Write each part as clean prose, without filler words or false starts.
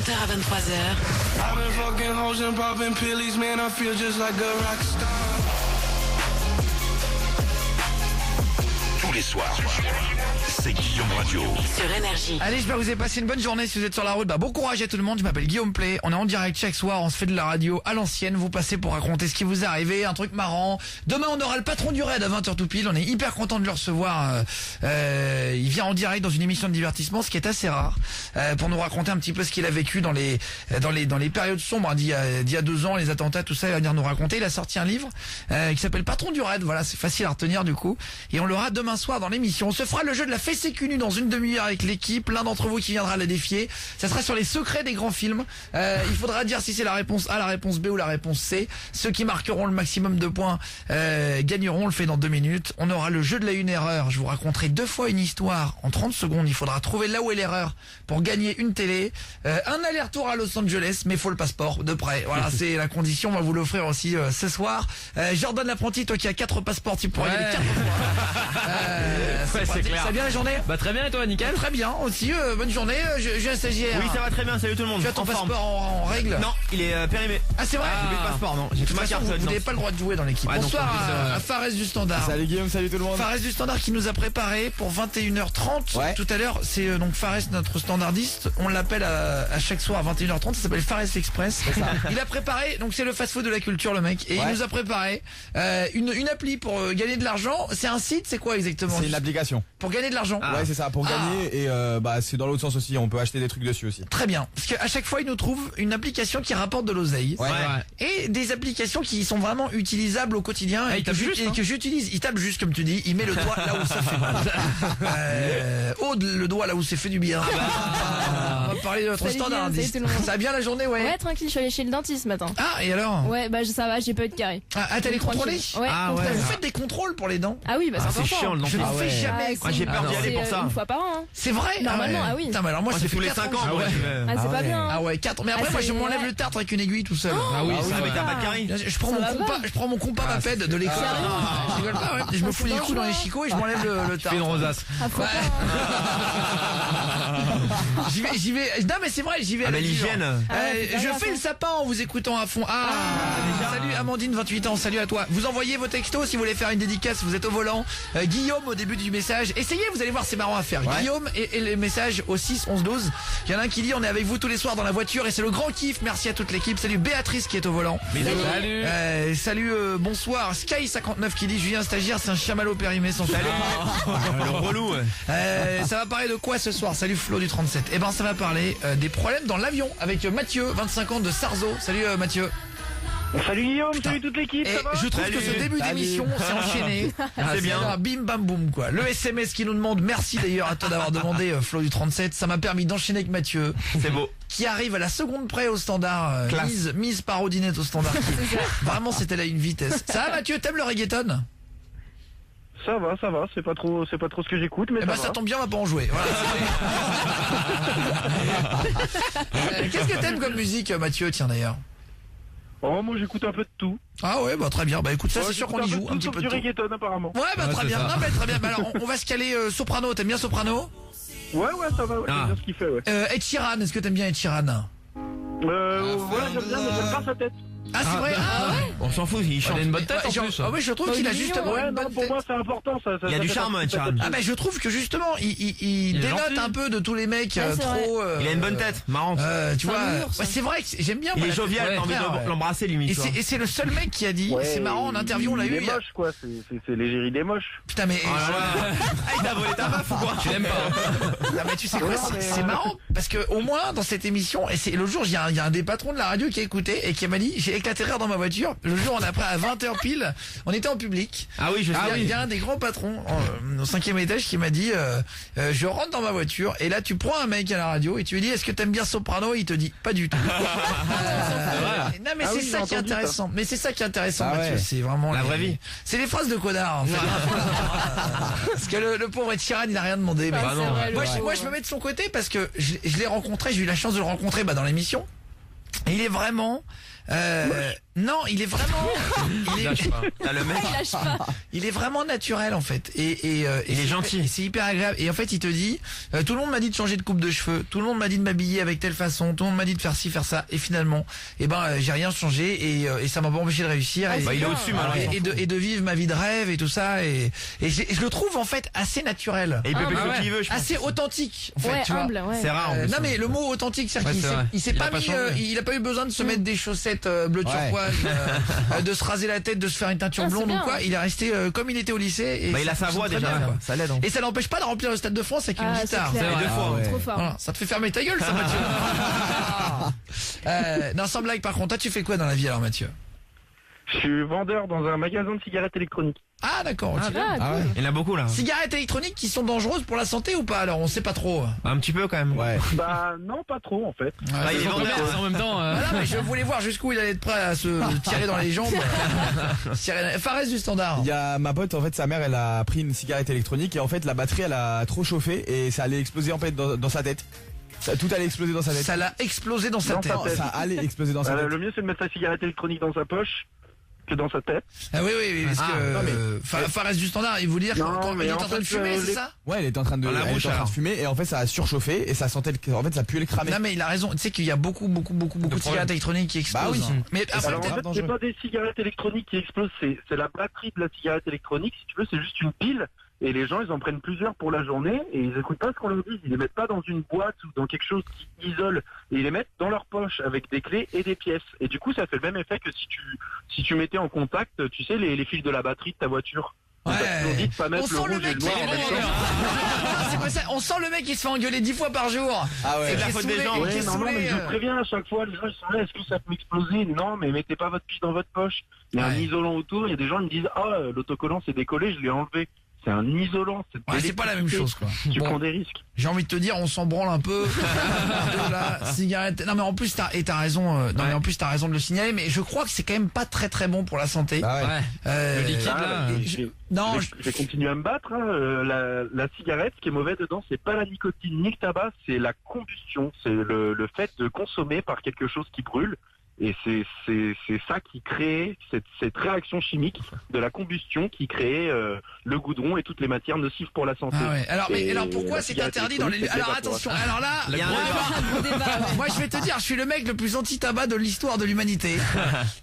20h à 23h. Tous les soirs, c'est Guillaume Radio. Sur Énergie. Allez, j'espère que vous avez passé une bonne journée si vous êtes sur la route. Bon courage à tout le monde, je m'appelle Guillaume Play. On est en direct chaque soir, on se fait de la radio à l'ancienne. Vous passez pour raconter ce qui vous est arrivé, un truc marrant. Demain, on aura le patron du raid à 20h tout pile. On est hyper content de le recevoir. Il vient en direct dans une émission de divertissement, ce qui est assez rare, pour nous raconter un petit peu ce qu'il a vécu dans les périodes sombres d'il y a 2 ans, les attentats, tout ça. Il va venir nous raconter. Il a sorti un livre qui s'appelle Patron du raid. Voilà, c'est facile à retenir du coup. Et on l'aura demain soir dans l'émission. On se fera le jeu de la fée sécu nue dans une demi-heure avec l'équipe. L'un d'entre vous qui viendra la défier. Ça sera sur les secrets des grands films. Il faudra dire si c'est la réponse A, la réponse B ou la réponse C. Ceux qui marqueront le maximum de points gagneront. On le fait dans 2 minutes. On aura le jeu de la 1 erreur. Je vous raconterai 2 fois une histoire en 30 secondes. Il faudra trouver là où est l'erreur pour gagner une télé. Un aller-retour à Los Angeles, mais faut le passeport de près. Voilà, c'est la condition. On va vous l'offrir aussi ce soir. Jordan l'apprenti, toi qui as 4 passeports, tu pourras y aller 4 fois. C'est clair. Ça va bien la journée? Bah très bien et toi, nickel. Très bien aussi, bonne journée. J'ai un stagiaire. Oui, ça va très bien, salut tout le monde. Tu as ton En forme. passeport en règle? Non, il est périmé. Ah c'est vrai? J'ai plus de passeport, non. J'ai De toute toute ma façon, carte. vous non. n'avez pas le droit de jouer dans l'équipe. Ouais, donc, Bonsoir en plus, à Fares du Standard. Salut Guillaume, salut tout le monde. Fares du Standard qui nous a préparé pour 21h30 Ouais. tout à l'heure. C'est donc Fares, notre standardiste. On l'appelle à chaque soir à 21h30. Ça s'appelle Fares Express. Il a préparé, donc c'est le fast-food de la culture le mec. Et Ouais. il nous a préparé une appli pour gagner de l'argent. C'est un site, c'est quoi exactement? C'est une application. Pour gagner de l'argent. Ouais, c'est ça, pour gagner et c'est dans l'autre sens aussi, on peut acheter des trucs dessus aussi. Très bien. Parce qu'à chaque fois, il nous trouve une application qui rapporte de l'oseille. Ouais. Et des applications qui sont vraiment utilisables au quotidien Ah, il tape juste, et hein. que j'utilise. Il tape juste comme tu dis, il met le doigt là où ça fait mal. Aude le doigt là où c'est fait du bien. On va parler de notre Salut standardiste. Guillaume, salut tout le monde. Ça va bien la journée, ouais. Ouais, tranquille, je suis allée chez le dentiste ce matin. Ah, et alors? Ouais, bah ça va, j'ai pas eu de carré. Ah, t'allais contrôler? Ouais, Ah, contrôle. ouais. Vous faites des contrôles pour les dents? Ah oui, bah c'est C'est important. chiant le Je ne dentiste. fais jamais. Moi, j'ai peur d'y aller pour ça. Une fois par an. Hein. C'est vrai? Normalement, ah oui. Putain, mais alors moi, Moi, ça c'est fait tous les 4 5 ans. ans. ouais. Ah, c'est pas bien. Ah ouais, 4. Mais après, Ah, moi, c'est- je m'enlève ouais. le tartre avec une aiguille tout seul. Ah oui, ça, Ah, mais t'as oui. pas de carré. Je prends Ça mon va compas, pas. je prends mon compas Maped de l'école. Sérieux Je rigole pas, ouais. Je me fous des coups dans les dangereux. chicots et je m'enlève le Fais une tartre. rosace. Ah, faut Ouais. pas. J'y vais. Non mais c'est vrai, j'y vais. Ah à mais la dure. l'hygiène. c'est Je pas fais grave, le sapin en vous écoutant à fond. Salut Amandine, 28 ans. Salut à toi. Vous envoyez vos textos si vous voulez faire une dédicace. Vous êtes au volant. Guillaume au début du message. Essayez, vous allez voir, c'est marrant à faire. Ouais. Guillaume et les messages au 6 11 12. Il y en a un qui dit on est avec vous tous les soirs dans la voiture et c'est le grand kiff. Merci à toute l'équipe. Salut Béatrice qui est au volant. Salut. Salut, bonsoir. Sky59 qui dit Julien stagiaire, c'est un chamallow périmé sans Salut. Le relou. Ouais. ça va parler de quoi ce soir? Salut Flo du 37. Eh ben ça va parler des problèmes dans l'avion avec Mathieu, 25 ans de Sarzeau. Salut Mathieu. Salut Guillaume, salut toute l'équipe, Et ça va je trouve Salut. que ce début Salut. d'émission s'est enchaîné. C'est bien. là, bim bam boum quoi. Le SMS qui nous demande, merci d'ailleurs à toi d'avoir demandé Flo du 37. Ça m'a permis d'enchaîner avec Mathieu C'est beau. qui arrive à la seconde près au standard. Classe. Mise par Odinette au standard. Vraiment c'était là une vitesse. Ça va Mathieu, t'aimes le reggaeton? Ça va, c'est pas trop ce que j'écoute, mais Eh ben ça ça va. tombe bien, on va pas en jouer. Voilà, qu'est-ce que t'aimes comme musique Mathieu, tiens d'ailleurs? Oh, moi j'écoute un peu de tout. Ah ouais, bah très bien. Bah écoute, ça Ouais, c'est sûr j'écoute qu'on y peu de joue tout, un petit sauf peu du de tout. reggaeton apparemment. Ouais, bah très bien. c'est Non, ça. mais très bien. Bah, alors, on va se caler Soprano. T'aimes bien Soprano? Ouais, ça va, ouais, Ah. j'aime bien ce qu'il fait, ouais. Ed Sheeran, est-ce que t'aimes bien Ed Sheeran? Ouais, j'aime bien, mais j'aime pas sa tête. Ah c'est vrai. Ah ouais. On s'en fout, il chante. Il a une bonne tête Ouais, en genre, plus. ah ouais, je trouve qu'il a il est justement Ouais, une non, bonne pour tête. moi c'est important, ça. Il y a du charme, Ed Sheeran. Ah bah je trouve que justement il est dénote gentil. un peu de tous les mecs Ouais, c'est trop. Il a une bonne tête, marrante. Tu C'est vois, un ours. ouais, c'est vrai que j'aime bien. Il moi, est la- jovial, ouais, t'as envie frère, ouais. de l'embrasser limite. Et tu vois. c'est le seul mec qui a dit. Ouais, C'est marrant en interview on l'a il eu. est moche, quoi, c'est l'égérie des moches. Putain mais. Oh là là. Ah, il t'a volé ta meuf ou quoi? Tu l'aimes pas. Non mais tu sais quoi, Ouais, c'est marrant parce que au moins dans cette émission, et c'est le jour il y a un des patrons de la radio qui a écouté et qui m'a dit j'ai éclaté de rire dans ma voiture. Le jour on a pris à 20h pile, on était en public. Ah oui, je sais. Il y a un des grands patrons au 5e étage qui m'a dit je rentre dans ma voiture et là tu prends un mec à la radio et tu lui dis est-ce que t'aimes bien Soprano, il te dit pas du tout. Non mais Ah c'est oui, ça j'ai qui est entendu intéressant. Mais c'est ça qui est intéressant Ah Mathieu, ouais. c'est vraiment La les- vraie vie. C'est les phrases de connard en fait. Parce que le pauvre Ed Sheeran il a rien demandé. Mais Ah, c'est vrai, le moi, pauvre. je me mets de son côté parce que je l'ai rencontré, j'ai eu la chance de le rencontrer dans l'émission. Et il est vraiment Non, il est vraiment, T'as le mec. Il lâche pas. il est vraiment naturel en fait. Et Il est gentil. C'est hyper agréable. Et en fait, il te dit, tout le monde m'a dit de changer de coupe de cheveux, tout le monde m'a dit de m'habiller avec telle façon, tout le monde m'a dit de faire ci, faire ça. Et finalement, j'ai rien changé et ça m'a pas empêché de réussir. Ah, Et, c'est il est bien. au-dessus, maintenant. et de vivre ma vie de rêve et tout ça. Et je le trouve en fait assez naturel, Et il peut Ah, plus bah ce ouais. qu'il veut, je pense. assez authentique. En fait, Ouais, tu vois. humble, ouais. C'est rare. en plus. Non mais le mot authentique, c'est-à-dire Ouais, qu'il c'est s'est- vrai. il s'est Il pas a pas mis, changé. il a pas eu besoin de se mettre des chaussettes bleu turquoise, de se raser la tête, de se faire une teinture Ah, c'est blonde ou bien. quoi. Il est resté comme il était au lycée. Et Bah, il a sa fonctionne voix très déjà, bien, quoi. quoi. Ça l'aide. hein. Et ça n'empêche pas de remplir le Stade de France avec une Ah, c'est guitare. clair. Et deux fois. ouais. Trop fort. Voilà, ça te fait fermer ta gueule, ça, Mathieu. Non, sans blague, par contre, toi, tu fais quoi dans la vie alors, Mathieu? Je suis vendeur dans un magasin de cigarettes électroniques. Ah, d'accord. ok. Ah, Ah cool. ouais. Il y en a beaucoup là. Cigarettes électroniques qui sont dangereuses pour la santé ou pas? Alors, on sait pas trop. Un petit peu quand même. Ouais. Bah non, pas trop en fait. Bah, il est vendeur. En même temps, Voilà, mais je voulais voir jusqu'où il allait être prêt à se tirer dans les jambes. Fares du standard. Il y a ma pote, en fait, sa mère, elle a pris une cigarette électronique et en fait, la batterie, elle a trop chauffé et ça allait exploser en fait dans sa tête. Tout allait exploser dans sa tête. Ça l'a explosé dans sa Dans tête. sa Non, tête. ça allait exploser dans sa tête. Le mieux c'est de mettre sa cigarette électronique dans sa poche que dans sa tête. Ah oui, parce que non, mais- Fares du standard, il voulait dire Non, quand il mais est en en train de fait, fumer, c'est les- ça? Ouais, elle était en train de, Dans la elle bouche, était en train alors. de fumer et en fait, ça a surchauffé et ça sentait en fait, ça puait le cramer. Non mais il a raison, tu sais qu'il y a beaucoup de cigarettes électroniques qui explosent. Bah oui. hein. Mais après Alors en peut-être fait, dangereux. c'est pas des cigarettes électroniques qui explosent, c'est la batterie de la cigarette électronique. Si tu veux, c'est juste une pile. Et les gens, ils en prennent plusieurs pour la journée et ils écoutent pas ce qu'on leur dit. Ils les mettent pas dans une boîte ou dans quelque chose qui isole. Et ils les mettent dans leur poche avec des clés et des pièces. Et du coup, ça fait le même effet que si tu mettais en contact, tu sais, les fils de la batterie de ta voiture. On t'a toujours dit de pas on mettre sent le le rouge et mec le qui noir en même temps. C'est pas ça. On sent le mec qui se fait engueuler 10 fois par jour. Ah ouais. Et C'est la qui est faute des saoulé, gens. et qui Ouais, est non, saoulé, mais je vous préviens à chaque fois, les gens ils sont là, est-ce que ça peut exploser? Non, mais mettez pas votre pied dans votre poche. Il y a un Ouais. isolant autour, il y a des gens qui me disent, ah, l'autocollant s'est décollé, je l'ai enlevé. C'est un isolant. Ouais, c'est pas la même chose quoi. Tu Bon, prends des risques. j'ai envie de te dire, on s'en branle un peu de la cigarette. Non mais en plus t'as raison. Non mais en plus t'as raison de le signaler. Mais je crois que c'est quand même pas très bon pour la santé. Bah ouais. Euh, Le liquide, là, Non, Je vais continuer à me battre. Hein. La cigarette, ce qui est mauvais dedans, c'est pas la nicotine ni le tabac, c'est la combustion. C'est le fait de consommer par quelque chose qui brûle. Et c'est ça qui crée cette réaction chimique de la combustion qui crée le goudron et toutes les matières nocives pour la santé. Ah ouais. Alors Et pourquoi la c'est cigarette interdit dans les électronique, Alors c'est attention. évaporateur. Alors là, Il y a un Gros débat, ouais. moi je vais te dire, je suis le mec le plus anti-tabac de l'histoire de l'humanité. Non,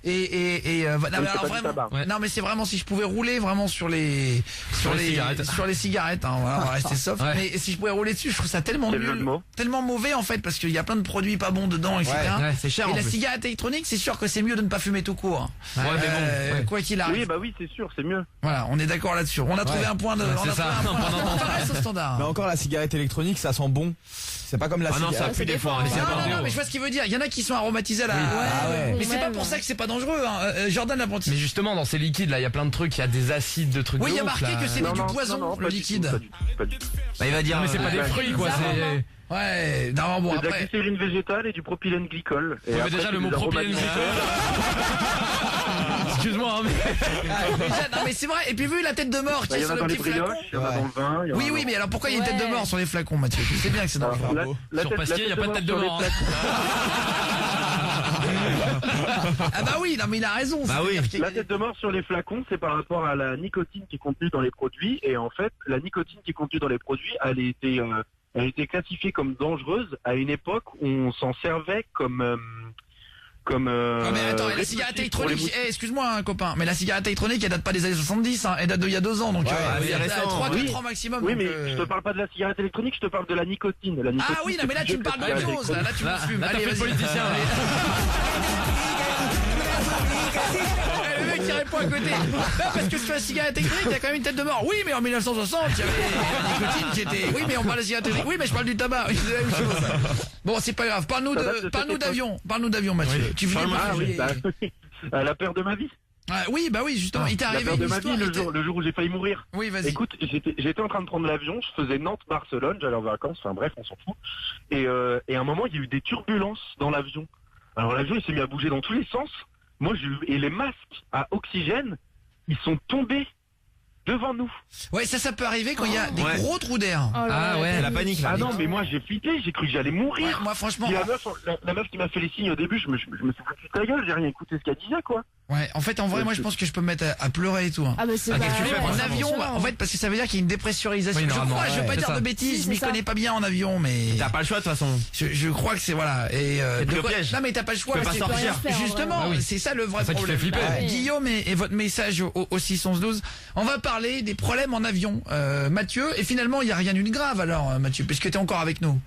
mais c'est alors pas du vraiment, tabac. Ouais. non mais c'est vraiment si je pouvais rouler vraiment sur les cigarettes. sur les cigarettes, hein, voilà, on va rester soft. Ouais. Mais si je pouvais rouler dessus, je trouve ça tellement C'est le jeu nul, de mots. tellement mauvais en fait, parce qu'il y a plein de produits pas bons dedans, etc. Ouais, c'est cher Et en la plus. cigarette électronique, c'est sûr que c'est mieux de ne pas fumer tout court. Ouais, mais bon, ouais. Quoi qu'il arrive. Oui, bah oui, c'est sûr, c'est mieux. Voilà, on est d'accord là-dessus. On a trouvé un point de. Ouais, on c'est a ça. trouvé un point. On reste au standard. Mais encore la cigarette électronique, ça sent bon. C'est pas comme la Ah non, ça cigarette. pue des fois. hein, dépend. c'est Non, pas non, bon. non, mais je vois ce qu'il veut dire. Il y en a qui sont aromatisés à la. Ah ouais. Mais c'est pas Même. pour ça que c'est pas dangereux. Hein. Jordan l'apprenti. Mais justement, dans ces liquides là, il y a plein de trucs, il y a des acides, de trucs. Oui, il y a de ouf, marqué là. que c'est du poison, le pas du liquide. tout, pas du tout, pas du tout. Bah, il va dire. Non, mais c'est pas des Ouais. fruits quoi, Bizarrement. c'est. Ouais, non, bon, C'est de la après. glycérine végétale et du propylène glycol. Et Ouais, mais après, déjà c'est le mot des propylène aromatiseurs. Excuse-moi, hein, mais. Déjà, non, mais c'est vrai. Et puis, vu la tête de mort qui Bah, il est y en sur a le dans les petit flacon. brioches, il y en a Ouais. dans le vin. il y en a Oui, dans- oui, mais alors pourquoi il y a une tête de Ouais. mort sur les flacons, Mathieu? Tu sais bien que c'est dangereux. Alors, la Sur tête- Pasquier, il y a pas de tête de sur les mort, hein. Ah bah oui, non, mais il a raison. Bah c'est-à-dire oui. qu'il y a- La tête de mort sur les flacons, c'est par rapport à la nicotine qui est contenue dans les produits. Et en fait, la nicotine qui est contenue dans les produits, elle a été classifiée comme dangereuse à une époque où on s'en servait comme Ah mais attends, et la répulsif cigarette pour les électronique, excuse-moi un copain, mais la cigarette électronique elle date pas des années 70, hein, elle date d'il y a 2 ans, donc Ouais, il y a c'est récent. 3-4 Oui. ans maximum. Oui, donc, mais je te parle pas de la cigarette électronique, je te parle de la nicotine. La nicotine, Ah oui, non c'est mais là plus tu me vieux que parles la d'autre cigarette chose, là tu me Là, fumes. là, t'as Allez, fait le vas-y. politicien. Eh, le mec qui répond à côté. Non, parce que sur la cigarette électronique, il y a quand même une tête de mort. Oui, mais en 1960, il y avait la nicotine qui était. Oui, mais on parle de cigarette électronique. Oui, mais je parle du tabac. Oui, c'est la même chose. Bon, c'est pas grave. Parle-nous Ça date de cette parle-nous époque. d'avion. Parle-nous d'avion, Mathieu. Tu voulais Ah pas oui, bah, la peur de ma vie. oui, bah oui, justement. Il t'est La arrivé peur une de ma histoire. vie, il t'est- le jour où j'ai failli mourir. Oui, vas-y. Écoute, j'étais en train de prendre l'avion, je faisais Nantes-Barcelone, j'allais en vacances, enfin bref, on s'en fout. Et à un moment, il y a eu des turbulences dans l'avion. Alors l'avion, il s'est mis à bouger dans tous les sens. Moi, et les masques à oxygène, ils sont tombés. devant nous. Ouais, ça peut arriver quand il y a des Ouais. gros trous d'air. Oh là là, Ah ouais. C'est la panique là. Ah non, mais moi j'ai flippé, j'ai cru que j'allais Ouais, mourir. moi franchement, Puis la meuf qui m'a fait les signes au début, je me suis foutu de ta gueule, j'ai rien écouté ce qu'elle disait, quoi. ouais, en fait, en vrai, moi je pense que je peux me mettre à pleurer et tout. Hein. Ah bah c'est Ah, pas qu'est-ce que tu fais, En moi, avion, impressionnant. en fait, parce que ça veut dire qu'il y a une dépressurisation. Oui, je normalement, crois, je veux ouais, pas c'est dire ça. de bêtises, Si, je m'y c'est ça. connais pas bien en avion, mais T'as pas le choix de toute façon. je crois que c'est voilà. Et C'est de le quoi- piège. Non, mais t'as pas le choix. Tu peux pas c'est- sortir. rien faire, en vrai. Justement, Ah oui. c'est ça le vrai C'est ça qui problème. fait flipper. Ouais. Guillaume et votre message au 611-12. On va parler des problèmes en avion, Mathieu. Et finalement, il y a rien d'une grave alors, Mathieu, puisque t'es encore avec nous.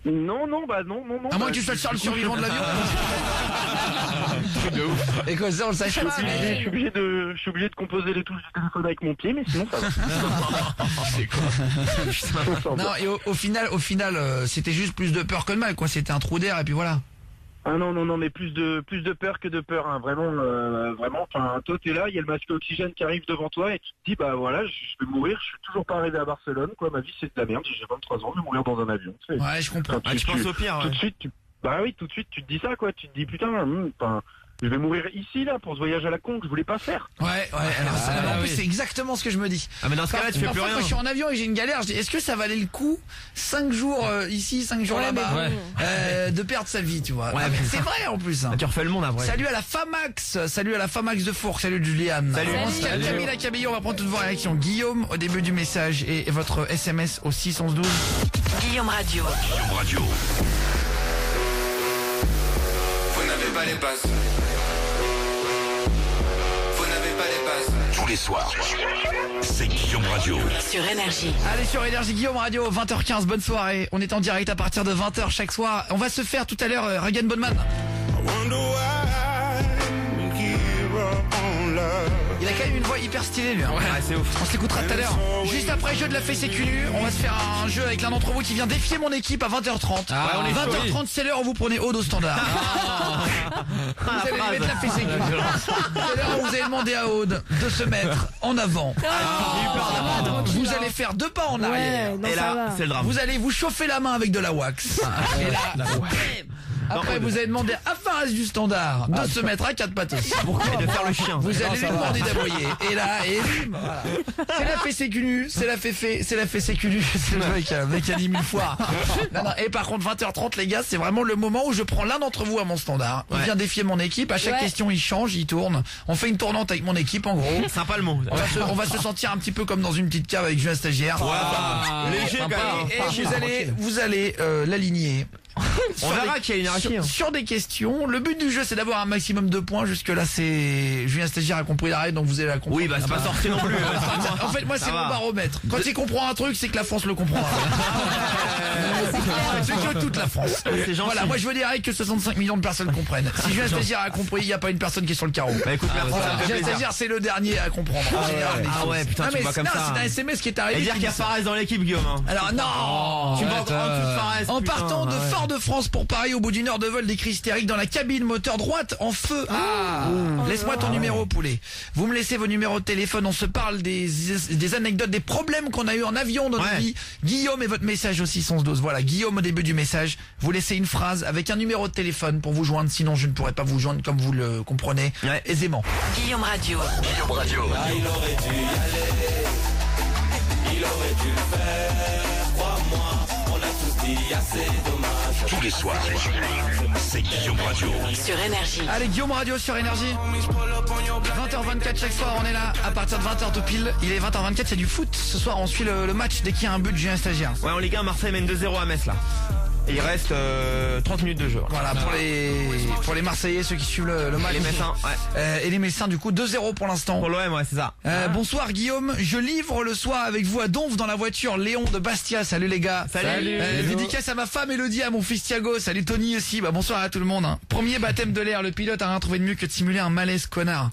Non. À moins que tu sois le seul survivant de l'avion. Et que ça, on le sache pas. Je mais- suis obligé de composer les touches du téléphone avec mon pied, mais sinon ça va. Non, et au final, c'était juste plus de peur que de mal, quoi. C'était un trou d'air et puis voilà. Ah non, mais plus de peur que de peur, hein. Vraiment, enfin, toi t'es là, il y a le masque à oxygène qui arrive devant toi et tu te dis, bah voilà, je vais mourir, je suis toujours pas arrivé à Barcelone, quoi, ma vie c'est de la merde, j'ai 23 ans, je vais mourir dans un avion. Tu sais. Ouais, je comprends. Enfin, Ah, tu penses au pire. tout Ouais. de suite, bah oui, tout de suite tu te dis ça, quoi, tu te dis, putain, enfin, je vais mourir ici, là, pour ce voyage à la con que je voulais pas faire. Ouais, alors ça, en plus, oui. c'est exactement ce que je me dis. Ah mais dans ce cas-là tu fais plus Parfois, rien. quand je suis en avion et j'ai une galère, je dis, est-ce que ça valait le coup 5 jours ici, 5 jours Ouais, là-bas, mais bon. de perdre sa vie, tu vois. Ouais, Ah, mais mais c'est vrai en plus. Hein. Ah, tu refais le monde après. Salut à la Famax de Fourques, salut Juliane. Salut. Salut. Camille Cabillon, on va prendre toutes vos réactions. Guillaume au début du message et votre SMS au 612. Guillaume Radio. Guillaume Radio. Vous n'avez pas les passes. Vous n'avez pas les passes. Tous les soirs, c'est Guillaume Radio. Sur Énergie. Allez sur Énergie Guillaume Radio, 20h15, bonne soirée. On est en direct à partir de 20h chaque soir. On va se faire tout à l'heure Regan Bonman. Il a quand même une voix hyper stylée lui. Hein. Ouais, c'est ouf. On se l'écoutera tout à l'heure. Juste après jeu de la fée sécu, on va se faire un jeu avec l'un d'entre vous qui vient défier mon équipe à 20h30. Ah, on est 20h30 c'est l'heure où vous prenez Aude au standard. Vous allez lui mettre la fée sécu. C'est l'heure où vous allez demander à Aude de se mettre en avant. Vous allez faire 2 pas en arrière. Ouais, non, Et ça là va. c'est le drame. Vous allez vous chauffer la main avec de la wax. Et là, après vous allez demander à Faraz du standard de se mettre à 4 pattes aussi. Et de faire le chien. Vous allez lui demander d'aboyer. Et là, et bim, voilà. C'est la fée sécu, c'est la fée sécu, c'est le mec qui anime une foire. Non, et par contre 20h30 les gars, c'est vraiment le moment où je prends l'un d'entre vous à mon standard. Il Ouais. vient défier mon équipe, à chaque Ouais. question il change, il tourne. On fait une tournante avec mon équipe en gros. Sympa le mot. On va se sentir un petit peu comme dans une petite cave avec Julien Stagiaire. Léger quand même. Et vous allez l'aligner. On verra qu'il y a une hiérarchie. hein. Sur des questions, le but du jeu c'est d'avoir un maximum de points. Jusque là c'est Julien Stagiaire a compris la règle donc vous allez la comprendre. Oui bah c'est pas sorti non plus. En fait moi Ça c'est va. mon baromètre. Quand il comprend un truc c'est que la France le comprend. C'est que toute la France. C'est gentil. Voilà, moi je veux des règles que 65 millions de personnes comprennent. Si Julien Stagiaire a compris, il n'y a pas une personne qui est sur le carreau. Bah écoute merci, ça Voilà, me fait Julien plaisir. Stagiaire c'est le dernier à comprendre. en général, des Ah choses. ouais, putain, Non, tu me mais vois comme non, ça. c'est un SMS qui est arrivé. Et dire qui qu'il y a dit ça. Fares dans l'équipe Guillaume. hein. Alors non. Tu me vois en dessous de Fares. En putain, partant de ouais. Fort-de-France pour Paris, au bout d'une heure de vol, des cris hystériques dans la cabine, moteur droite en feu. Laisse-moi ton numéro, poulet. Vous me laissez vos numéros de téléphone, on se parle des anecdotes, des problèmes qu'on a eu en avion dans nos Ouais. vies. Guillaume et votre message aussi, 612. Voilà, Guillaume au début du message. Vous laissez une phrase avec un numéro de téléphone pour vous joindre, sinon je ne pourrais pas vous joindre comme vous le comprenez Ouais. aisément. Guillaume Radio. Guillaume Radio. Tous les soirs, c'est Guillaume Radio. Sur Énergie. Allez, Guillaume Radio sur Énergie. 20h24 chaque soir, on est là à partir de 20h tout pile. Il est 20h24, c'est du foot. Ce soir, on suit le match dès qu'il y a un but, Julien Stagiaire. Ouais en Ligue 1 Marseille mène 2-0 à Metz là. Et il reste 30 minutes de jeu. Voilà, pour les Marseillais, ceux qui suivent le match. Les Messins, ouais. Et les Messins, du coup, 2-0 pour l'instant. Pour l'OM ouais c'est ça. Bonsoir Guillaume, je livre le soir avec vous à Donf dans la voiture Léon de Bastia. Salut les gars. Salut. Dédicace à ma femme Elodie, à mon fils Thiago. Salut Tony aussi. Bah bonsoir à tout le monde. Hein. Premier baptême de l'air, le pilote a rien trouvé de mieux que de simuler un malaise connard.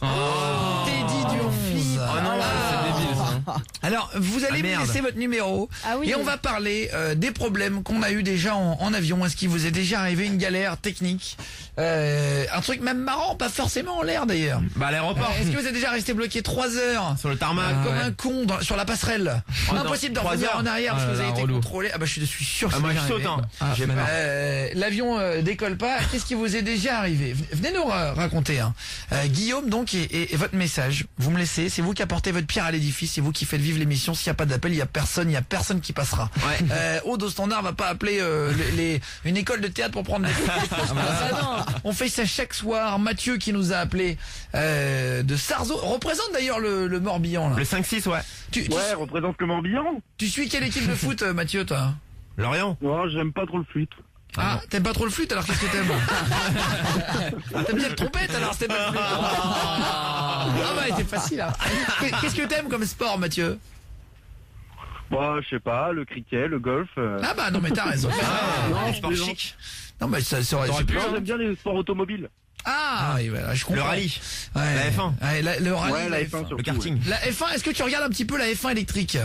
Teddy du 11. Oh non, c'est débile ça. Alors, vous allez me merde. laisser votre numéro Ah oui. et on va parler des problèmes qu'on a eu déjà en avion. Est-ce qu'il vous est déjà arrivé une galère technique, un truc même marrant, pas forcément en l'air d'ailleurs. Bah à l'aéroport. Est-ce que vous êtes déjà resté bloqué 3 heures Sur le tarmac. comme un con sur la passerelle? Oh non, Impossible de 3 revenir heures. en arrière parce que vous avez été contrôlé. Ah bah je suis sûr que Ah c'est moi je déjà saute arrivé. hein. J'ai peur. L'avion décolle pas. Qu'est-ce qui vous est déjà arrivé? Venez nous raconter. Hein. Guillaume donc et votre message. Vous me laissez. C'est vous qui apportez votre pierre à l'édifice. C'est vous qui faites vivre l'émission. S'il n'y a pas d'appel, il y a personne qui passera. Ouais. Aude au standard va pas appeler une école de théâtre pour prendre des On fait ça chaque soir. Mathieu qui nous a appelé de Sarzeau représente d'ailleurs le Morbihan là. Le 5-6 ouais. Ouais, représente le Morbihan. Tu suis quelle équipe de foot Mathieu toi? Lorient. Non, j'aime pas trop le flûte. Ah, t'aimes pas trop le flûte alors qu'est-ce que t'aimes? T'aimes bien le trompette alors c'était pas le flûte. Ah bah c'est facile là. Qu'est-ce que t'aimes comme sport Mathieu? Bah, je sais pas, le cricket, le golf. Ah bah non mais t'as raison. non, sport chic. Non mais ça aurait Non, pu. j'aime bien les sports automobiles. Ah oui, voilà, je comprends. Le rallye. Ouais. La F1. Ouais, le rallye, Ouais, la F1 surtout. Le karting. La F1, est-ce que tu regardes un petit peu la F1 électrique?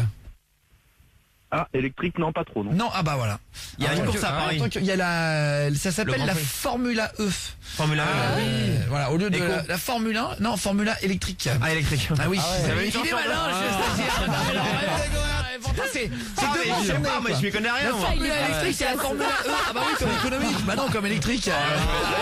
Ah, électrique, non, pas trop, non. Non, ah bah voilà. Il y a une course à Paris. Il y a ça s'appelle Grand la Prix. Formula E. Formule 1. Voilà, au lieu de Éco. la Formule 1, non, Formula électrique. Ah électrique. Ah oui, ouais. il est malin, je c'est Ah, mais je sais pas, moi je m'y connais rien. la moi. Formule électrique, c'est la Formule 1. Ah bah oui, comme économique. Bah non, comme électrique.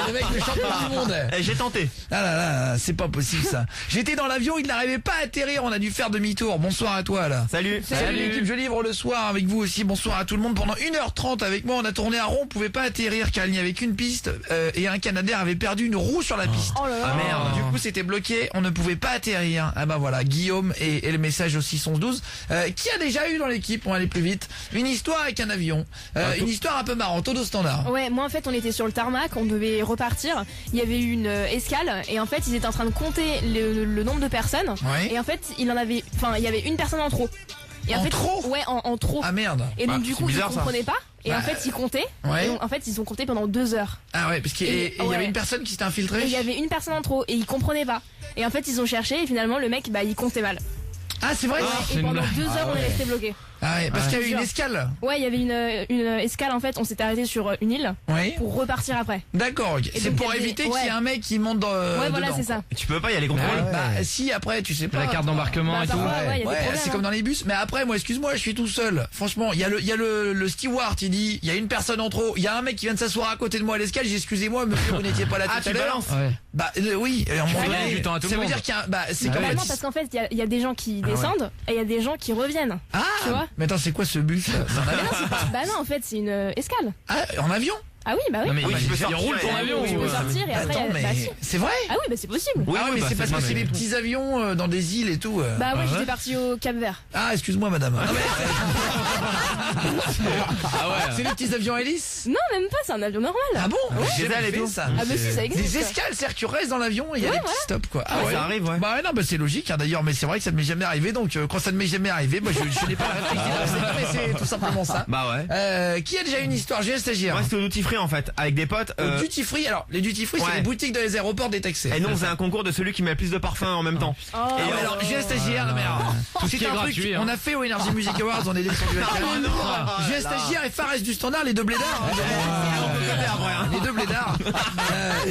Le mec, le champion du monde. Eh, j'ai tenté. Ah là là, c'est pas possible ça. J'étais dans l'avion, il n'arrivait pas à atterrir, on a dû faire demi-tour. Bonsoir à toi là. Salut. Salut l'équipe, je livre le soir avec vous aussi. Bonsoir à tout le monde. Pendant 1h30 avec moi, on a tourné un rond, on pouvait pas atterrir car il n'y avait qu'une piste et un Canadair avait perdu une roue sur la piste. Oh là là. Ah merde. Du coup, c'était bloqué, on ne pouvait pas atterrir. Ah bah voilà, Guillaume et le message aussi sont 12. Qui a déjà eu dans l'équipe, on va aller plus vite, une histoire avec un avion, une histoire un peu marrante, au standard. Ouais, moi en fait on était sur le tarmac, on devait repartir. Il y avait eu une escale et en fait ils étaient en train de compter le nombre de personnes. Ouais. Et en fait il y avait une personne en trop. Et En fait, trop Ouais, en trop. Ah merde. Et donc Ah, du c'est coup bizarre, ils ça. comprenaient pas. Et Bah, en fait ils comptaient. ouais. Et donc, en fait ils ont compté pendant 2 heures. Ah ouais, parce qu'il Et- y avait ouais. une personne qui s'était Et infiltrée. il y avait une personne en trop et ils comprenaient pas. Et en fait ils ont cherché et finalement le mec il comptait mal. Ah c'est vrai. Et pendant 2 heures on est resté bloqué. Ah ouais, parce qu'il y avait une Jure. escale. Ouais, il y avait une escale en fait, on s'était arrêté sur une île Oui. pour repartir après. D'accord, ok. C'est donc, pour il y avait- éviter qu'il y ait ouais. un mec qui monte dans. Ouais, voilà, dedans, c'est ça. Tu peux pas y aller contrôler. Bah si après tu sais pas. La carte d'embarquement Bah, et tout. parfois, ouais, il y a des problèmes, c'est comme hein. dans les bus. Mais après moi excuse-moi, je suis tout seul. Franchement, il y a le steward, il dit il y a une personne en trop. Il y a un mec qui vient de s'asseoir à côté de moi à l'escale. J'ai excusez-moi monsieur, vous n'étiez pas là Ah, tout à tu l'heure. balances. Ouais. Bah oui, à un moment fais donné, gagner du temps à tout ça le veut monde. dire qu'il y a bah c'est Ah comme ouais. Non, parce qu'en fait, il y a des gens qui descendent et il y a des gens qui reviennent. Ah Tu vois mais attends, c'est quoi ce bus là? C'est un avion Bah non, en fait, c'est une escale. Ah, en avion? Ah oui, bah oui. Non mais Oui, tu peux il sortir, roule ton et- avion. Tu ou, peux sortir et après, Attends, il y a- bah mais si. c'est vrai? Ah oui, bah c'est possible. Ah oui, mais c'est parce que c'est les petits avions dans des îles et tout. Bah ouais, Ah ouais j'étais parti au Cap Vert. Ah, excuse-moi madame. Ah ouais. C'est les petits avions hélices? Non, même pas, c'est un avion normal. Ah bon? J'ai Des ailes et jamais fait tout. ça. Ah bah si, ça existe. Des escales, c'est-à-dire que tu restes dans l'avion et il y a Ouais, des petits stops quoi. Ouais, ça arrive, ouais. Bah non, bah c'est logique hein, d'ailleurs, mais c'est vrai que ça ne m'est jamais arrivé, donc quand ça ne m'est jamais arrivé, moi je n'ai pas la réflexion, mais c'est tout simplement ça. Bah ouais. Qui a déjà une histoire? J'ai un stagiaire. Moi c'était au duty free en fait, avec des potes. Au duty free, alors les duty free c'est ouais. les boutiques dans les aéroports détaxées. Et non, c'est un concours de celui qui met le plus de parfum en même temps. Oh, Ah, mais alors j'ai un stagiaire, mais alors, Tout ce qui c'est est un truc gratuit, hein. on a fait au Energy Music Awards, on est descendu à Cannes. J'ai un stagiaire et Fares du Standard, les deux blédards. Les deux blédards.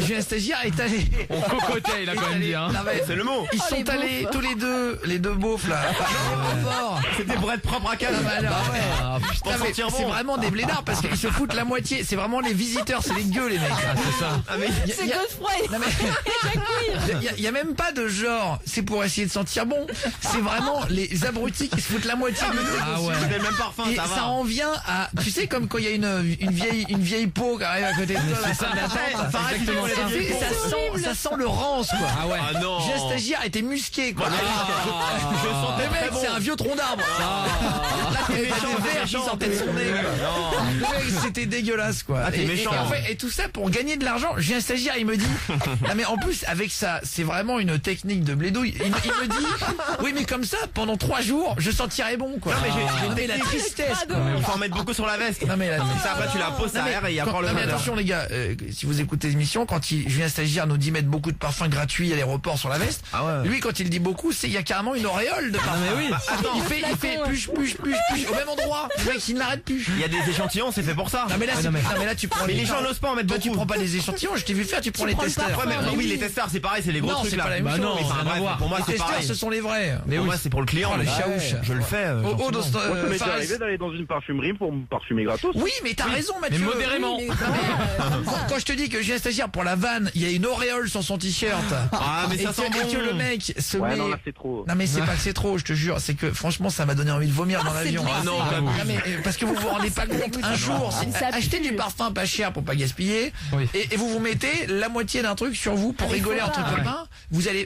J'ai un stagiaire est allé. On cocotait, il a quand même dit. Hein. Non, mais C'est le mot. ils les sont allés tous les deux beaufs là. à l'aéroport. C'était pour être propre à Cannes. Ah, bah, alors, ouais. Ah putain. Non, mais sentir c'est bon. vraiment des blédards parce qu'ils se foutent la moitié. C'est vraiment les visiteurs, c'est les gueux les mecs. Ah, c'est ça. Ah, mais C'est Godefroy. Non, mais il y a même pas de genre. C'est pour essayer de sentir bon. C'est vraiment les abrutis qui se foutent la moitié du truc. Ah ouais. c'était le même parfum, Et ça ça va. en vient à, tu sais, comme quand il y a une vieille peau qui arrive à côté de toi, la salle d'attente. Exactement ça. Ça sent le rance quoi. Ah ouais. Ah non. J'ai un stagiaire était musqué quoi. Je sentais Le mec très bon. c'est un vieux tronc d'arbre. Là, t'es méchant, des verres qui sortaient de son nez. quoi. Le mec, c'était dégueulasse, quoi. Ah, t'es méchant. Et tout ça pour gagner de l'argent. J'ai un stagiaire, il me dit, ah, mais en plus, avec ça, c'est vraiment une technique de blédouille. Il me dit, oui, mais comme ça, pendant 3 jours, je sentirais bon, quoi. Non, mais j'ai une mais la technique. tristesse, quoi. Il faut en mettre beaucoup sur la veste. Non, mais Ça, après, tu la poses, ça aère et il y a encore le non, mais moteur. attention les gars, si vous écoutez l'émission, quand Julien Stagiaire nous dit mettre beaucoup de parfums gratuits à l'aéroport sur la veste, Ah ouais. lui quand il dit beaucoup, il y a carrément une auréole de parfum. mais oui. Il fait push au même endroit. Le mec il n'arrête plus. Il y a des échantillons, c'est fait pour ça. Non mais là, non, mais là tu prends Mais les gens n'osent pas en mettre Toi, tu beaucoup. prends pas les échantillons, je t'ai vu faire, tu prends les prends le testeurs. parfum. Ouais, mais oui, les testeurs, c'est pareil, c'est les gros Non, trucs c'est là. pas la même Bah chose. non, Enfin, rien à bref, voir. pour moi, Les c'est testeurs, pareil. ce sont les vrais. Pour moi, c'est pour le client. Oh, les là. chaouches. Je le fais. Oh, gentiment. Ça m'est Fares. arrivé d'aller dans une parfumerie pour me parfumer gratos. Oui, mais t'as raison, Mathieu. Mais modérément. Oui, mais quand même, Quand je te dis que Julien Stagiaire pour la vanne, il y a une auréole sur son t-shirt. Ah, mais ça et sent que, et que le bon. mec se Ouais, met. non, là c'est trop. Non mais c'est pas que c'est trop, je te jure, c'est que franchement ça m'a donné envie de vomir dans l'avion. Ah non, Non, mais parce que vous vous rendez pas compte, un jour, Ça achetez pue. du parfum pas cher pour pas gaspiller, Oui. et vous mettez la moitié d'un truc sur vous pour Ah, mais rigoler faut entre pas. copains,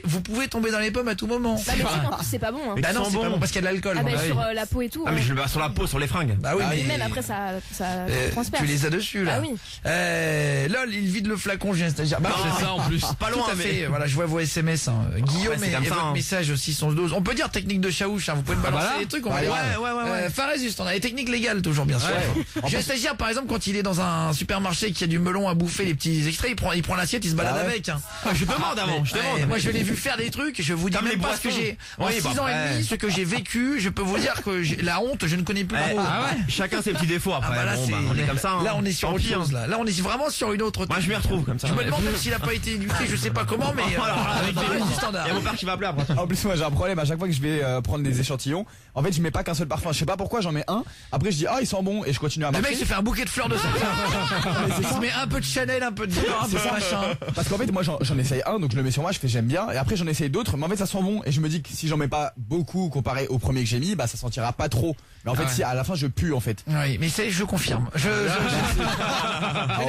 vous pouvez tomber dans les pommes à tout moment. Bah, mais tu sais qu'en plus, c'est pas bon. Hein. Bah non, sent c'est pas bon. bon parce qu'il y a de l'alcool. Ah, bah, donc. sur la peau et tout. Ah, mais hein. je le mets sur la peau, sur les fringues. Bah oui, Et mais même après, ça transperce. tu les as dessus là. Ah oui. Lol, il vide le flacon, Julien Stagiaire. Bah, C'est ça en plus. Pas loin, tout à mais. fait. Voilà, je vois vos SMS. Hein. Guillaume c'est et, comme et ça, votre hein. message aussi sont doses. On peut dire technique de chaouche. Hein. Vous pouvez me balancer bah là. des trucs. On va les voir. Ouais. Fares, juste, on a les techniques légales toujours, bien sûr. J'ai un stagiaire, par exemple, quand il est dans un supermarché qui a du melon à bouffer, les petits extraits, il prend l'assiette, il se balade Ah ouais. avec. Hein. Je demande avant, je Ouais, demande. moi, je l'ai vu faire des trucs. Je vous dis Comme même les pas ce que boissons. j'ai. En Oui, 6 bah ans et après. demi, ce que j'ai vécu, je peux vous dire que la honte, je ne connais plus le mot. Chacun ses petits défauts Ah, après. bah là, Bon, bah, on est comme ça. hein. Là, on est sur Tant autre pis, hein. chose. Là, on est vraiment sur une autre. Moi, je m'y retrouve comme ça. Je me demande même s'il a pas été éduqué, je sais pas comment, mais avec des règles du standard. Il y a mon père qui va appeler après. En plus, moi j'ai un problème à chaque fois que je vais prendre des échantillons. En fait, je mets pas qu'un seul parfum. Je sais pas pourquoi, j'en mets un. Après, je dis ah, il sent bon et je continue à Le marcher. mec se fait un bouquet de fleurs de sapin. Il se met un peu de Chanel, un peu de Dior, un peu de machin. Parce qu'en fait, moi j'en essaye un, donc je le mets sur moi, je fais j'aime bien. Et après, j'en essaye d'autres, mais en fait, ça sent bon. Et je me dis que si j'en mets pas beaucoup comparé au premier que j'ai mis, bah ça sentira pas trop. Mais en fait, Ah ouais. si à la fin je pue en fait. Oui, mais je confirme. Je n'ai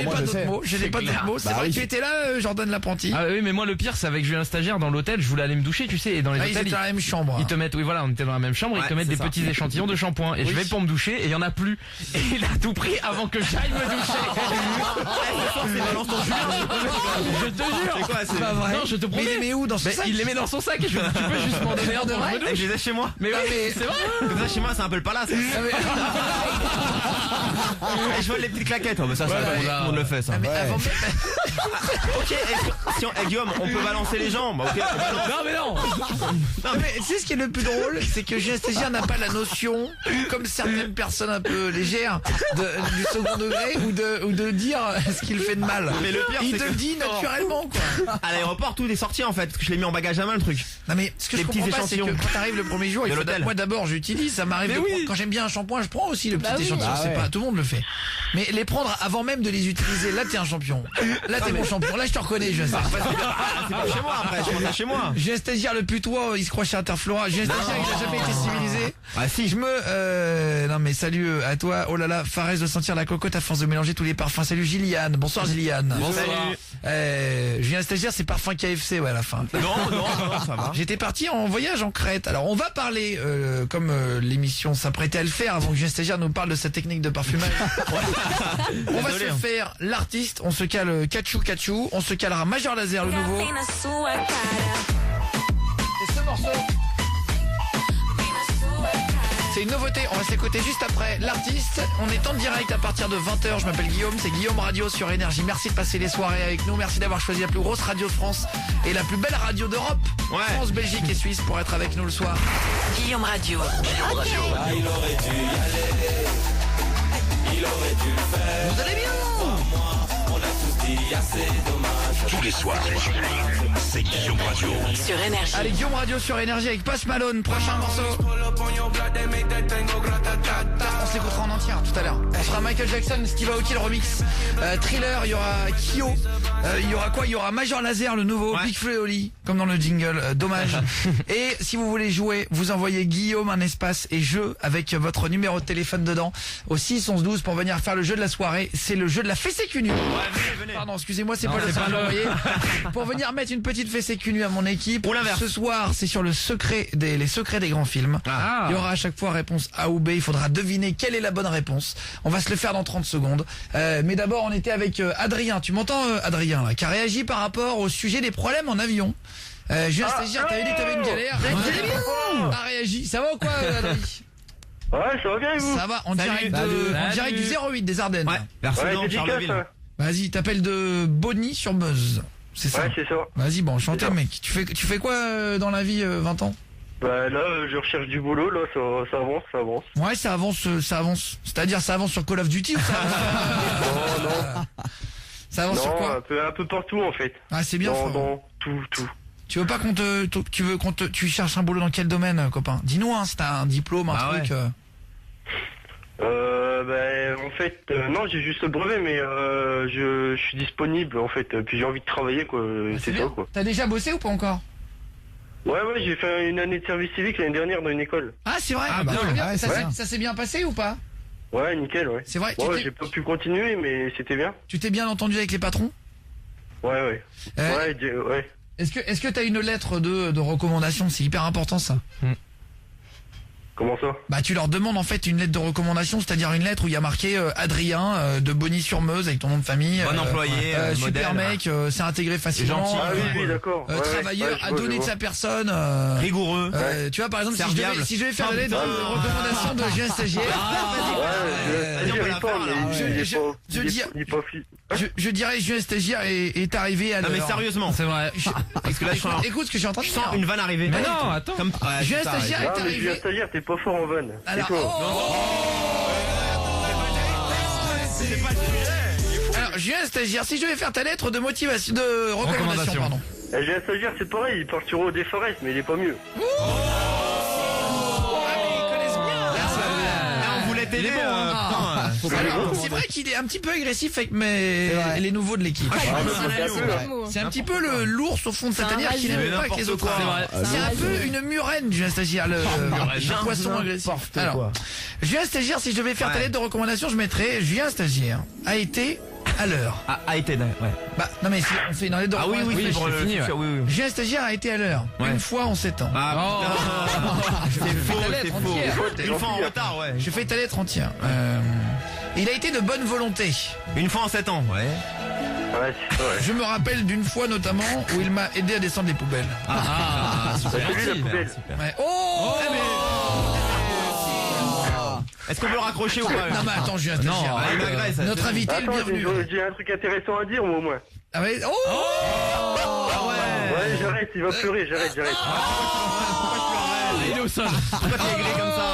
moi, pas je d'autres sais. mots. Je n'ai pas d'autres mots. C'est Bah vrai oui. que tu étais là, Jordan l'apprenti. Ah oui, mais moi le pire c'est avec Julien Stagiaire dans l'hôtel, je voulais aller me doucher, tu sais, et dans les Ah, ils hôtels étaient dans la même chambre. ils te mettent, oui voilà, on était dans la même chambre, ils Ouais, te mettent c'est des ça. petits échantillons de shampoing et je vais pour me doucher et il y en a plus. Et il a tout pris avant que j'aille me doucher. Balance ton Julien. Je te jure. C'est quoi, c'est Pas vrai. Non, je te Mais promets. il les met où dans son Mais sac? il les met dans son sac et je lui dis, tu peux juste m'en donner un devant, je me Eh, douche. je les ai chez moi. Mais oui, c'est vrai. Comme ça, chez moi, c'est un peu le palace. Ah, mais- Et je vole les petites claquettes. Oh, bah ça, Ouais, tout là. le monde le fait, ça. Ah, mais Ouais. avant même- Ok, si Guillaume, on peut balancer les gens. Bah, ok, on balance. Non mais non. Non, mais tu sais ce qui est le plus drôle, c'est que Julien Stagiaire n'a pas la notion, comme certaines personnes un peu légères, du second degré ou de dire ce qu'il fait de mal. Mais le pire, il c'est te que- le dit naturellement, quoi. À l'aéroport, tout est sorti en fait. Parce que je l'ai mis en bagage à main, le truc. Non mais ce que Les je petits comprends pas, c'est que échantillons. quand t'arrives le premier jour, De il faut l'hôtel. moi d'abord j'utilise, ça m'arrive Mais de oui. prendre- quand j'aime bien un shampoing, je prends aussi le petit Bah oui. échantillon, Ah c'est ouais. pas tout le monde le fait. Mais les prendre avant même de les utiliser, là t'es un champion. Là t'es mon champion. Là je te reconnais, Julien Stagiaire. C'est pas chez moi après, je rentre chez moi. Julien Stagiaire le putois, il se croit chez Interflora. Julien Stagiaire, il a jamais été civilisé. Ah si, Je me non mais salut à toi. Oh là là, Fares de sentir la cocotte à force de mélanger tous les parfums. Salut Gilliane. Bonsoir Gilliane. Salut. Julien Stagiaire, c'est parfum KFC ouais à la fin. Non, ça va. J'étais parti en voyage en Crète. Alors on va parler comme l'émission s'apprêtait à le faire avant que Julien Stagiaire nous parle de sa technique de parfumage. On va Désolé, se hein. faire l'artiste, on se cale Kachou, on se calera Major Laser le nouveau. Et ce morceau, c'est une nouveauté, on va s'écouter juste après l'artiste. On est en direct à partir de 20h, je m'appelle Guillaume, c'est Guillaume Radio sur Énergie. Merci de passer les soirées avec nous, merci d'avoir choisi la plus grosse radio de France et la plus belle radio d'Europe. Ouais. France, Belgique et Suisse pour être avec nous le soir. Guillaume Radio. Vous allez bien? Tous les soirs, c'est Guillaume Radio. Sur Énergie. Allez, Guillaume Radio sur Énergie avec Post Malone, prochain morceau. On se l'écoutera en entier. tiens, tout à l'heure. On fera Michael Jackson, Steve Aoki le remix. Thriller, il y aura Kyo. Il y aura quoi? Il y aura Major Lazer, le nouveau. Big Flo et Oli, comme dans le jingle. Dommage. Et si vous voulez jouer, vous envoyez Guillaume un espace et jeu avec votre numéro de téléphone dedans au 6 11 12 pour venir faire le jeu de la soirée. C'est le jeu de la fessée cul nue. Pardon, excusez-moi, c'est pas le seul que j'ai envoyé. Pour venir mettre une petite fessée cul nue à mon équipe. Ou l'inverse. Ce soir, c'est sur les secrets des grands films. Il y aura à chaque fois réponse A ou B. Il faudra deviner quelle est la bonne réponse. On va se le faire dans 30 secondes. Mais d'abord, on était avec Adrien. Tu m'entends, Adrien, là, qui a réagi par rapport au sujet des problèmes en avion. Julien Stagiaire, t'avais dit que t'avais une galère. A réagi. Ça va ou quoi, Adrien? Ouais, ça va bien et vous? Ça va, en direct du 08 des Ardennes. Ouais, Barcelone, Charleville. Vas-y, t'appelles de Bonny sur Buzz. C'est ça? Ouais, c'est ça. Vas-y, bon, enchanté, C'est ça. mec. Tu fais quoi dans la vie, 20 ans? Bah là, je recherche du boulot, là, ça avance. Ouais, ça avance. C'est-à-dire, ça avance sur Call of Duty ou ça avance Non. Ça avance sur Non, quoi? un peu partout en fait. Ah, c'est bien fort. Dans tout. Tu veux pas tu cherches un boulot dans quel domaine, copain? Dis-nous, hein, si t'as un diplôme, un truc. En fait, non, j'ai juste le brevet, mais je suis disponible en fait. Puis j'ai envie de travailler, quoi. C'est ça, bien. quoi. T'as déjà bossé ou pas encore? Ouais, j'ai fait une année de service civique l'année dernière dans une école. Ah, c'est vrai. bien. Très bien. Ouais, c'est bien. Ça s'est bien passé ou pas? Ouais, nickel, ouais. C'est vrai. Ouais, j'ai pas pu continuer, mais c'était bien. Tu t'es bien entendu avec les patrons? Ouais. Ouais. Est-ce que t'as une lettre de recommandation? C'est hyper important, ça. Comment ça? Bah, tu leur demandes en fait une lettre de recommandation, c'est-à-dire une lettre où il y a marqué Adrien de Bonny-sur-Meuse avec ton nom de famille. Bon employé, super modèle. mec, s'est intégré facilement. gentil. Ah oui, d'accord. Travailleur, je a vois, donné je de vois. sa personne. Rigoureux. Tu vois, par exemple, Serviable. si je devais faire la lettre de recommandation de Julien Stagiaire, Vas-y, on peut la faire, là. je dirais Julien Stagiaire est arrivé à Non, mais l'heure. sérieusement. C'est vrai. Parce que là, Écoute ce que je suis en train de je dire. sens une vanne arriver. Mais non, attends. Julien Stagiaire est Non, mais Julien arrivé. Stagiaire, t'es pas fort en vanne. Alors, C'est quoi? Alors, Julien Stagiaire, si je devais faire ta lettre de motivation, de recommandation, pardon. Julien Stagiaire, c'est pareil, il part sur Eau des Forêts, mais il est pas mieux. Ah, mais ils connaissent bien. On voulait t'aider. Alors, c'est vrai qu'il est un petit peu agressif avec les nouveaux de l'équipe. C'est un petit peu le l'ours au fond de sa C'est un tanière qui rageux. n'aime pas que les autres. C'est un peu une murène, Julien Stagiaire, le poisson agressif. Alors, Julien Stagiaire, si je devais faire ta lettre de recommandation, je mettrais Julien Stagiaire a été à l'heure. A été, ouais. Bah, non mais si on fait une lettre de recommandation. oui, pour c'est le fini, futur, oui. Julien Stagiaire a été à l'heure. Ouais. Une fois en 7 ans. Ah, putain. C'est faux, ta lettre c'est faux. entière. Une fois en retard, ouais. Je fais ta lettre entière. Il a été de bonne volonté. Une fois en 7 ans, ouais. Ouais, c'est vrai. Je me rappelle d'une fois notamment où il m'a aidé à descendre les poubelles. C'est lui la poubelle. Ouais. Oh, Est-ce qu'on peut le raccrocher ou pas? Non mais attends, Julien Stagiaire. il m'agresse. Notre invité est le Attends, bienvenu. j'ai un truc intéressant à dire, moi, au moins. Ah ouais. Oh, Ouais, j'arrête, il va pleurer, j'arrête. Il est au sol. Pourquoi t'es aigri comme ça?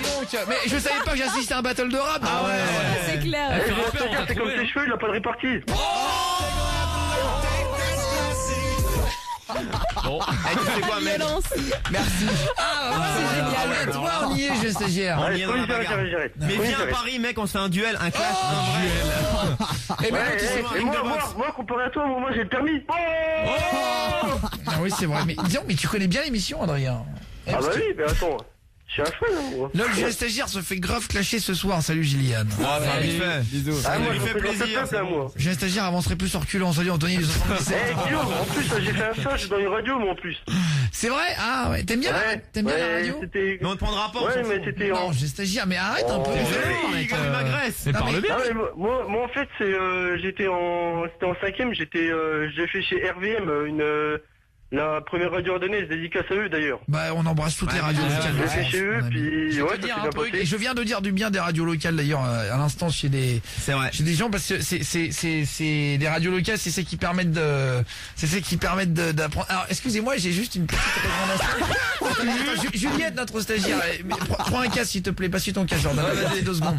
dis donc. Mais je savais pas que j'assistais à un battle de rap. Ah ouais. C'est clair. Elle fait Julien rappel, on Stagiaire, t'a c'est comme trouvé. ses cheveux, il a pas de répartie. Bon. Tu sais quoi, mec? Violence. Merci. C'est génial. Tu vois, on y est, Julien Stagiaire. On y est dans la bagarre. J'arrête. Mais viens à Paris, mec, on se fait un duel, un clash. Eh ben, Ouais, tu sais, et moi, comparé à toi, moi, j'ai le permis. Ah oui, c'est vrai. Mais disons, mais tu connais bien l'émission, Adrien. Ah bah oui, mais attends, je suis un cheval, hein, moi. Là, le Julien Stagiaire se fait grave clasher ce soir. Salut, Gillian. Vite fait. Bisous. Ah, moi, lui je fait représente plaisir, le peuple, là, moi. Julien Stagiaire avancerait plus en reculant. Salut, Anthony du 77. Eh, Guillaume, en plus, j'ai fait un stage dans une radio, moi, en plus. C'est vrai? Ah ouais. T'aimes bien, la radio? c'était... Mais on te prendra pas, on Ouais, s'en mais fout. c'était en... Non, Julien Stagiaire, mais arrête un peu. Il m'agresse. C'est Non, par mais- le bien. Ah, mais moi, en fait, c'était en 5ème, j'ai fait chez RVM, la première radio ardonnaise, dédicace à eux, d'ailleurs. Bah, on embrasse toutes les radios locales. J'ai de fait France, chez eux, mon ami. puis Je vais ouais, te ça dire s'est un bien truc, passé. et je viens de dire du bien des radios locales d'ailleurs à l'instant chez des C'est vrai. gens parce que c'est des radios locales, c'est celles qui permettent d'apprendre. Alors excusez-moi, j'ai juste une petite recommandation. Attends, Juliette, notre stagiaire, prends un casque s'il te plaît, passe ton casque, Jordan. Vas-y, 2 secondes.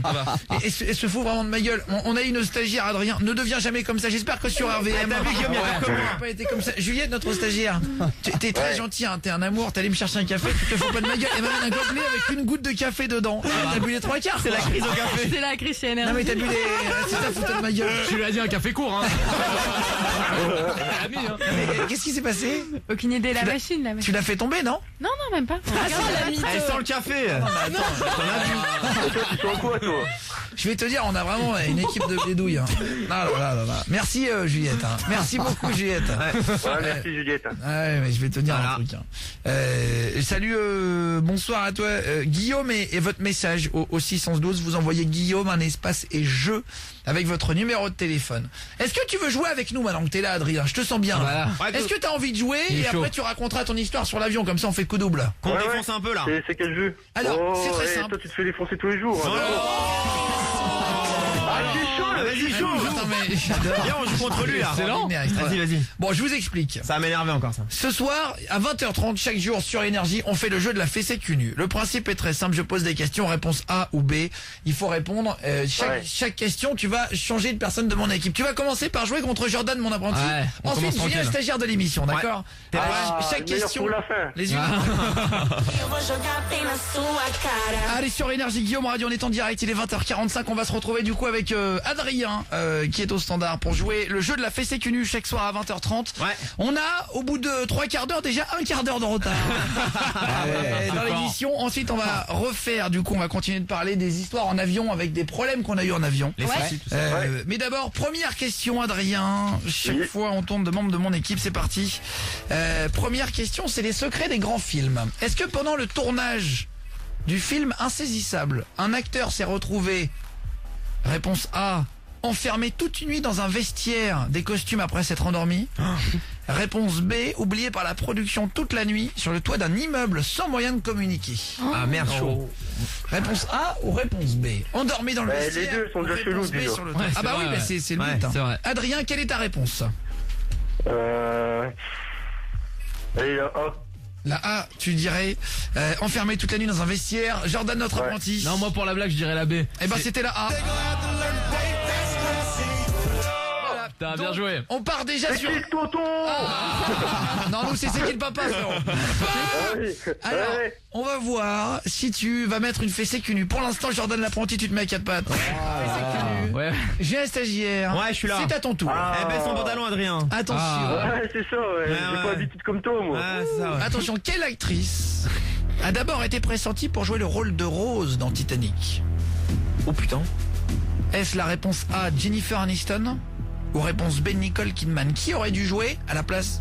Et se fout vraiment de ma gueule. On a une stagiaire, Adrien, ne deviens jamais comme ça. J'espère que sur RVM. T'as vu, Guillaume, il y a pas que moi. pas été comme ça. Juliette, notre stagiaire. Adrien. T'es très gentil, hein, t'es un amour, t'es allé me chercher un café, tu te fous pas de ma gueule et m'amène un gobelet avec une goutte de café dedans. T'as bu les 3/4. C'est la crise au café. C'est la crise chez Non Énergie. mais t'as bu les... C'est ta foutu de ma gueule. Je lui ai dit un café court, hein. Mais qu'est-ce qui s'est passé? Aucune idée, la Tu l'as- machine, la machine. Tu l'as fait tomber, non? Non, même pas. Elle sent le café. Tu sens quoi, toi? Je vais te dire, on a vraiment une équipe de blédouilles. Hein. Ah là là là. Merci Juliette. Hein. Merci beaucoup Juliette. Ouais, merci Juliette. Ouais, mais je vais te dire Voilà. un truc. Hein. Salut, bonsoir à toi, Guillaume et votre message au 612. Vous envoyez Guillaume un espace et jeu avec votre numéro de téléphone. Est-ce que tu veux jouer avec nous maintenant que t'es là, Adrien? Je te sens bien. Voilà. Ouais, Est-ce que t'as envie de jouer Il est et chaud. après tu raconteras ton histoire sur l'avion, comme ça on fait coup double. Qu'on Ouais, défonce un peu là. C'est quel jeu? Alors, c'est très simple. Toi, tu te fais défoncer tous les jours. Hein, Ah, c'est chaud là, vas-y, chaud. Attends, mais j'adore. Viens, on joue contre lui là. Excellent. Vas-y. Bon, je vous explique. Ça va m'énerver encore ça. Ce soir, à 20h30, chaque jour sur Énergie, on fait le jeu de la fessée cul nu. Le principe est très simple, je pose des questions, réponse A ou B. Il faut répondre. Chaque question, tu vas changer de personne de mon équipe. Tu vas commencer par jouer contre Jordan, mon apprenti. Ouais, on Ensuite, commence Julien, tranquille. stagiaire de l'émission, d'accord? Chaque le meilleur question, pour la fin. les yeux. Allez, sur Énergie, Guillaume Radio, on est en direct, il est 20h45. On va se retrouver du coup avec Adrien, qui est au standard, pour jouer le jeu de la fessée cul nu chaque soir à 20h30. Ouais. On a, au bout de 3 quarts d'heure, déjà un quart d'heure de retard dans l'émission. Ensuite, on va refaire, du coup, on va continuer de parler des histoires en avion avec des problèmes qu'on a eu en avion. Les soucis, tout ça. Mais d'abord, première question, Adrien. Chaque fois, on tourne de membres de mon équipe. C'est parti. Première question, c'est les secrets des grands films. Est-ce que pendant le tournage du film Insaisissable, un acteur s'est retrouvé, réponse A, enfermé toute une nuit dans un vestiaire des costumes après s'être endormi? Réponse B, oublié par la production toute la nuit sur le toit d'un immeuble sans moyen de communiquer. Ah merde, chaud. Réponse A ou réponse B? Endormi dans le Les vestiaire. deux sont déjà Réponse chelous, B déjà. sur le toit. Ouais, Ah c'est bah vrai, oui, bah ouais. c'est le Ouais, but. Hein. c'est vrai. Adrien, quelle est ta réponse? Allez, là, A. La A, tu dirais enfermé toute la nuit dans un vestiaire. Jordan, notre apprenti. Non, moi pour la blague, je dirais la B. Eh ben c'était la A. T'as bien Donc, joué. On part déjà sur... Kick tonton. Non, nous c'est qui le papa, frérot. Alors, on va voir si tu vas mettre une fessée cul nu. Pour l'instant, Jordan l'apprenti, tu te mets à 4 pattes. Ouais. J'ai un stagiaire. Ouais, je suis là. C'est à ton tour. Eh baisse son pantalon, Adrien. Attention. Ouais, c'est ça, ouais. J'ai ouais. pas habitude comme toi, moi. Ouais, c'est ça, ouais. Attention, quelle actrice a d'abord été pressentie pour jouer le rôle de Rose dans Titanic? Oh putain. Est-ce la réponse A, Jennifer Aniston, ou réponse B, Nicole Kidman? Qui aurait dû jouer à la place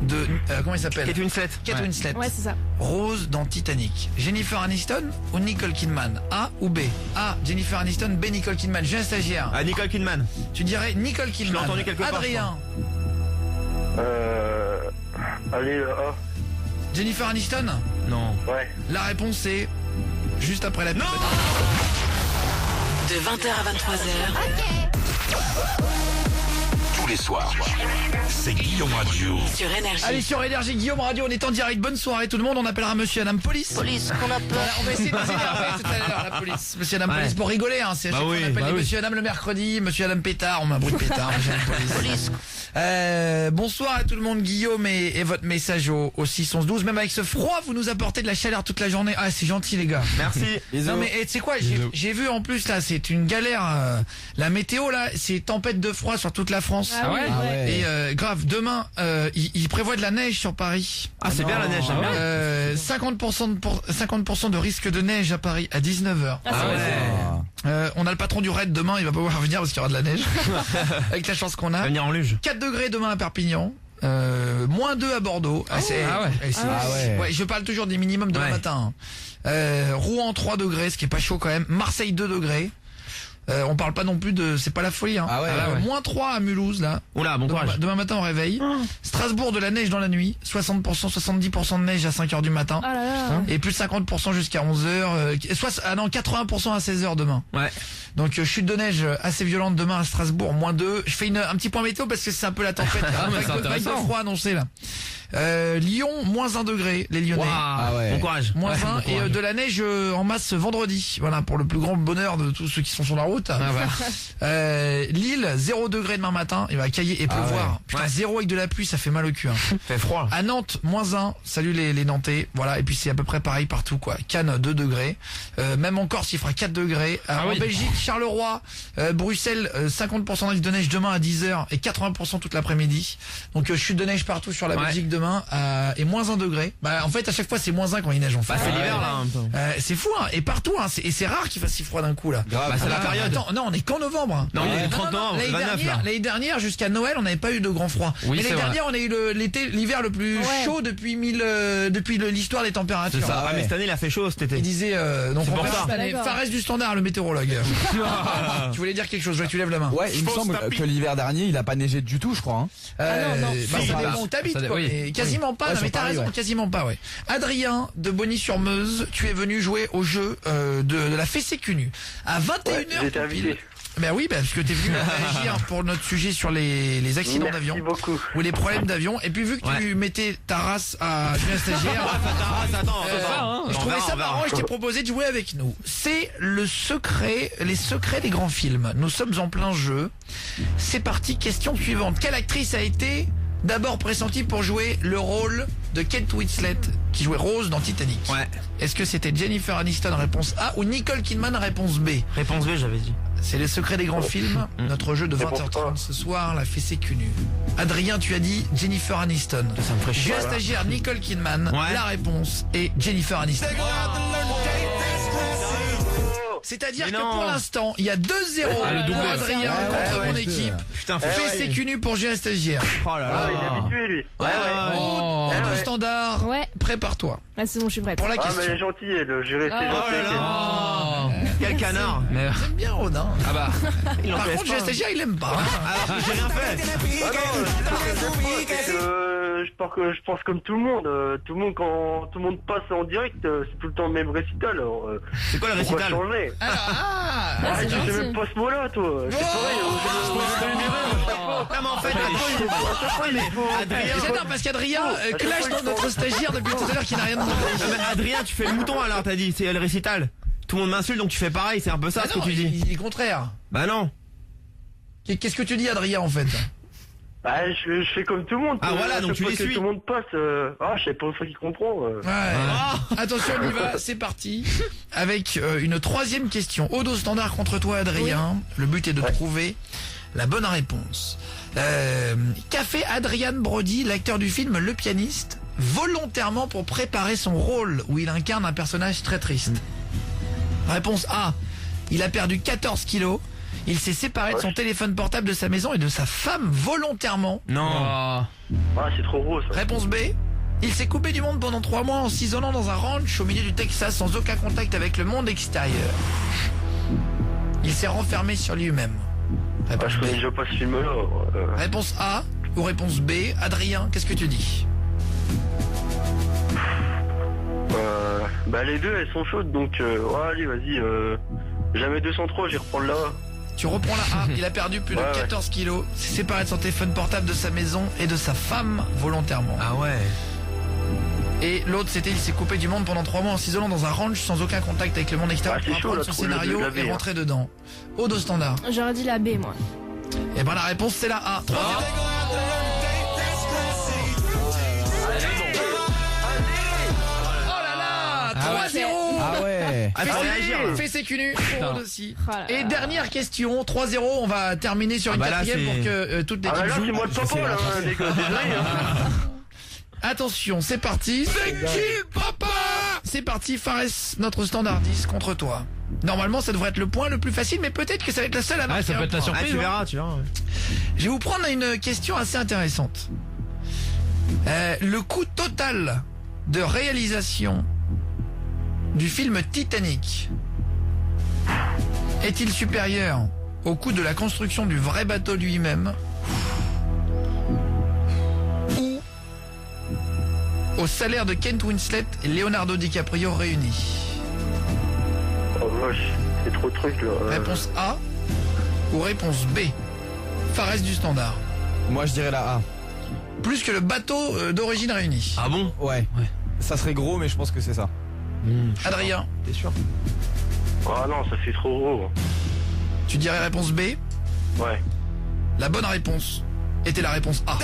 de... comment il s'appelle? Kate Winslet. Kate Winslet. Ouais, c'est ça. Rose dans Titanic. Jennifer Aniston ou Nicole Kidman? A ou B? A, Jennifer Aniston, B, Nicole Kidman. J'ai un stagiaire. Ah, Nicole Kidman. Tu dirais Nicole Kidman. Je l'ai entendu quelque part, Adrien. Allez, A. Jennifer Aniston? Non. Ouais. La réponse est juste après la pub. De 20h à 23h, Tous les soirs, c'est Guillaume Radio. sur Énergie. Allez, sur Énergie, Guillaume Radio, on est en direct. Bonne soirée tout le monde. On appellera monsieur et madame police. Police, qu'on appelle. Voilà, on va essayer de les énerver tout à l'heure, la police. Monsieur et madame police pour rigoler, hein. C'est à chaque fois qu'on appelle les monsieur et madame le mercredi, monsieur et madame pétard, on met un bruit de pétard, monsieur et madame police. Bonsoir à tout le monde, Guillaume et votre message au 611-12. Même avec ce froid, vous nous apportez de la chaleur toute la journée. Ah, c'est gentil, les gars. Merci. Non mais tu sais quoi, j'ai vu en plus là, c'est une galère. La météo là, c'est tempête de froid sur toute la France. Ah ouais, Ah ouais. Et grave, demain, il prévoit de la neige sur Paris. Ah, c'est bien la neige, j'aime bien. 50% de risque de neige à Paris à 19h. Ah, c'est vrai. On a le patron du raid demain, il va pas pouvoir venir parce qu'il y aura de la neige. Avec la chance qu'on On va a. venir en luge. 4 degrés demain à Perpignan. -2 à Bordeaux. Ouais, je parle toujours des minimums demain Ouais. matin. Rouen 3 degrés, ce qui est pas chaud quand même. Marseille 2 degrés. On parle pas non plus de... C'est pas la folie, hein. Ah ouais, Alors, ouais. -3 à Mulhouse, là. Oula, bon courage. Demain matin, on réveille. Strasbourg, de la neige dans la nuit. 60%, 70% de neige à 5h du matin. Oh là là. Et plus de 50% jusqu'à 11h. 80% à 16h demain. Ouais. Donc chute de neige assez violente demain à Strasbourg, -2. Je fais un petit point météo parce que c'est un peu la tempête. Ah, mais c'est Vague de intéressant. froid annoncé là. Lyon, moins 1 degré, les Lyonnais. Ah ouais. Bon courage. Moins Ouais, 1 bon et courage. de la neige en masse vendredi. Voilà, pour le plus grand bonheur de tous ceux qui sont sur la route. Lille, 0 degré demain matin. Il va cailler et pleuvoir. ouais. Putain, 0 avec de la pluie, ça fait mal au cul. Hein. Fait froid. À Nantes, moins 1. Salut les Nantais. Voilà, et puis c'est à peu près pareil partout, quoi. Cannes, 2 degrés. Même en Corse, il fera 4 degrés. En oui. Belgique, Charleroi, Bruxelles, 50% de neige demain à 10h et 80% toute l'après-midi. Donc chute de neige partout sur la Ouais. Belgique demain et moins 1 degré. Bah en fait à chaque fois c'est moins 1 quand il neige en fait. Bah c'est l'hiver là en même temps. C'est fou hein, et partout hein, et c'est rare qu'il fasse si froid d'un coup là. Grave. Bah, c'est la Ah, période. Attends, non, on est qu'en novembre. Hein. Non, il est le 30 novembre, L'année 29 là. l'année dernière jusqu'à Noël, on n'avait pas eu de grand froid. Oui, Mais c'est l'année vrai. dernière, on a eu l'hiver le plus Ouais. chaud depuis l'histoire des températures. C'est ça. Ah Ah, mais ouais. cette année il a fait chaud cet été. Il disait donc C'est on pour verra ça. cette année. D'accord. Fares du Standard, le météorologue. Tu voulais dire quelque chose, je vois que tu lèves la main. Ouais, il me semble que l'hiver dernier, il a pas neigé du tout, je crois. Hein. non. Bah, Si, ça bah, dépend où t'habites, ça- quoi. oui. Mais quasiment pas, Ouais, non, sur mais t'as Paris, raison, ouais. quasiment pas, ouais. Adrien de Bonny-sur-Meuse, tu es venu jouer au jeu de la fessée cul nu. À 21h. J'étais invité. Ben oui, parce que t'es venu réagir pour notre sujet sur les accidents d'avion. Merci beaucoup. Ou les problèmes d'avion. Et puis vu que tu mettais ta race à Julien Stagiaire, je trouvais ça marrant et je t'ai proposé de jouer avec nous. C'est les secrets des grands films. Nous sommes en plein jeu. C'est parti, question suivante. Quelle actrice a été d'abord pressentie pour jouer le rôle de Kate Winslet, qui jouait Rose dans Titanic? Ouais. Est-ce que c'était Jennifer Aniston, réponse A, ou Nicole Kidman, réponse B? Réponse B j'avais dit. C'est les secrets des grands films, notre jeu de 20h30 ce soir, la fessée cul nu. Adrien, tu as dit Jennifer Aniston. Ça me ferait chier. Julien Stagiaire, Nicole Kidman. Ouais. La réponse est Jennifer Aniston. C'est-à-dire Mais que non. pour l'instant, il y a 2-0 Ah, le pour doublé. Adrien contre mon équipe. Putain, Fessée cul nu pour Julien Stagiaire. Oh là Ah, là. il est habitué lui. Ouais, ouais. Au ouais. standard, Ouais. prépare-toi Ah, c'est bon, je suis prête. pour la Ah, mais elle question. est gentille, elle. J'ai resté Oh gentil. là avec elle. là. Quel canard. Mais J'aime bien Rodin. ah bah Il Par l'empêche contre, Julien pas. Stagiaire, il aime pas. Alors que j'ai rien fait. Ah non, c'est que je pense comme tout le monde. Tout le monde, quand tout le monde passe en direct, c'est tout le temps le même récital. Alors, C'est quoi le pourquoi récital? changer? Alors, Ah, c'est Tu sais gentil. même pas ce mot-là, toi. C'est pareil. Non mais en fait, Adrien, J'adore parce qu'Adrien clash dans notre stagiaire depuis tout à l'heure qui n'a rien demandé. non, mais Adrien, tu fais le mouton alors, t'as dit, c'est le récital. Tout le monde m'insulte donc tu fais pareil, c'est un peu ça Ah ce que non, tu dis. il est contraire. Bah non. Qu'est-ce que tu dis, Adrien, en fait? Bah, je fais comme tout le monde. Ah, voilà, À donc chaque tu fois les que suis. Tout le monde passe. Je sais pas ça qui comprend. Ouais. Attention, on y va, c'est parti. Avec une troisième question. Odo standard contre toi, Adrien. Le but est de trouver la bonne réponse. Qu'a fait Adrian Brody, l'acteur du film Le Pianiste, volontairement pour préparer son rôle où il incarne un personnage très triste? Réponse A. Il a perdu 14 kilos. Il s'est séparé de son téléphone portable, de sa maison et de sa femme volontairement. Non. oh. Ah, c'est trop gros ça. Réponse B. Il s'est coupé du monde pendant 3 mois en s'isolant dans un ranch au milieu du Texas sans aucun contact avec le monde extérieur. Il s'est renfermé sur lui-même. Ah, Réponse je connais B. déjà pas ce film-là. Réponse A ou réponse B. Adrien, qu'est-ce que tu dis? Bah, les deux, elles sont chaudes, donc allez, vas-y. Jamais 203, j'y reprends là. Tu reprends la A. Il a perdu plus de Ouais, ouais. 14 kilos. S'est séparé de son téléphone portable, de sa maison et de sa femme volontairement. Ah ouais. Et l'autre, c'était il s'est coupé du monde pendant 3 mois en s'isolant dans un ranch sans aucun contact avec le monde extérieur Ah, c'est pour chaud, apprendre là, son trop le scénario laver, et hein. rentrer dedans. Odo standard. J'aurais dit la B, moi. Et ben la réponse c'est la A. 3-0. Oh là là, 3-0. Ah ouais. Ah, faut réagir, là. Fais ses cul nus pour Aude aussi. Oh là Et là. dernière question, 3-0, on va terminer sur Ah une bah là, quatrième c'est- pour que toute Ah, l'équipe bah là, c'est joue. moi le papa, là, hein, les gars. Désolé, hein. Attention, c'est parti. C'est qui le papa? C'est parti, Fares, notre standardiste contre toi. Normalement, ça devrait être le point le plus facile, mais peut-être que ça va être la seule à Ah, marquer ça peut un être la point. Ah, surprise. tu hein. verras, tu verras. Je vais vous prendre une question assez intéressante. Le coût total de réalisation du film Titanic est-il supérieur au coût de la construction du vrai bateau lui-même ou au salaire de Kate Winslet et Leonardo DiCaprio réunis? Oh, vache, c'est trop de trucs, là. Réponse A ou réponse B? Fares du standard. Moi je dirais la A. plus que le bateau d'origine réunie. Ah bon? Ouais. Ça serait gros, mais je pense que c'est ça. Adrien, T'es sûr? Ah non, ça fait trop gros. tu dirais réponse B? Ouais. La bonne réponse était la réponse A.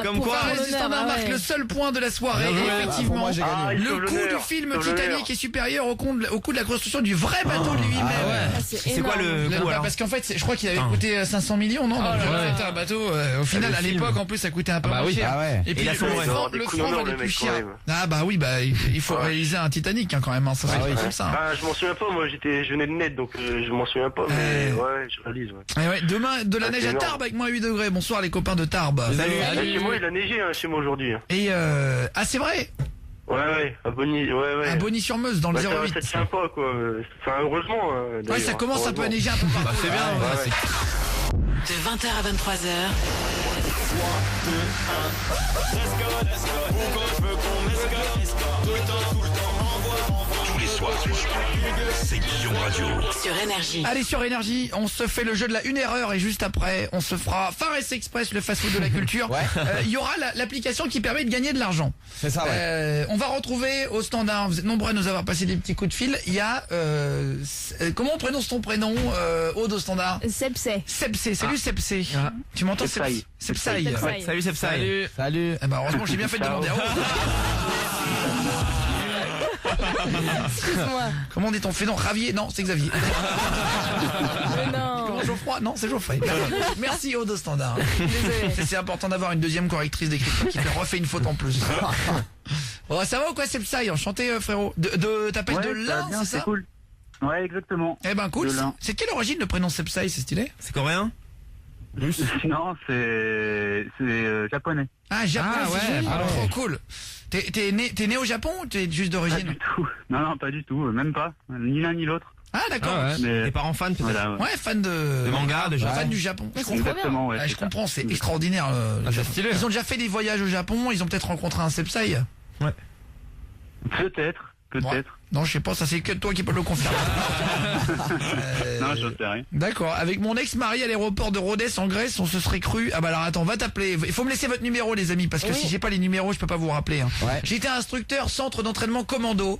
Comme pour quoi, faire Régis Standard marque le seul point de la soirée. Et Pour effectivement, moi, j'ai gagné. le coût du film Titanic est supérieur au coût de la construction du vrai bateau lui-même. c'est quoi le Bah, coût alors? parce qu'en fait, je crois qu'il avait coûté 500 millions, non? Donc, c'était un bateau. Au final, à l'époque, en plus, ça coûtait un peu moins cher. Ah ouais. Et puis, il a le son vrai. franc Des le couillons, franc le valait mec, plus quand cher. même. Ah bah oui, bah il faut réaliser un Titanic quand même. Ça, c'est pas comme ça. Ah, je m'en souviens pas, moi je venais de naître, donc je m'en souviens pas, mais ouais, je réalise. Ouais. Et ouais, demain, de la neige c'est à énorme. Tarbes avec moins 8 degrés. Bonsoir les copains de Tarbes. Salut. Chez moi, il a neigé chez moi aujourd'hui. Et ah c'est vrai, Ouais, à Bonny, ouais. à Bonny-sur-Meuse dans le Bah, 08. ça tient pas, quoi. Enfin, heureusement. Ouais, d'ailleurs. ça commence un peu à Heureusement. neiger un peu partout. C'est bien. Ouais. De 20h à 23h, Tous les soirs, c'est Guillaume Radio. sur Énergie. Allez sur Énergie, on se fait le jeu de la 1 erreur et juste après, on se fera Far West Express, le fast-food de la culture. Ouais. Il y aura l'application qui permet de gagner de l'argent. C'est ça, ouais. On va retrouver au standard, vous êtes nombreux à nous avoir passé des petits coups de fil. Il y a comment on prononce ton prénom Aude au standard? Sepsé. Sepsé, salut Sepsé. Tu m'entends Sepsaï. Sepsaï. Sepsaï. Salut Sepsaï. Salut. Eh ben, heureusement j'ai bien fait de demander à Aude. Excuse-moi. Comment on dit ton prénom? Ravier? Non, c'est Xavier. Mais non. Comment Geoffroy? Non, c'est Geoffrey. Merci Aude au standard. Désolé. C'est important d'avoir une deuxième correctrice d'écriture qui fait refait une faute en plus. Oh, ça va ou quoi Sepsaï? Enchanté frérot. T'appelles Ouais, de ça va l'Ain, bien, c'est c'est ça? cool. Ouais, exactement. Eh ben cool. De l'Ain. C'est de quelle origine le prénom Sepsaï? C'est stylé. C'est coréen? Non, c'est japonais. Ah japonais. Ah, ouais, c'est joli. ah ouais. Trop cool. T'es né au Japon ou t'es juste Pas d'origine? du tout. Non, pas du tout. Même pas. Ni l'un ni l'autre. Ah d'accord. Ah ouais. Mais Tes parents fans peut-être? voilà. Ouais, fan de manga, de Japon. fan du Japon. Mais Je c'est comprends. trop bien. Exactement, ouais. Ouais, je c'est ça. comprends, c'est extraordinaire. Le c'est Japon. stylé. Ils ont déjà fait des voyages au Japon, ils ont peut-être rencontré un Sepsaï. Peut-être. Non, je sais pas, ça c'est que toi qui peux le confirmer. Non, je sais rien. D'accord. Avec mon ex-mari à l'aéroport de Rhodes en Grèce, on se serait cru. Ah bah alors attends, va t'appeler. Il faut me laisser votre numéro les amis, parce que Oui. si j'ai pas les numéros, je peux pas vous rappeler. Hein. Ouais. J'ai été instructeur centre d'entraînement commando.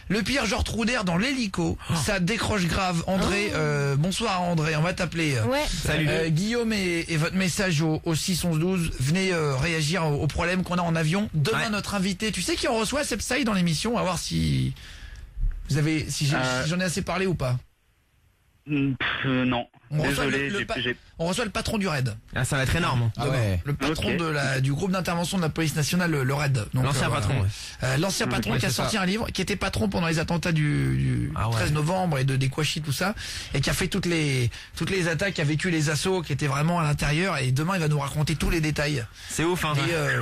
Le pire genre trou d'air dans l'hélico. Ça décroche grave. André, bonsoir André, on va t'appeler. Ouais. Salut. Guillaume et votre message au 6 11 12. Venez réagir aux problèmes qu'on a en avion. Demain Ouais. notre invité. Tu sais qui on reçoit Sepsaï dans l'émission. On va voir si vous avez si j'en ai assez parlé ou pas. Non. On reçoit Désolé, le j'ai On reçoit le patron du RAID. Ah, ça va être énorme. Ah Demain. ouais. Le patron Ok. du groupe d'intervention de la police nationale, le RAID. Donc, L'ancien voilà. patron, ouais. L'ancien patron ouais, qui a c'est sorti un livre, qui était patron pendant les attentats du Ah ouais. 13 novembre et des Kouachi, tout ça, et qui a fait toutes les attaques, qui a vécu les assauts, qui étaient vraiment à l'intérieur. Et demain, il va nous raconter tous les détails. C'est ouf, hein.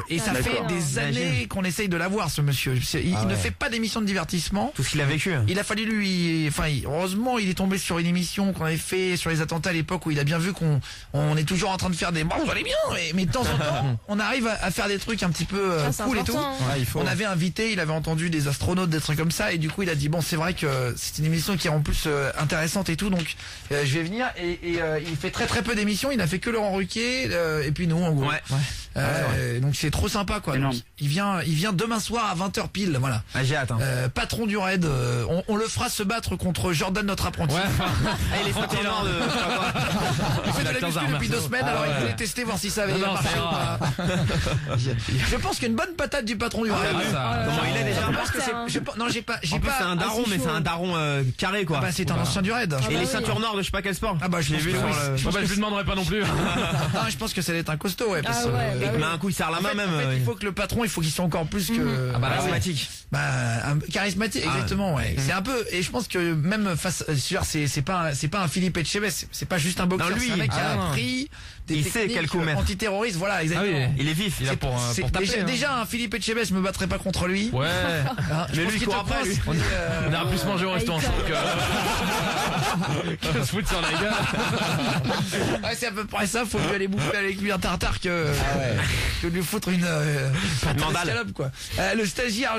Et ça D'accord. fait des années qu'on essaye de l'avoir, ce monsieur. Il Ah ne ouais. fait pas d'émission de divertissement. Tout ce qu'il a vécu. Il a fallu heureusement, il est tombé sur une émission qu'on avait fait sur les attentats à l'époque où il a bien vu qu'on est toujours en train de faire des, bon, vous allez bien, mais de temps en temps, on arrive à faire des trucs un petit peu Ah, c'est cool et tout. important, hein. Ouais, il faut. On avait invité, il avait entendu des astronautes, des trucs comme ça, et du coup, il a dit, bon, c'est vrai que c'est une émission qui est en plus intéressante et tout, donc je vais venir, et il fait très très peu d'émissions, il a fait que Laurent Ruquier, et puis nous, en gros. Ouais. Donc c'est trop sympa, quoi. Énorme. Donc, il vient demain soir à 20h pile, voilà. Ah, j'ai hâte, hein. Patron du raid, on le fera se battre contre Jordan, notre apprenti. Ouais. Ah, il est sorti là de. Il fait de la Acteurs muscu arts depuis 2 martiaux. semaines, alors Ah il ouais. voulait tester voir si ça avait Non, marché ça ou ira. pas. Je pense qu'une bonne patate du patron du raid. ça. Comment il est déjà? Je pense que c'est. Hein. Non, j'ai pas. En plus, c'est un daron, c'est mais chaud. c'est un daron carré, quoi. Ah bah c'est un ancien du raid. Ah Et bah les oui. ceintures noires de je sais pas quel sport. Ah bah je l'ai pense vu que sur oui. le. Je pense Bah, que je lui demanderai pas non plus. non, je pense que ça allait être un costaud, ouais. Parce Ah que, ouais, bah Mais un coup, il serre la en main fait, même. il faut que le patron, il faut qu'il soit encore plus que. Ah bah là, Charismatique. Charismatique, exactement, ouais. C'est un peu, et je pense que même face, c'est pas un Philippe Etchebest, c'est pas juste un boxeur, Non, lui, c'est un mec qui ah a non. appris des Il sait techniques quel coup mettre. antiterroristes, voilà, exactement. Ah oui. Il est vif. Il a pour taper. Déjà, un Philippe Etchebest, je me battrais pas contre lui. Ouais. Hein, je Mais pense lui, il qu'il court te après, prend, lui. On ira plus manger au resto Ah, il ensemble que se foutre sur la gueule. Ouais, c'est à peu près ça, faut mieux aller bouffer avec lui un tartare que de lui foutre une mandale. escalope, quoi. Le stagiaire,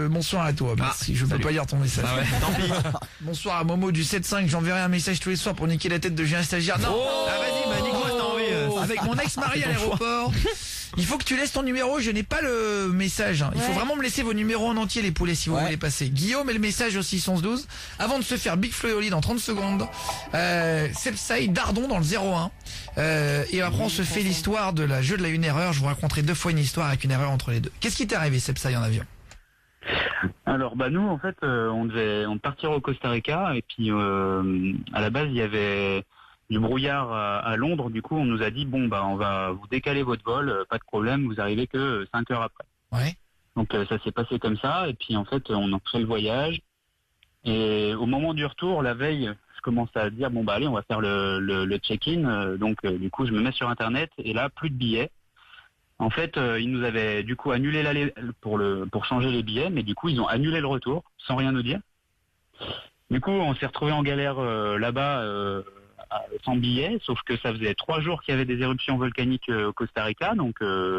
bonsoir à toi, merci, je peux pas lire ton message. Ah ouais, tant pis. Bonsoir à Momo du 7-5, j'enverrai un message tous les soirs pour niquer la tête de Julien stagiaire. Non, Oh ah, vas-y, avec mon ex-mari à l'aéroport. Il faut que tu laisses ton numéro, je n'ai pas le message. Il faut vraiment me laisser vos numéros en entier les poulets si vous voulez passer. Guillaume et le message au 611-12. Avant de se faire Big Flo et Oli dans 30 secondes. Sepsaï Dardon dans le 01. Et après on se fait l'histoire de la jeu de la une erreur. Je vous raconterai 2 fois une histoire avec une erreur entre les deux. Qu'est-ce qui t'est arrivé Sepsaï en avion? Alors nous en fait on devait partir au Costa Rica et puis à la base il y avait du brouillard à Londres. Du coup on nous a dit bon bah on va vous décaler votre vol, pas de problème, vous arrivez que 5 heures après. Ouais. Donc ça s'est passé comme ça et puis en fait on a fait le voyage et au moment du retour la veille je commence à dire bon bah allez on va faire le check-in. Donc du coup je me mets sur internet et là plus de billets. En fait, ils nous avaient du coup annulé l'aller pour changer les billets, mais du coup ils ont annulé le retour sans rien nous dire. Du coup, on s'est retrouvé en galère là-bas sans billets, sauf que ça faisait 3 jours qu'il y avait des éruptions volcaniques au Costa Rica, donc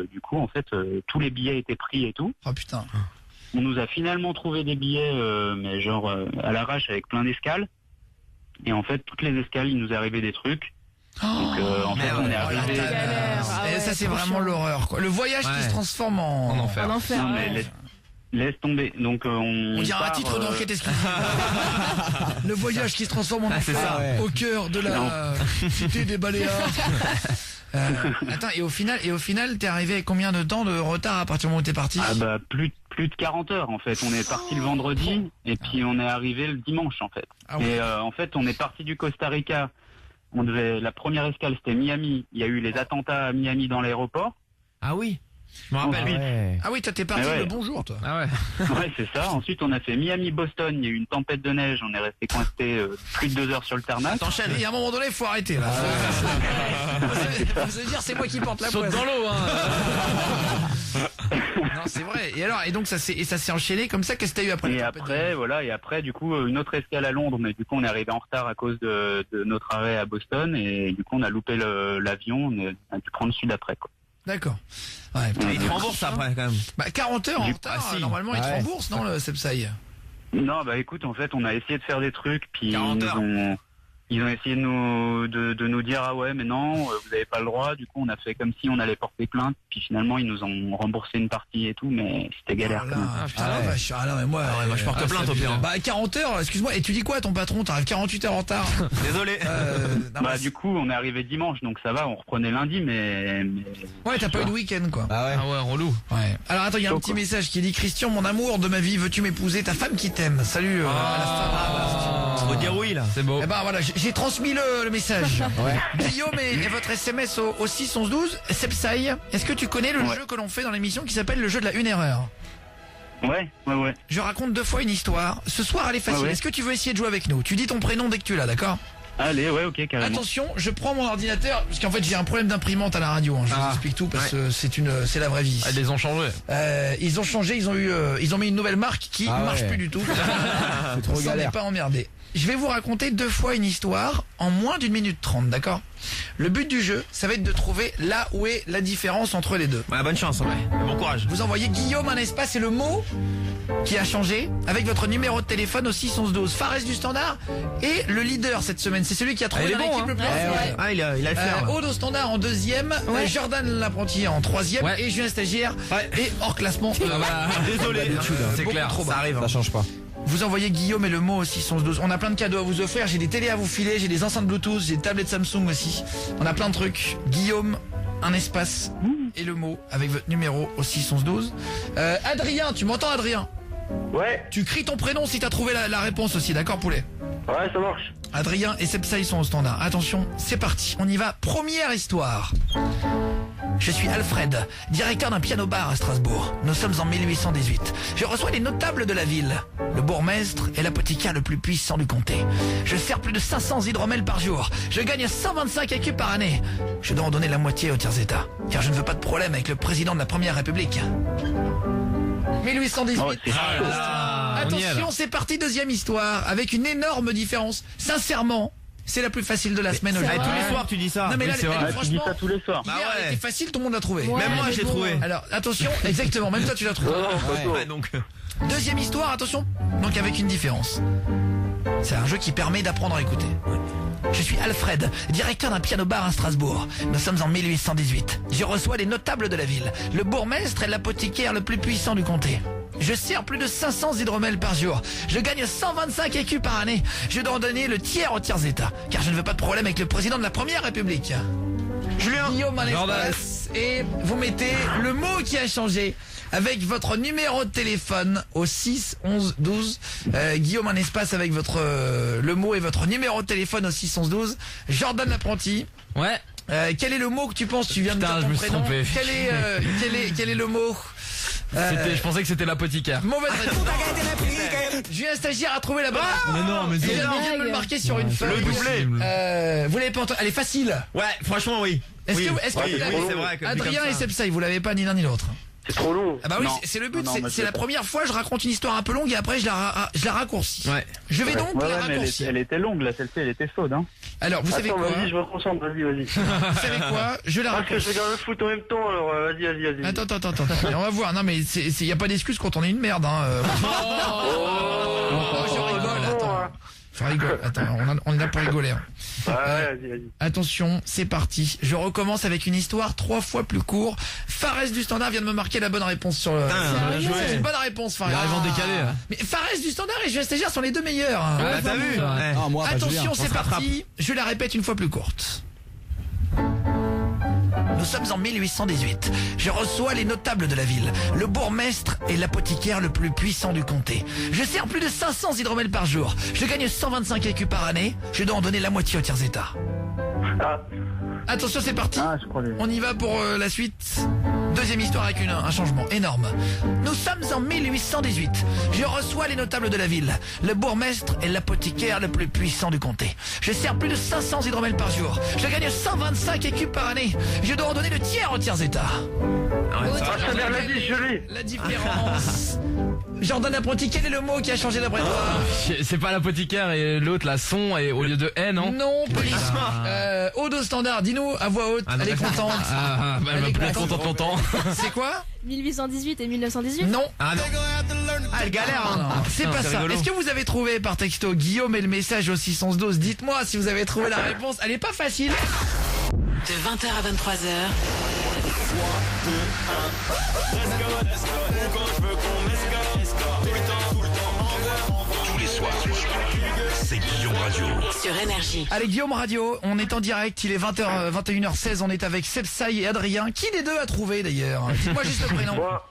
du coup en fait tous les billets étaient pris et tout. Oh putain. On nous a finalement trouvé des billets, mais genre à l'arrache avec plein d'escales. Et en fait, toutes les escales, il nous est arrivé des trucs. Donc en fait on est arrivé. Et ça c'est vraiment l'horreur quoi. Le voyage qui se transforme en enfer. En enfer. Non, mais laisse tomber. Donc on dirait un titre d'enquête exclusive. Le voyage qui se transforme en enfer. ça, ouais. Au cœur de la cité des Baléares. Attends, et au final, t'es arrivé avec combien de temps de retard à partir du moment où t'es parti? Ah bah plus de 40 heures en fait. On est parti le vendredi et puis on est arrivé le dimanche en fait. Ah ouais. Et en fait on est parti du Costa Rica. La première escale c'était Miami. Il y a eu les attentats à Miami dans l'aéroport. Ah oui. Je me rappelle. Ensuite, Ah oui, toi t'es parti Ouais. le bonjour toi. Ah ouais. ouais c'est ça. Ensuite on a fait Miami-Boston. Il y a eu une tempête de neige. On est resté coincé plus de 2 heures sur le tarmac. T'enchaînes. Il y a un moment donné, faut arrêter là. Vous allez dire c'est moi qui porte la Saute poisse. dans l'eau, hein. Non, c'est vrai. Et donc ça s'est enchaîné comme ça. Qu'est-ce que t'as eu après? Et après, du coup, une autre escale à Londres, mais du coup, on est arrivé en retard à cause de notre arrêt à Boston, et du coup, on a loupé l'avion, on a dû prendre le sud après, quoi. D'accord. Ouais, putain, Il te rembourse après quand même. Bah 40 heures en Du- retard. Ah, si. Normalement, il te Ouais. rembourse, non, le Sepsaï? Non, bah écoute, en fait, on a essayé de faire des trucs, puis 40 heures. ils ont essayé de nous dire ah ouais mais non vous avez pas le droit. Du coup on a fait comme si on allait porter plainte, puis finalement ils nous ont remboursé une partie et tout, mais c'était galère Oh quand même. là, putain, Ah la ouais. vache. Ah non, mais moi, moi, je porte plainte, au pire, hein. Bah 40 heures, excuse-moi. Et tu dis quoi à ton patron? T'arrives 48 heures en retard. Désolé. Non, Bah mais du coup on est arrivé dimanche, donc ça va, on reprenait lundi, mais ouais, t'as pas eu de week-end quoi. Ah ouais. Ah ouais, relou. Ouais. Alors attends, il y a un petit message qui dit Christian, mon amour de ma vie, veux-tu m'épouser? Ta femme qui t'aime. Salut. à la femme. Faut dire oui là. C'est beau. Eh ben voilà, j'ai transmis le message. Ouais. Guillaume et votre SMS au 611-12. Sepsaï, est-ce que tu connais le Ouais. jeu que l'on fait dans l'émission qui s'appelle le jeu de la une erreur? ouais. Je raconte 2 fois une histoire. Ce soir, elle est facile. Ah ouais. Est-ce que tu veux essayer de jouer avec nous? Tu dis ton prénom dès que tu l'as, d'accord? Allez, ouais, ok, carrément. Attention, je prends mon ordinateur parce qu'en fait j'ai un problème d'imprimante à la radio. Je vous explique tout parce que c'est la vraie vie. Ah, ils les ont changés. Ils ont changé, ils ont mis une nouvelle marque qui Ah marche ouais. plus du tout. C'est trop Ça n'est galère. pas emmerdé. Je vais vous raconter 2 fois une histoire en moins d'1 minute 30, d'accord? Le but du jeu, ça va être de trouver là où est la différence entre les deux. Ouais, bonne chance, ouais. Bon courage. Vous envoyez Guillaume un espace et le mot qui a changé avec votre numéro de téléphone au 611-12. Fares du Standard et le leader cette semaine, c'est celui qui a trouvé il est dans bon, l'équipe hein. le plus Ouais, rapide. ouais. Ah, il a le flair. Aude au Standard en 2e, Ouais. Jordan l'apprenti en 3e Ouais. et Julien Stagiaire Ouais. et hors classement. Ah bah, désolé. C'est Beaucoup clair, trop bas. ça arrive. Ça change pas. Vous envoyez Guillaume et le mot au 611-12. On a plein de cadeaux à vous offrir. J'ai des télés à vous filer, j'ai des enceintes Bluetooth, j'ai des tablettes Samsung aussi. On a plein de trucs. Guillaume, un espace et le mot avec votre numéro au 611-12. Adrien, tu m'entends Adrien? Ouais, Tu cries ton prénom si t'as trouvé la réponse aussi, d'accord poulet? ouais, ça marche. Adrien et Sepsaï sont au standard. Attention, c'est parti. On y va. Première histoire. Je suis Alfred, directeur d'un piano-bar à Strasbourg. Nous sommes en 1818. Je reçois les notables de la ville. Le bourgmestre est l'apothicaire le plus puissant du comté. Je sers plus de 500 hydromels par jour. Je gagne 125 écus par année. Je dois en donner la moitié aux tiers-états, car je ne veux pas de problème avec le président de la Première République. 1818. Oh, c'est Ah là là, on y est, là. Attention, c'est parti, 2e histoire, avec une énorme différence. Sincèrement, c'est la plus facile de la semaine Ah, aujourd'hui. tous les soirs tu dis ça. Non mais là, Oui, c'est vrai. elle, Ah, tu dis franchement, ça tous les soirs. hier, Bah ouais. elle était facile, tout le monde l'a trouvé. Ouais, Même moi, mais je l'ai bon. trouvé. Alors, attention, exactement, même toi tu l'as trouvé. Ouais, donc. 2e histoire, attention, donc avec une différence. C'est un jeu qui permet d'apprendre à écouter. Je suis Alfred, directeur d'un piano-bar à Strasbourg. Nous sommes en 1818. Je reçois les notables de la ville. Le bourgmestre est l'apothicaire le plus puissant du comté. Je sers plus de 500 hydromels par jour. Je gagne 125 écus par année. Je dois en donner le tiers au tiers état, car je ne veux pas de problème avec le président de la Première République. Julien. Guillaume un espace, et vous mettez le mot qui a changé avec votre numéro de téléphone au 6 11 12. Guillaume un espace avec votre le mot et votre numéro de téléphone au 6 11 12. Jordan l'apprenti. Ouais. Quel est le mot que tu penses? Tu viens de Putain, dire je ton me suis prénom. trompé. Quel est le mot? Je pensais que c'était l'apothicaire. Mauvaise réponse. Julien Stagiaire a trouvé la bonne réponse. Mais non, mais Et c'est il vient de me le marquer sur une feuille. Le doublé. Vous l'avez pas entendu? Elle est facile. Ouais, franchement, oui. Est-ce Oui. que vous Oui, l'avez? c'est vrai que dit Adrien comme et ça. Sepsaï, vous l'avez pas ni l'un ni l'autre. C'est trop long. Ah bah oui, Non. c'est le but, Non, moi, c'est la première fois je raconte une histoire un peu longue et après je la raccourcis. Ouais. Je vais donc la mais raccourcir. elle était longue, là, celle-ci, elle était chaude, hein. Alors, vous savez Attends, quoi? vas-y, je me concentre, vas-y. Vous savez quoi? Je la Parce que je raccourcis. regarde le foot en même temps, alors vas-y. Attends. On va voir. Non mais y a pas d'excuse quand on est une merde, hein. Oh, je rigole, attends. Je rigole, attends, on est là pour rigoler. Hein. Vas-y. Attention, c'est parti. Je recommence avec une histoire 3 fois plus courte. Fares du Standard vient de me marquer la bonne réponse sur le... Putain, bien joué. C'est une bonne réponse, Fares. Il arrive en décalé, là. Mais Fares du Standard et Julien Stagiaire sont les deux meilleurs. hein. Ouais, T'as vu? Ouais. Ah, moi, pas Julien. Attention, c'est se rattrape. parti. Je la répète une fois plus courte. Nous sommes en 1818. Je reçois les notables de la ville. Le bourgmestre est l'apothicaire le plus puissant du comté. Je sers plus de 500 hydromels par jour. Je gagne 125 écus par année. Je dois en donner la moitié au tiers état. Ah, Attention, c'est parti. je crois. On y va pour la suite. Deuxième histoire avec un changement énorme. Nous sommes en 1818. Je reçois les notables de la ville. Le bourgmestre est l'apothicaire le plus puissant du comté. Je sers plus de 500 hydromels par jour. Je gagne 125 écus par année. Je dois en donner le tiers au tiers état. Ça vient la vie, je l'ai. La différence. Jordan apprenti, quel est le mot qui a changé d'après toi? C'est pas l'apothicaire et l'autre, la son, et au lieu de haine, non? Non, police. Aude au Standard, dis-nous à voix haute. Elle est contente. Bah, elle Elle est va plus être contente. contente longtemps. C'est quoi? 1818 et 1918. Non. Ah non. Ah, elle galère, hein. Non, c'est pas c'est ça. rigolo. Est-ce que vous avez trouvé par texto Guillaume et le message au 612? Dites-moi si vous avez trouvé la réponse. Elle est pas facile. De 20h à 23h, Tous les soirs, c'est Guillaume Radio. sur Énergie. Allez, Guillaume Radio, on est en direct, il est 20h, 21h16, on est avec Sepsaï et Adrien. Qui des deux a trouvé d'ailleurs? Dis-moi juste le prénom. Moi,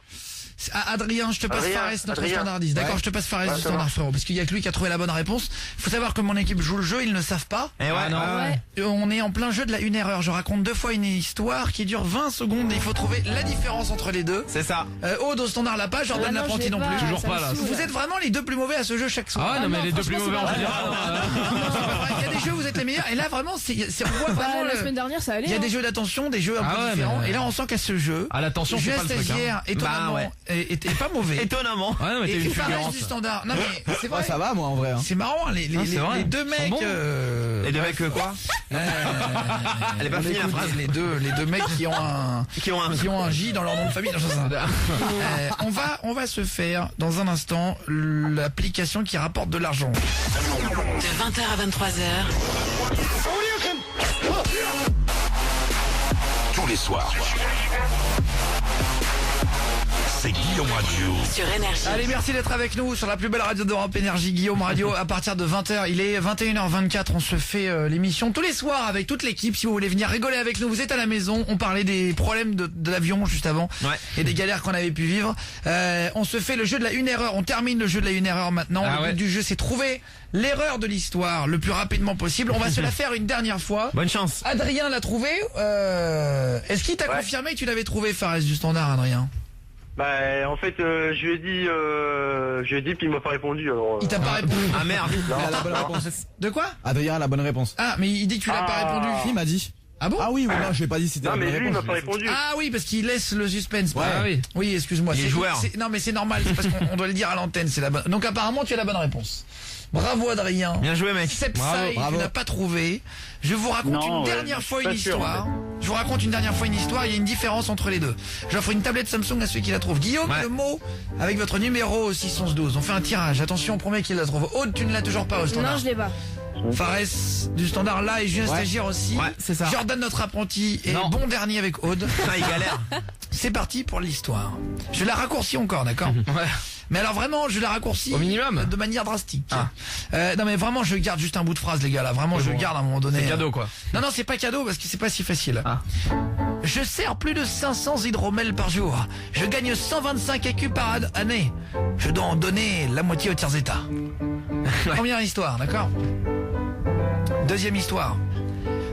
Adrien, je te passe Adrien, Fares, notre Adrien. standardiste. D'accord, Ouais. je te passe Fares Ouais, du ça standard, va. frérot. Parce qu'il y a que lui qui a trouvé la bonne réponse. Faut savoir que mon équipe joue le jeu, ils ne le savent pas. Eh ouais, non. Ouais. On est en plein jeu de la 1 erreur. Je raconte 2 fois une histoire qui dure 20 secondes et il faut trouver la différence entre les deux. c'est ça. Aude au standard l'a pas, Jordan Ah non, l'apprenti je l'ai non pas, plus. Toujours ça me pas, là. saoule. Vous êtes vraiment les deux plus mauvais à ce jeu chaque soir. Ah ouais, non, mais non, les deux plus franchement, mauvais en c'est pas général. Il y a des jeux où vous êtes les meilleurs et là vraiment on voit Bah, vraiment la le- semaine dernière, ça allait. il y a hein. des jeux d'attention, des jeux un Ah peu ouais, différents mais- et là on sent qu'à ce jeu Ah, l'attention, c'est Julien pas le truc, hein. Stagiaire étonnamment Bah ouais. est pas mauvais. Étonnamment. Ouais, non, mais t'es Et une Fares fulgurante. du standard. Non mais c'est vrai. Ouais, ça va, moi, en vrai. Hein. C'est marrant, les c'est vrai. deux Ils mecs. sont bons. Les deux mecs quoi? Elle est pas on finie la écoute phrase. les deux mecs qui ont un J dans leur nom de famille. Non, je sais pas. On va se faire dans un instant l'application qui rapporte de l'argent. De 20h à 23h, Tous les soirs, c'est Guillaume Radio. sur Énergie. Allez, merci d'être avec nous sur la plus belle radio d'Europe Énergie, Guillaume Radio, à partir de 20h. Il est 21h24, on se fait l'émission tous les soirs avec toute l'équipe. Si vous voulez venir rigoler avec nous, vous êtes à la maison. On parlait des problèmes de l'avion juste avant Ouais. et des galères qu'on avait pu vivre. On se fait le jeu de la 1 erreur. On termine le jeu de la 1 erreur maintenant. Ah Le ouais. but du jeu, c'est trouver l'erreur de l'histoire le plus rapidement possible. On va se la faire une dernière fois. Bonne chance. Adrien l'a trouvé. Est-ce qu'il t'a Ouais. confirmé que tu l'avais trouvé, Fares du standard, Adrien? bah, en fait, je lui ai dit, puis il m'a pas répondu, alors. Il t'a pas répondu. Ah merde. Il a la bonne réponse. De quoi? Adrien a la bonne réponse. Ah, mais il dit que tu l'as pas répondu. Il m'a dit. Ah bon? Ah oui, non, je vais pas dit si c'était Non, la mais bonne lui, il m'a réponse. pas répondu. Ah oui, parce qu'il laisse le suspense. Ouais. Ah oui. Oui, excuse-moi. Il est C'est- joueur. Non, mais c'est normal. C'est parce qu'on doit le dire à l'antenne. C'est la bonne. Donc apparemment, tu as la bonne réponse. Bravo, Adrien. Bien joué, mec. Sepsaï, tu bravo. n'as pas trouvé. Je vous raconte Non, une ouais, dernière je fois suis une pas sûr, histoire. Je vous raconte une dernière fois une histoire. Il y a une différence entre les deux. J'offre une tablette Samsung à celui qui la trouve. Guillaume, Ouais. le mot avec votre numéro au 611-12. On fait un tirage. Attention, premier qui la trouve. Aude, tu ne l'as toujours pas au standard. Non, je l'ai pas. Fares du Standard là et Julien Stagiaire aussi. Ouais, c'est ça. Jordan notre apprenti et Non. bon dernier avec Aude. Ah, il galère. C'est parti pour l'histoire. Je la raccourcis encore, d'accord? Ouais. Mais alors vraiment, je la raccourcis Au minimum. de manière drastique. Ah. Non mais vraiment, je garde juste un bout de phrase, les gars. Là, vraiment, je bon. garde à un moment donné. C'est cadeau quoi. Non, non, c'est pas cadeau parce que c'est pas si facile. Ah. Je sers plus de 500 hydromel par jour. Je gagne 125 écus par année. Je dois en donner la moitié au tiers état. Première histoire, d'accord? Deuxième histoire.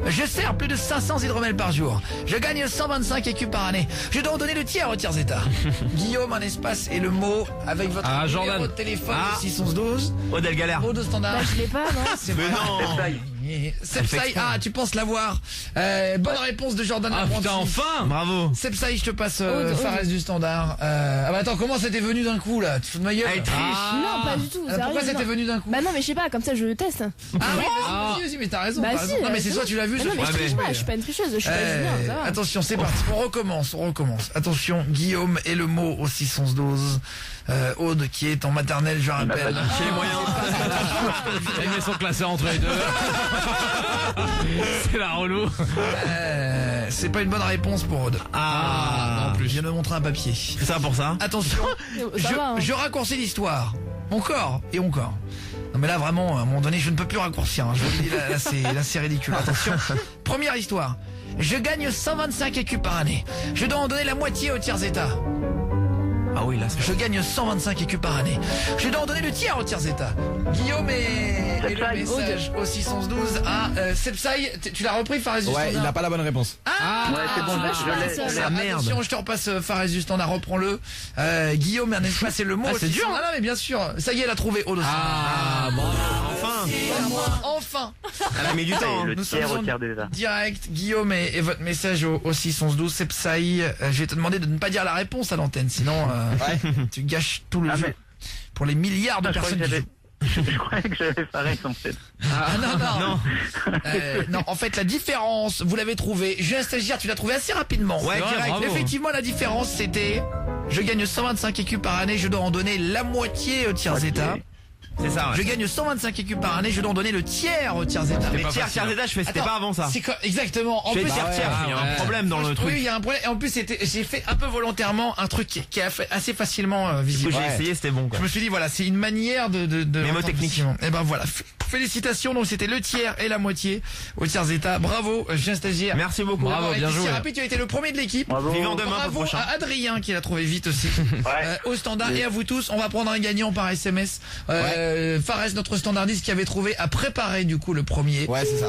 Je sers plus de 500 hydromel par jour. Je gagne 125 écus par année. Je dois en donner le tiers au tiers état. Guillaume, un espace et le mot avec votre Ah, numéro Jordan. de téléphone Ah. 611 Aude, elle galère. Mot de standard. Bah, je l'ai pas, non? C'est Mais vrai. non. Sepsaï, ah, tu penses l'avoir. Bonne réponse de Jordan. Ah l'apprenti. putain, enfin. Bravo. Sepsaï, je te passe Aude. Fares du Standard. Ah bah attends, comment c'était venu d'un coup là? Tu te fous de ma gueule? Elle triche. Non, pas du tout. Ah, pourquoi sérieux, c'était non. venu d'un coup? Bah non, mais je sais pas, comme ça je teste. Ah oui, vas-y, mais t'as raison. Bah t'as si, raison. Non mais c'est c'est soit bon. tu l'as vu, Mais soit non, mais tu je l'as triche vu. pas, je suis pas une tricheuse, je suis pas Julien, ça va. Attention, c'est parti. On recommence. Attention, Guillaume et le mot au 612. Aude qui est en maternelle, je rappelle. J'ai les moyens. Les mecs sont classés entre les deux. C'est la relou. C'est pas une bonne réponse pour Aude. Ah. non plus. Je viens de montrer un papier. C'est ça pour ça. Attention, Ça va, hein. je raccourcis l'histoire. Encore et encore. Non mais là vraiment, à un moment donné, je ne peux plus raccourcir. Hein. Je vous le dis, là c'est ridicule. Attention. Première histoire. Je gagne 125 écus par année. Je dois en donner la moitié au tiers état. Ah oui, là, c'est Je gagne 125 écus par année. Je dois en donner le tiers au tiers état. Guillaume et le message au 612 à Sepsaï. Tu l'as repris, Fares du Ouais, Standard? il n'a pas la bonne réponse. Ah, Ouais, c'est bon, je l'ai. Ah, merde. Attention, je te repasse Fares du Standard, reprends-le. Guillaume, un espace et le mot. c'est dur, hein. Ah non, mais bien sûr. Ça y est, elle a trouvé Aude. Ah bon. Enfin. Enfin. Elle a mis du temps. hein. Le Nous tiers sommes au en tiers déjà. direct. Guillaume et votre message au 612. Sepsaï, je vais te demander de ne pas dire la réponse à l'antenne, sinon tu gâches tout le Ah, jeu. mais- Pour les milliards de Je personnes croyais qui que jouent. Je croyais que j'avais Fares en fait. Ah non, non. Non. Non, en fait, la différence, vous l'avez trouvé. Julien Stagiaire, tu l'as trouvé assez rapidement. Ouais, C'est vrai, direct. bravo. Effectivement, la différence, c'était je gagne 125 écus par année, je dois en donner la moitié au tiers état. C'est ça. Je Ouais. gagne 125 écus par année, je dois en donner le tiers au tiers état. Mais pas tiers, facile. tiers état, je fais. C'était Attends, pas avant ça. C'est quoi exactement. En Je fais plus, tiers, c'est- tiers. Il y a un ouais. problème dans le Oui, truc. il y a un problème. Et en plus, j'ai fait un peu volontairement un truc qui est assez facilement Du coup, visible. j'ai essayé, c'était bon quoi. Je me suis dit, voilà, c'est une manière de Mémotechnique. Et ben voilà. Félicitations. Donc c'était le tiers et la moitié au tiers état. Bravo, Julien Stagiaire. Merci beaucoup. Bravo, bien joué. Rapide, tu as été le premier de l'équipe. Bravo. Vivant demain pour le Bravo prochain. à Adrien qui l'a trouvé vite aussi. Ouais. Au standard et à vous tous. On va prendre un gagnant par SMS. Fares, notre standardiste qui avait trouvé, a préparé du coup le premier. Ouais, c'est ça.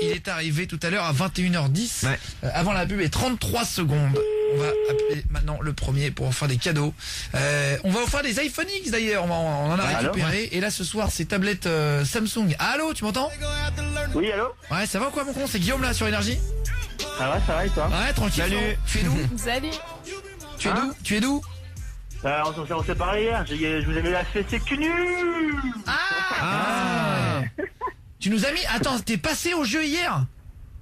Il est arrivé tout à l'heure à 21h10. Ouais. Avant la pub et 33 secondes. On va appeler maintenant le premier pour offrir des cadeaux. On va offrir des iPhone X d'ailleurs. On en a Allô récupéré. Et là ce soir c'est tablette Samsung. Allô, tu m'entends? Oui, allô? Ouais, ça va quoi mon con? C'est Guillaume là sur Énergie? Ça va et toi? Ouais, tranquille. Salut. Tu es d'où? Salut. Tu es d'où? Tu es d'où? On s'est parlé hier, je vous ai mis la fessée cul nu. Ah. Tu nous as mis. Attends, t'es passé au jeu hier?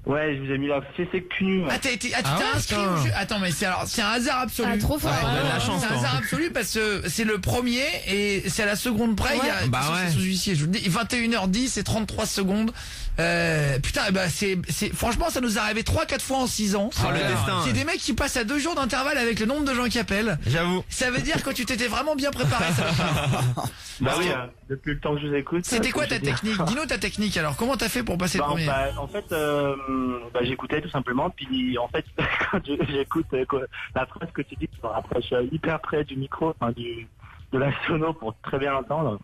Ouais, je vous ai mis la fessée cul nu. Ah, tu t'es ouais, inscrit putain. au jeu. Attends, mais c'est un hasard absolu. Ah, trop fort. on a de la chance, C'est un toi. hasard absolu parce que c'est le premier et c'est à la seconde près. Il y a, Ouais. Bah attention, ouais. c'est sous huissier, je vous le dis. 21h10 et 33 secondes. Putain, bah franchement, ça nous est arrivé 3-4 fois en 6 ans. Oh, le destin. C'est des mecs qui passent à 2 jours d'intervalle avec le nombre de gens qui appellent. J'avoue. Ça veut dire que tu t'étais vraiment bien préparé. Ça va pas. Bah oui, depuis le temps que je vous écoute. C'était quoi ta comme je dis. technique? Dis-nous ta technique alors. Comment t'as fait pour passer le premier? En fait, j'écoutais tout simplement, puis en fait, quand j'écoute la phrase que tu dis, je me rapproche hyper près du micro, enfin de la sono pour très bien l'entendre.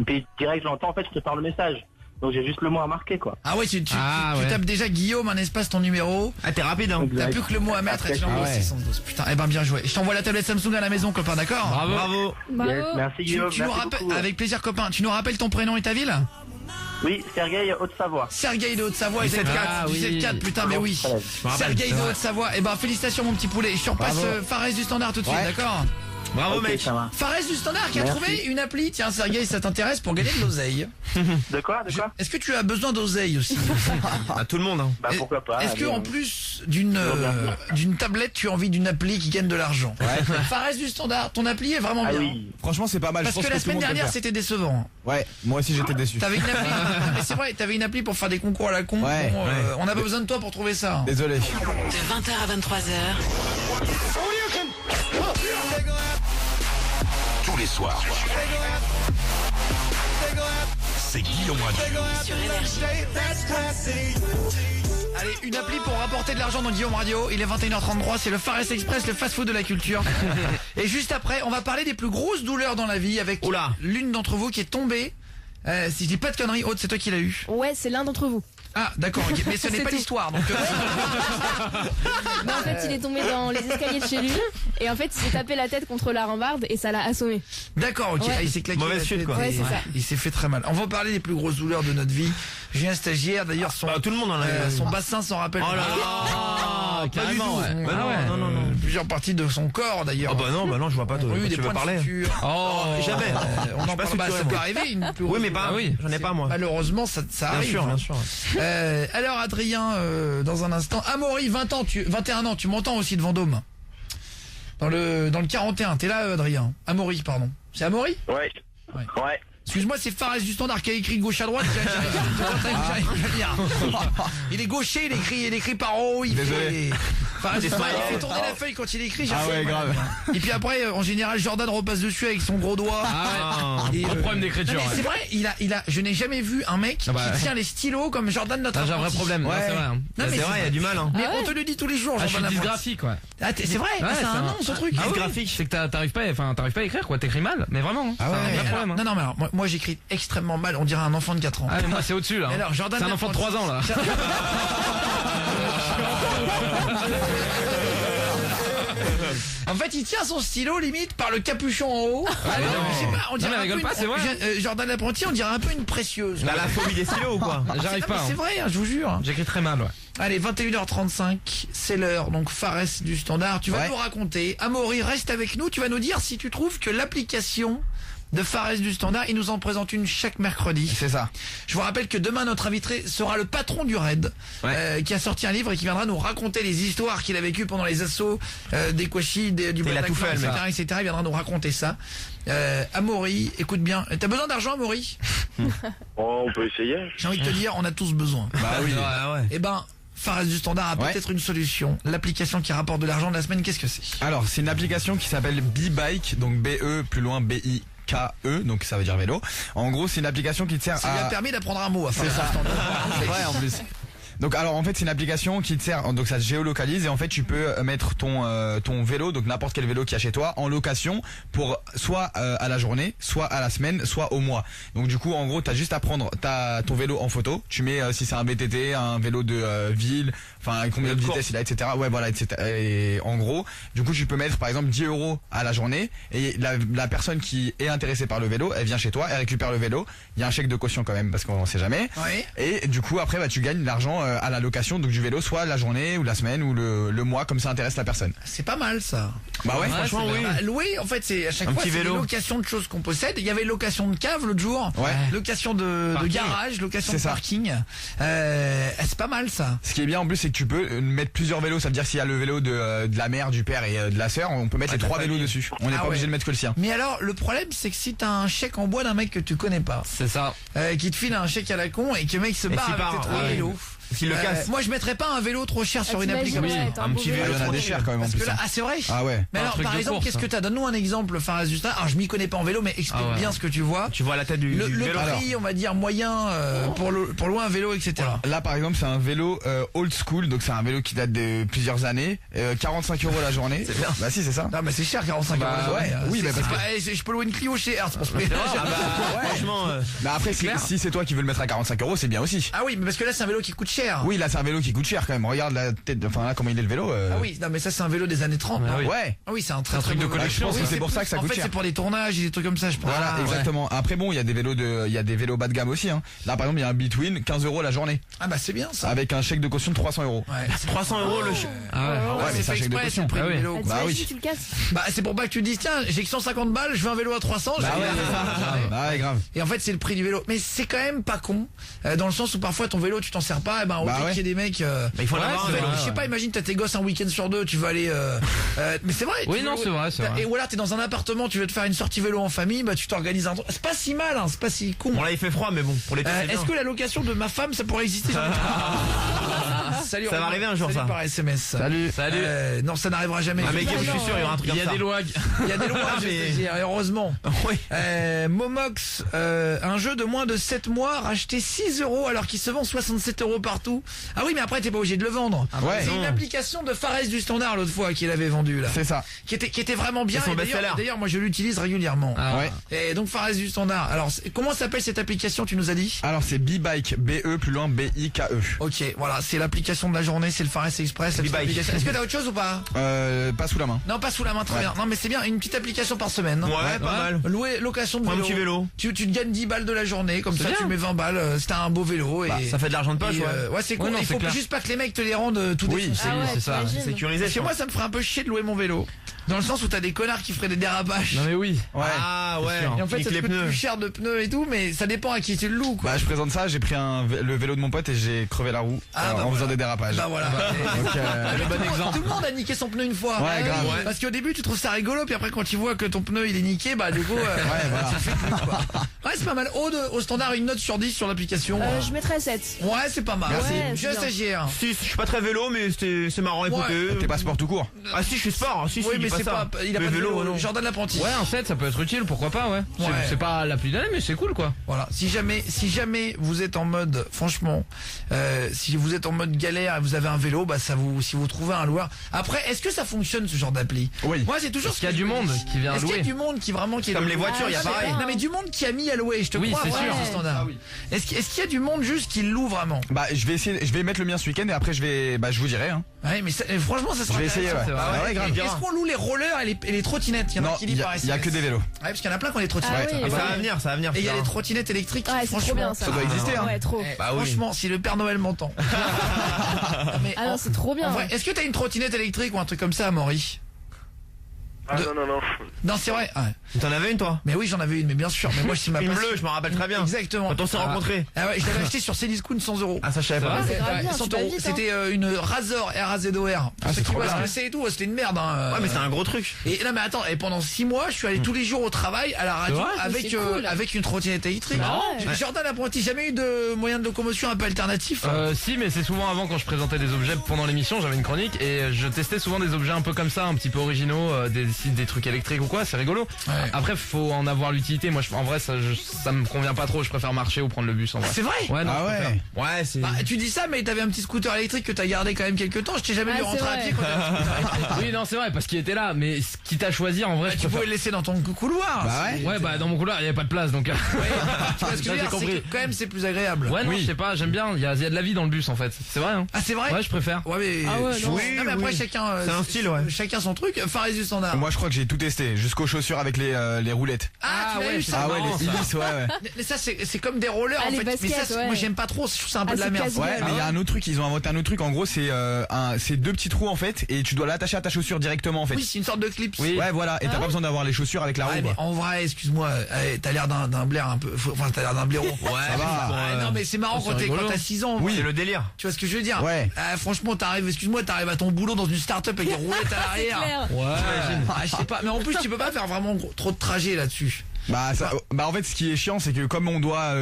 Puis direct, je l'entends, en fait, je te parle le message. Donc j'ai juste le mot à marquer, quoi. Ah ouais, tu ouais. tapes déjà Guillaume, un espace, ton numéro. Ah, t'es rapide hein. T'as plus que le mot à mettre et tu l'envoies au 612. Putain, eh ben bien joué. Je t'envoie la tablette Samsung à la maison, copain, d'accord? Bravo. Bravo. Bravo. Yes, merci Tu Guillaume, nous merci rappelles, beaucoup. avec plaisir, copain. Tu nous rappelles ton prénom et ta ville? Oui, Sergueï, Haute-Savoie. Sergueï de Haute-Savoie et Du 7-4. 7-4, ah Du oui. 7-4, putain, mais oui. me rappelle. Sergueï de Haute-Savoie. Eh ben félicitations, mon petit poulet. Je te repasse Bravo. Fares du Standard tout de suite, Ouais. d'accord? Bravo Ok, mec. ça va. Fares du Standard qui a Merci. trouvé une appli. Tiens, Sergueï, ça t'intéresse pour gagner de l'oseille. De quoi Est-ce que tu as besoin d'oseille aussi? À tout le monde. Hein. Bah pourquoi pas. Est-ce que allez, en plus d'une tablette, tu as envie d'une appli qui gagne de l'argent? Fares du Standard, ton appli est vraiment Ah bien. oui. Franchement, c'est pas mal. Parce je pense que la tout le semaine monde peut le dernière, faire. c'était décevant. Ouais, moi aussi j'étais déçu. T'avais une appli. Non, mais c'est vrai, t'avais une appli pour faire des concours à la con. Ouais, Bon, on n'a pas besoin de toi pour trouver ça. Désolé. De 20h à 23h, Tous les soirs. C'est Guillaume Radio. sur Énergie. Allez, une appli pour rapporter de l'argent dans Guillaume Radio. Il est 21h33, c'est le Fares Express, le fast-food de la culture. Et juste après, on va parler des plus grosses douleurs dans la vie avec Oula. l'une d'entre vous qui est tombée. Si je dis pas de conneries, Aude, c'est toi qui l'as eu. Ouais, c'est l'un d'entre vous. Ah, d'accord, ok. Mais ce n'est C'est pas tout. l'histoire. Donc, Mais en fait, il est tombé dans les escaliers de chez lui et en fait, il s'est tapé la tête contre la rambarde et ça l'a assommé. d'accord, ok. Ouais. Ah, il s'est claqué Mauvaise la chute, tête quoi. Ouais, et- c'est ça. Il s'est fait très mal. On va parler des plus grosses douleurs de notre vie. J'ai un stagiaire, d'ailleurs, son, Bah, tout le monde en a eu. son bassin s'en rappelle. Oh là là. Pas carrément, du tout. ouais. Bah Ah non, non, non. Plusieurs parties de son corps, d'ailleurs. Ah bah non, je vois pas de On a eu quoi des tu veux points de parler. suture. Oh, Jamais. On en pas parle, bah, suturé, ça moi. peut arriver une plus Oui, grosse mais pas. douleur. Oui, j'en ai pas moi. Malheureusement, ça Bien arrive. sûr, bien sûr. Alors, Adrien, dans un instant. Amaury, 21 ans, tu m'entends aussi de Vendôme. Dans le 41, t'es là, Adrien. Amaury, pardon. C'est Amaury? Ouais. Ouais. Ouais. Excuse-moi, c'est Fares du Standard qui a écrit gauche à droite. J'arrive à lire. Il est gaucher, il écrit par haut. Désolé. Fares du Standard, il fait tourner la feuille quand il écrit. Ah ouais, grave. Et puis après, en général, Jordan repasse dessus avec son gros doigt. Ah ouais. Et, Gros problème d'écriture. non, mais c'est vrai, je n'ai jamais vu un mec Ah bah, qui tient les stylos comme Jordan notre J'ai un vrai apprenti. problème. Ouais. C'est vrai. Hein. Non, mais C'est vrai, il y a du mal. Hein. Mais Ah ouais. on te le dit tous les jours, Ah, je suis Jordan apprenti. dysgraphique, ouais. Ah, c'est vrai, Ouais, c'est un nom ce truc. Ah oui, Dysgraphique. c'est que t'arrives pas à écrire quoi, t'écris mal, mais vraiment. Hein. Ah ouais, C'est un vrai alors, problème. Hein. non mais alors, moi j'écris extrêmement mal, on dirait un enfant de 4 ans. Ah mais moi c'est au-dessus là. Mais Hein. alors, Jordan C'est un enfant de 3 ans là. En fait, il tient son stylo limite par le capuchon en haut. Alors, je sais pas, on dirait mais un rigole peu pas, c'est vrai. Jordan l'apprenti, on dirait un peu une précieuse. T'as la phobie des stylos ou quoi? J'arrive Ah, pas. mais Hein. c'est vrai, hein, je vous jure. J'écris très mal, ouais. Allez, 21h35, c'est l'heure. Donc Fares du Standard, tu vas Ouais. nous raconter. Amaury, reste avec nous, tu vas nous dire si tu trouves que l'application de Fares du Standard, il nous en présente une chaque mercredi. C'est ça. Je vous rappelle que demain, notre invité sera le patron du RAID, qui a sorti un livre et qui viendra nous raconter les histoires qu'il a vécues pendant les assauts des Kouachi, du Il a tout Bataclan, fait, le etc., mec. etc. Il viendra nous raconter ça. Amaury, écoute bien. T'as besoin d'argent, Amaury? Oh, on peut essayer. J'ai envie de te dire, on a tous besoin. Bah oui. Ouais. Eh ben, Fares du Standard a Ouais. peut-être une solution. L'application qui rapporte de l'argent de la semaine, qu'est-ce que c'est? Alors, c'est une application qui s'appelle B-Bike, donc B-E, plus loin B-I-K-E, donc ça veut dire vélo. En gros, c'est une application qui te sert Ça lui a à... permis d'apprendre un mot à Fares C'est ça. du Standard. C'est vrai en plus. Donc alors en fait c'est une application qui te sert, donc ça te géolocalise et en fait tu peux mettre ton vélo, donc n'importe quel vélo qu'il y a chez toi, en location pour soit à la journée, soit à la semaine, soit au mois. Donc du coup en gros t'as juste à prendre ton vélo en photo, tu mets si c'est un VTT, un vélo de ville, enfin combien de vitesse il a, etc. Ouais voilà, etc. Et en gros du coup tu peux mettre par exemple 10 € à la journée et la personne qui est intéressée par le vélo, elle vient chez toi, elle récupère le vélo, il y a un chèque de caution quand même parce qu'on sait jamais. Ouais. Et du coup après bah, tu gagnes l'argent à la location donc du vélo, soit la journée ou la semaine ou le mois, comme ça intéresse la personne. C'est pas mal ça. Bah ouais, Franchement, oui. Bah, louer, en fait, c'est à chaque Un fois petit c'est des vélo. locations de choses qu'on possède. Il y avait location de cave l'autre jour, Ouais. location de Parking. garage, location de C'est ça. parking. C'est pas mal ça. Ce qui est bien en plus c'est que tu peux mettre plusieurs vélos, ça veut dire s'il y a le vélo de la mère, du père et de la sœur, on peut mettre les de la 3 vélos famille. dessus. On n'est Ah pas ouais. obligé de mettre que le sien. Mais alors, le problème, c'est que si t'as un chèque en bois d'un mec que tu connais pas, C'est ça. qui te file un chèque à la con et que le mec se barre s'il avec part, tes 3 ouais. vélos. S'il le casse. Moi, je mettrais pas un vélo trop cher sur une appli comme ça. un petit Ah, vélo. il y en a des chers quand même en Parce plus. que là, hein. c'est vrai. Ah ouais. Mais Un alors, truc par de exemple, course, qu'est-ce que hein. t'as? Donne-nous un exemple, Fares Justin. Alors, je m'y connais pas en vélo, mais explique Ah ouais. bien ce que tu vois. Tu vois la tête du Le vélo. prix, on va dire, moyen pour louer un vélo, etc. Là par exemple c'est un vélo old school, donc c'est un vélo qui date de plusieurs années, 45 € la journée. C'est bien. Bah si c'est ça. Non mais c'est cher 45 Bah, euros. ouais, oui, mais parce que je peux louer une Clio chez Hertz pour ce prix. Ah bah, franchement. Mais après si c'est toi qui veux le mettre à 45 €, c'est bien aussi. Ah oui, mais parce que là c'est un vélo qui coûte cher. Oui, là c'est un vélo qui coûte cher quand même. Regarde la tête, enfin là comment il est le vélo. Ah oui, non mais ça c'est un vélo des années 30. Ah non oui. Ouais. Ah oui, c'est un très Un très truc de beau vélo. collection, Oui, je pense que c'est pour ça que ça en coûte fait, cher. c'est pour des tournages et des trucs comme ça, je pense. Voilà, Ouais. exactement. Après bon, il y a des vélos il y a des vélos bas de gamme aussi. Hein. Là par exemple, il y a un Between, 15 € la journée, Ah bah c'est bien ça. avec un chèque de caution de 300 €. Ouais. 300 € le Ah ouais. Ouais, mais c'est c'est un fait chèque de exprès, c'est caution. le prix Ah du oui. vélo. Bah oui. Si tu le casses. Bah c'est pour pas que tu te dises tiens, j'ai que 150 balles, je veux un vélo à 300. Bah je vais- ouais, bah ouais, grave. Et en fait c'est le prix du vélo. Mais c'est quand même pas con, dans le sens où parfois ton vélo tu t'en sers pas, et ben au Bah lieu ouais. qu'il y ait des mecs... il faut en avoir un vélo, vélo. je sais pas, imagine t'as tes gosses un week-end sur deux, tu veux aller... mais c'est vrai. Oui, tu non, veux- c'est vrai, c'est vrai. Et ou alors t'es dans un appartement, tu veux te faire une sortie vélo en famille, bah tu t'organises un truc. C'est pas si mal, hein, c'est pas si con. Bon là il fait froid mais bon pour l'été c'est bien. Est-ce que la location de ma femme ça pourrait exister? Salut, Ça va Romain. arriver un jour, Salut ça. par SMS. Salut. Non, ça n'arrivera jamais. Ah mec, je suis sûr il y aura un truc Il y comme a ça. des lois. Il y a des lois, je Mais- te dis, heureusement. Oui. Momox, un jeu de moins de 7 mois racheté 6 € alors qu'il se vend 67 € partout. Ah oui, mais après t'es pas obligé de le vendre. Ouais. C'est une non. application de Fares du Standard l'autre fois qu'il avait vendu là. C'est ça. Qui était vraiment bien. C'est son Et d'ailleurs, best-seller. d'ailleurs, moi je l'utilise régulièrement. Ah. Ouais. Et donc Fares du Standard. Alors comment s'appelle cette application, tu nous as dit? Alors c'est B-Bike, B-E plus loin B-I-K-E. Ok, voilà, c'est l'application de la journée, c'est le Fares Express. La petite B-Bike. application. Est-ce que t'as autre chose ou pas? Pas sous la main. Non, pas sous la main, très Ouais. bien. Non, mais c'est bien, une petite application par semaine. Ouais, pas mal. Louer, location de Pour un vélo. petit vélo. Tu te gagnes 10 balles de la journée, comme ça bien. tu mets 20 balles, c'est un beau vélo. Bah, et ça fait de l'argent de poche et, ouais. c'est cool. Ouais, non, Il c'est faut clair. juste pas que les mecs te les rendent tout Oui, défoncés. Ah ouais, c'est ça. t'imagines. Sécurisé. Parce que moi ça me ferait un peu chier de louer mon vélo. Dans le sens où t'as des connards qui feraient des dérapages. Non mais oui. Ouais. Ah ouais. Et en fait Nique ça te les coûte pneus. plus cher de pneus et tout, mais ça dépend à qui tu le loues quoi. Bah je présente ça, j'ai pris le vélo de mon pote et j'ai crevé la roue Ah, bah en faisant voilà. des dérapages. Bah voilà. Donc, Le bon exemple. Tout le monde a niqué son pneu une fois. Ouais, Ah oui. grave. Parce qu'au début tu trouves ça rigolo, puis après quand tu vois que ton pneu il est niqué, bah du coup Ouais, voilà. tu le fais plus, quoi. Ouais, c'est pas mal. Au standard une note sur 10 sur l'application. Je mettrais 7. Ouais, c'est pas mal. Merci. Ouais, Je suis c'est bien. stagiaire. Si, je suis pas très vélo mais c'est marrant à écouter. T'es pas sport tout court. Ah si je suis sport. Si Oui, si mais dis c'est pas pas, ça. il a Mais pas de vélo, non. Jordan l'apprenti. Ouais, en fait, ça peut être utile, pourquoi pas, ouais. Ouais. C'est pas la pluie d'année, mais c'est cool, quoi. Voilà. Si jamais vous êtes en mode, franchement, si vous êtes en mode galère et vous avez un vélo, bah si vous trouvez un loueur. Après, est-ce que ça fonctionne ce genre d'appli? Oui. Moi, c'est toujours. Est-ce qu'il y a du monde qui vient Est-ce qu'il y a louer? du monde qui vraiment qui est Comme le- les voitures, il y a Ah, pareil. je sais Non mais du monde qui a mis à louer, je te Oui, crois. c'est ouais, sûr. c'est standard. Ah oui. Est-ce qu'il y a du monde juste qui le loue vraiment? Bah je vais mettre le mien ce week-end et après je vous dirai. Hein. Ouais, mais franchement, ça Je sera vais essayer. intéressant. Ouais. c'est vrai. Ah ouais, grave. Et est-ce qu'on loue les rollers et les trottinettes? Il y en a Non, qui il disent y par a SMS. que des vélos. Ouais, parce qu'il y en a plein qui ont des trottinettes. Ah oui. Et ça Ouais. va venir, ça va venir. Et il y a putain. les trottinettes électriques. Ouais, c'est trop franchement, bien ça. Ça doit exister. Hein. Ouais, trop. Bah oui. Franchement, si le Père Noël m'entend. Mais Ah non, c'est trop bien. en vrai, est-ce que t'as une trottinette électrique ou un truc comme ça, Amaury? Ah non, non, non. Non, c'est vrai. Ouais. T'en avais une toi? Mais oui, j'en avais une, mais bien sûr. Mais moi, c'est ma Une passion. bleue, je me rappelle très bien. Exactement. Quand on s'est rencontrés. Ah ouais, je l'avais acheté sur Cdiscount 100 €. Ah ça je savais pas. c'est grave bien, 100 tu vas €. vite, hein. C'était une Razor, R-A-Z-O-R. Ah, c'est trop bien. Parce que c'est et tout, c'était une merde. Hein. Ouais mais c'est un gros truc. Et non mais attends, et pendant 6 mois, je suis allé tous les jours au travail à la radio C'est vrai avec C'est cool. avec une trottinette électrique. Marrant. Jordan apprenti, jamais eu de moyen de locomotion un peu alternatif? Si, mais c'est souvent avant quand je présentais des objets pendant l'émission, j'avais une chronique et je testais souvent des objets un peu comme ça, un petit peu originaux, des trucs électriques ou quoi, c'est rigolo. Ouais. Après, faut en avoir l'utilité. Moi, en vrai, ça me convient pas trop. Je préfère marcher ou prendre le bus en vrai. C'est vrai? Ouais, non, Ah je préfère. ouais. Ouais c'est. Bah, tu dis ça, mais t'avais un petit scooter électrique que t'as gardé quand même quelques temps. Je t'ai jamais Ah, vu rentrer c'est à vrai. pied quand t'avais un scooter électrique. Oui, non, c'est vrai parce qu'il était là. Mais quitte à choisir, en vrai, Bah, je tu préfère. pouvais le laisser dans ton couloir. Bah ouais. Ouais, bah dans mon couloir, il y avait pas de place, donc. Tu vois ce que je veux Ça, j'ai dire, c'est compris. que quand même c'est plus agréable. Ouais, non, Oui. je sais pas. J'aime bien. Il y a de la vie dans le bus, en fait. C'est vrai. Hein. Ah c'est vrai? Ouais, je préfère. Ouais mais Ah ouais, non. Oui, mais après oui. chacun C'est un style, ouais. chacun son truc. Fares du Standard. Moi je crois que j'ai tout testé, jusqu'aux chaussures avec les roulettes. Ah, tu l'as ouais, eu c'est ça? Ah ouais, marrant, les ça. hélices, ouais. Mais ça c'est comme des rollers Ah, en les fait. Mais baskets, ça, ouais. moi j'aime pas trop, je trouve ça un peu Ah, de la c'est merde. quasi- Ouais, mais il y a un autre truc, ils ont inventé un autre truc. En gros, c'est deux petits trous en fait, et tu dois l'attacher à ta chaussure directement en fait. Oui, c'est une sorte de clip. Oui. Ouais, voilà. Et t'as pas besoin d'avoir les chaussures avec la roue. Ouais, mais quoi. en vrai, excuse-moi, t'as l'air d'un blaire un peu. Enfin, t'as l'air d'un blaireau. Ouais, Ça va. non, mais c'est marrant c'est quand rigolo. t'as 6 ans. C'est le délire. Tu vois ce que je veux dire? Ouais. Franchement, t'arrives à ton boulot dans une start-up avec des roulettes à l'arrière. Claire. Ouais. Ah, je sais pas, mais en plus, tu peux pas faire vraiment trop de trajet là-dessus. Bah en fait ce qui est chiant c'est que comme on doit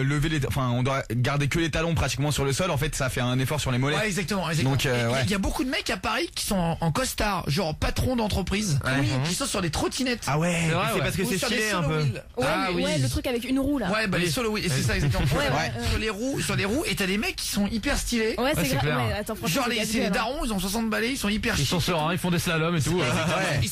on doit garder que les talons pratiquement sur le sol, en fait ça fait un effort sur les mollets. Ouais, exactement. Donc, Et ouais. il y a beaucoup de mecs à Paris qui sont en costard, genre patron d'entreprise, qui sont sur des trottinettes. Ah ouais. C'est vrai, C'est ouais. parce que Ou c'est sur des stylé un solo peu. wheels. Ouais, Ah mais oui. ouais, le truc avec une roue là. Ouais, bah les solo wheels, et c'est ça exactement. Ouais. Sur les roues, et t'as des mecs qui sont hyper stylés. Ouais, c'est c'est clair. grave. Ouais, attends, franchement, Genre c'est les darons, ils ont 60 balais, ils sont hyper Ils sont chics. sereins, ils font des slaloms et tout.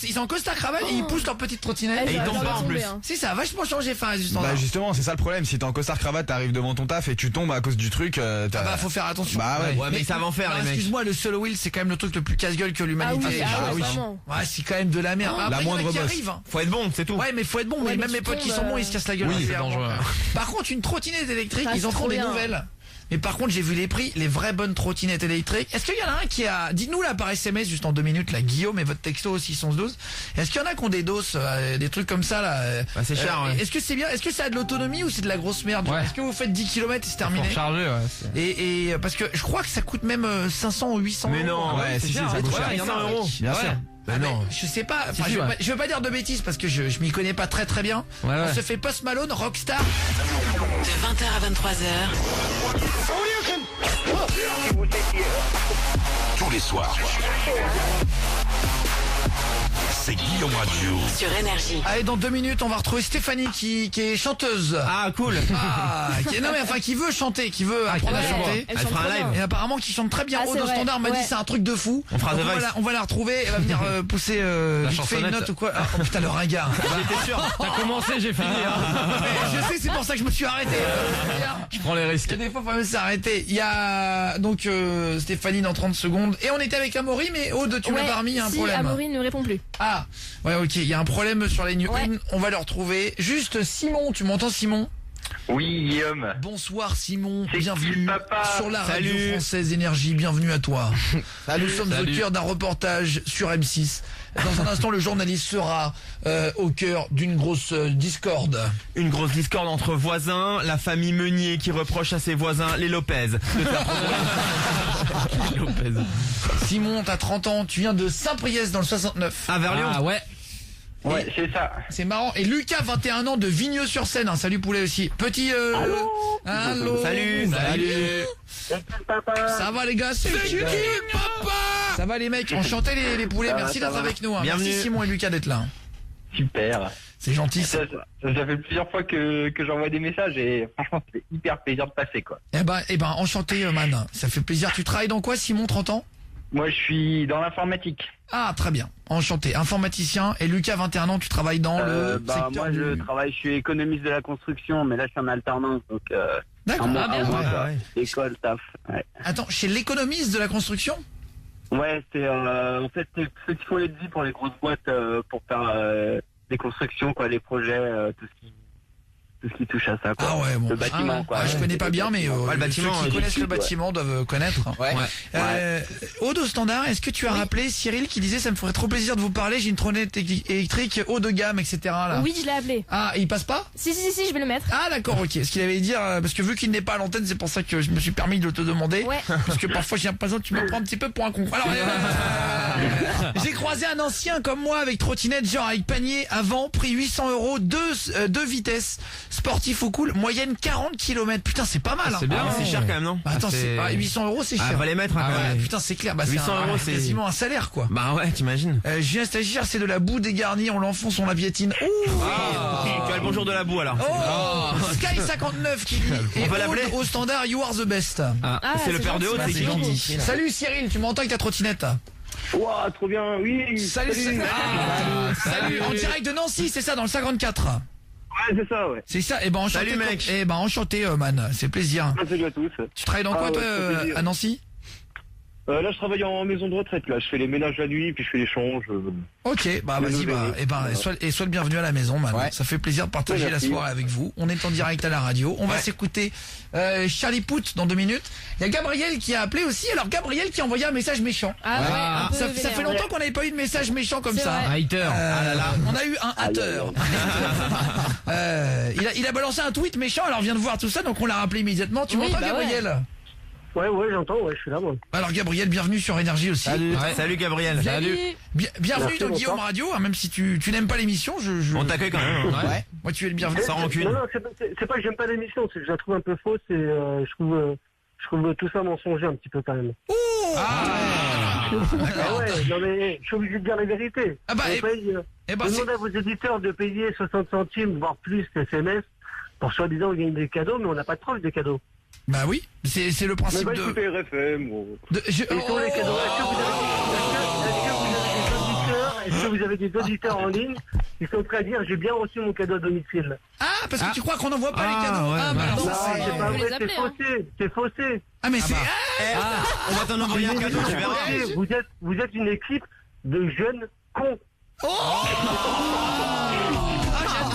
Ils sont en costard cravate et ils poussent leur petite trottinette. Ouais, Et ils j'aurais tombent bien pas en tombé, plus. hein. Si, ça a vachement vachement changé, enfin, du standard. Bah justement, c'est ça le problème. Si t'es en costard cravate, t'arrives devant ton taf et tu tombes à cause du truc. Ah bah faut faire attention. Bah ouais. Ouais, mais ils savent en faire, les mecs. Excuse-moi, le solo wheel c'est quand même le truc le plus casse-gueule que Ah l'humanité. oui, oui. vraiment. Ouais, c'est quand même de la merde. Après, la il y en a moindre qui bosse. arrivent, hein. Faut être bon, c'est tout. Ouais, mais faut être bon. Ouais, mais mais même tu mes potes qui tombes, sont bons, ils se cassent la gueule. oui, régulièrement. c'est dangereux. Par contre, une trottinette électrique, Ça, ils en c'est font trop des bien. nouvelles. Mais par contre, j'ai vu les prix, les vraies bonnes trottinettes électriques. Est-ce qu'il y en a un qui a... Dites-nous là par SMS, juste en 2 minutes, là, Guillaume et votre texto aussi, 612. Est-ce qu'il y en a qui ont des doses, des trucs comme ça, là Bah, c'est cher, ouais. Est-ce que c'est bien? Est-ce que ça a de l'autonomie ou c'est de la grosse merde? Ouais. Est-ce que vous faites 10 km et c'est terminé? Pour charger, ouais. Et parce que je crois que ça coûte même 500 ou 800 Mais euros. non, Ouais, si, cher, ça ouais, coûte ouais, cher. il y en a 1 euro. Bien Ouais. sûr. Ah, mais je sais pas, enfin, Si, ouais. je veux pas dire de bêtises parce que je m'y connais pas très bien. Ouais, ouais. On se fait Post Malone, Rockstar. De 20h à 23h, Tous les soirs. C'est Guillaume Radio. sur Énergie. Allez, dans 2 minutes, on va retrouver Stéphanie qui est chanteuse. Ah, cool. Non mais enfin qui veut chanter, qui veut apprendre à Ouais, chanter. elle Elle chante fera un trop live. bien. Et apparemment qui chante très bien. Ah, Aude c'est au vrai, standard m'a dit ouais. c'est un truc de fou. On fera Donc, The Voice. on va la retrouver. Elle va venir pousser vite fait chansonnette. une note ou quoi. Ah, oh putain le ringard. J'étais sûr. T'as commencé, j'ai fini. Mais je sais, c'est pour ça que je me suis arrêté. Je prends les risques. Des fois, faut même s'arrêter. Il y a donc Stéphanie dans 30 secondes. Et on était avec Amaury, mais Aude, tu m'as pas remis, il y a un si, problème. Amaury ne répond plus. Ah, ouais, ok, il y a un problème sur la ligne Ouais. 1. On va le retrouver. Juste Simon, tu m'entends Simon? Oui, Guillaume. Bonsoir Simon, C'est qui, bienvenue papa sur la radio Salut. française Énergie, bienvenue à toi. Nous sommes Salut. au cœur d'un reportage sur M6. Dans un instant, le journaliste sera au cœur d'une grosse discorde. Une grosse discorde entre voisins, la famille Meunier qui reproche à ses voisins, les Lopez, de faire progresser. Lopez. Simon, t'as 30 ans, tu viens de Saint-Priest dans le 69. Ah, vers Lyon. Ah ouais. Ouais, c'est ça. C'est marrant. Et Lucas, 21 ans, de Vigneux-sur-Seine. Hein. Salut poulet aussi. Petit... Allô. Salut. Papa. Ça va les gars, c'est qui papa? Ça va les mecs, enchanté les poulets, Ça va, merci ça d'être va. avec nous. Hein. Bienvenue. Merci Simon et Lucas d'être là. Super. C'est gentil. Ça fait plusieurs fois que j'envoie des messages et franchement, c'est hyper plaisir de passer, quoi. Eh ben, enchanté man. Ça fait plaisir. Tu travailles dans quoi Simon, 30 ans? Moi, je suis dans l'informatique. Ah, très bien. Enchanté. Informaticien. Et Lucas, 21 ans, tu travailles dans le secteur moi, je travaille, je suis économiste de la construction, mais là, je suis en alternance, donc D'accord. un mois, Ah, bien. quoi. ouais. École, taf. Ouais, Attends, chez l'économiste de la construction? ouais c'est en fait c'est ceux qui font les devis pour les grosses boîtes pour faire des constructions, quoi, les projets, tout ce qui touche à ça, quoi. Ah ouais, bon. Le bâtiment, quoi. Je connais pas bien, mais Ouais, le bâtiment, ceux qui ouais, connaissent le ouais. bâtiment doivent connaître. Ouais. Aude au standard, est-ce que tu as rappelé Cyril qui disait ça me ferait trop plaisir de vous parler, j'ai une trottinette électrique haut de gamme, etc. Là. Oui, je l'ai appelé. Ah, il passe pas? Si, je vais le mettre. Ah d'accord, ok. Ce qu'il avait dit, parce que vu qu'il n'est pas à l'antenne, c'est pour ça que je me suis permis de te demander. Ouais. Parce que parfois j'ai l'impression que tu me prends un petit peu pour un con. Alors, j'ai croisé un ancien comme moi avec trottinette, genre avec panier avant, prix 800 €, deux vitesses, sportif ou cool, moyenne 40 km. Putain, c'est pas mal. C'est bien. Ah, c'est cher quand même, non? Bah, attends, Ah, c'est- 800 €, c'est cher. Ah, va les mettre, hein, Ah quand ouais, même. putain, c'est clair. Bah, 800 c'est €, c'est quasiment un salaire, quoi. Bah ouais, t'imagines. Julien Stagiaire, c'est de la boue dégarnie, on l'enfonce, on la piétine. Ouh. Tu as le bonjour de la boue alors. Oh, Sky59 qui dit. On Et va Aude l'appeler au standard, you are the best. Ah, c'est le père de Haute, gentil, c'est C'est merci gentil. beaucoup. Salut Cyril, tu m'entends avec ta trottinette? Ouah, trop bien, oui. Salut, salut, en direct de Nancy, c'est ça, dans le 54. Ouais, c'est ça, ouais. C'est ça, et ben enchanté. Salut, mec. Eh ben enchanté, man, c'est plaisir. Salut à tous. Tu travailles dans Ah quoi, ouais, toi, ça fait plaisir. à Nancy? Là, je travaille en maison de retraite, là. Je fais les ménages la nuit, puis je fais l'échange. Ok, bah vas-y, Désolé. bah, sois le bienvenu à la maison, man. Ouais. Ça fait plaisir de partager Ouais, la merci. soirée avec vous. On est en direct à la radio. On va s'écouter Charlie Puth dans 2 minutes. Il y a Gabriel qui a appelé aussi. Alors Gabriel qui a envoyé un message méchant. Ah ouais, un peu Ça vénère. fait longtemps qu'on n'avait pas eu de message méchant comme C'est ça. vrai. Un hater. On a eu un hater. Il a balancé un tweet méchant, alors on vient de voir tout ça, donc on l'a rappelé immédiatement. Tu Oui, m'entends, bah Gabriel? Ouais, j'entends, ouais, je suis là, moi. Alors Gabriel, bienvenue sur Énergie aussi. Salut. Salut Gabriel. Salut. Bienvenue Merci, dans bonsoir. Guillaume Radio, hein, même si tu n'aimes pas l'émission, On t'accueille quand même. Ouais. moi tu es le bienvenu. Sans rancune. Non, c'est pas que j'aime pas l'émission, c'est que je la trouve un peu fausse et je trouve tout ça mensonger un petit peu quand même. Ah ouais, non mais je suis obligé de dire la vérité. Ah bah, On paye, Eh ben, demandez à vos éditeurs de payer 60 centimes, voire plus SMS, pour soi-disant gagner des cadeaux, mais on n'a pas de preuve des cadeaux. bah oui, c'est le Mais principe bah de... écoutez RFM. de- je- Et sur les cadeaux, est-ce que vous avez des auditeurs est-ce que vous avez des auditeurs en ligne qui sont prêts à dire j'ai bien reçu mon cadeau à domicile? Ah, parce que tu crois qu'on n'envoie pas les cadeaux. ouais, Ah, bah, alors Non, ça, c'est c'est... pas on peut vrai, les appeler, c'est faussé, c'est faussé. Ah, mais c'est... On va t'en envoyer un cadeau, tu verras. Vous êtes une équipe de jeunes cons. Oh,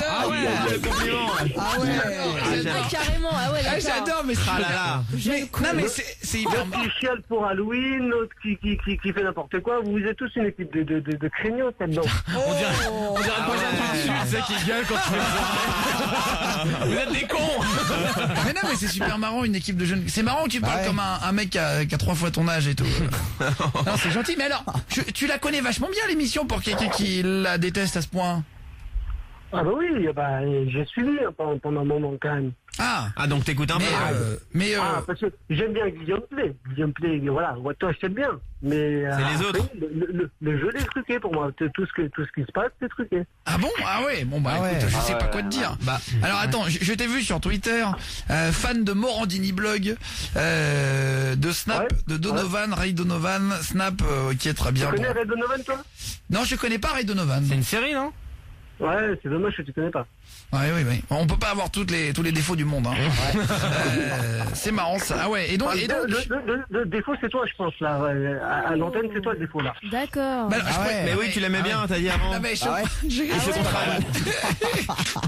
Ah ouais, le compliment. ah ouais. Ah, carrément, ah ouais, Ah, d'accord. j'adore, mais Ah là là. non, mais c'est hyper L'autre qui chiale pour Halloween, l'autre qui fait n'importe quoi. Vous êtes tous une équipe de craignos là-dedans. On dirait le prochain truc sud, tu sais, qui gueule quand tu fais ça. Vous êtes des cons. Mais non, mais c'est super marrant, une équipe de jeunes. C'est marrant que tu parles Ouais. comme un mec qui a 3 fois ton âge et tout. Non, c'est gentil. Mais alors, tu la connais vachement bien, l'émission, pour quelqu'un qui la déteste à ce point. Ah bah oui, bah, j'ai suivi pendant un moment quand même. Ah, Donc t'écoutes un peu. mais Parce que j'aime bien Guillaume Play. Guillaume Play, voilà, toi je t'aime bien. Mais C'est les après, autres. Le jeu est truqué pour moi. Tout ce qui se passe, c'est truqué. ah bon, ah ouais, bon bah Ah écoute, ouais. je sais pas quoi te dire. Alors attends, je t'ai vu sur Twitter, fan de Morandini Blog, de Snap, Ouais. de Donovan, Ray Donovan, Snap, qui est très bien. Tu connais bon. Ray Donovan, toi? Non, je connais pas Ray Donovan. C'est une série, non? Ouais, c'est dommage que tu connais pas. Ouais, oui. On peut pas avoir tous les défauts du monde. Hein. C'est marrant ça. Ah ouais. Et donc, Le défaut, c'est toi, je pense, là. À l'antenne, c'est toi le défaut, là. D'accord. bah, je crois- Mais oui, tu l'aimais bien, t'as dit avant. Ah, mais je- Ah ouais. j'ai- Et ce contrat.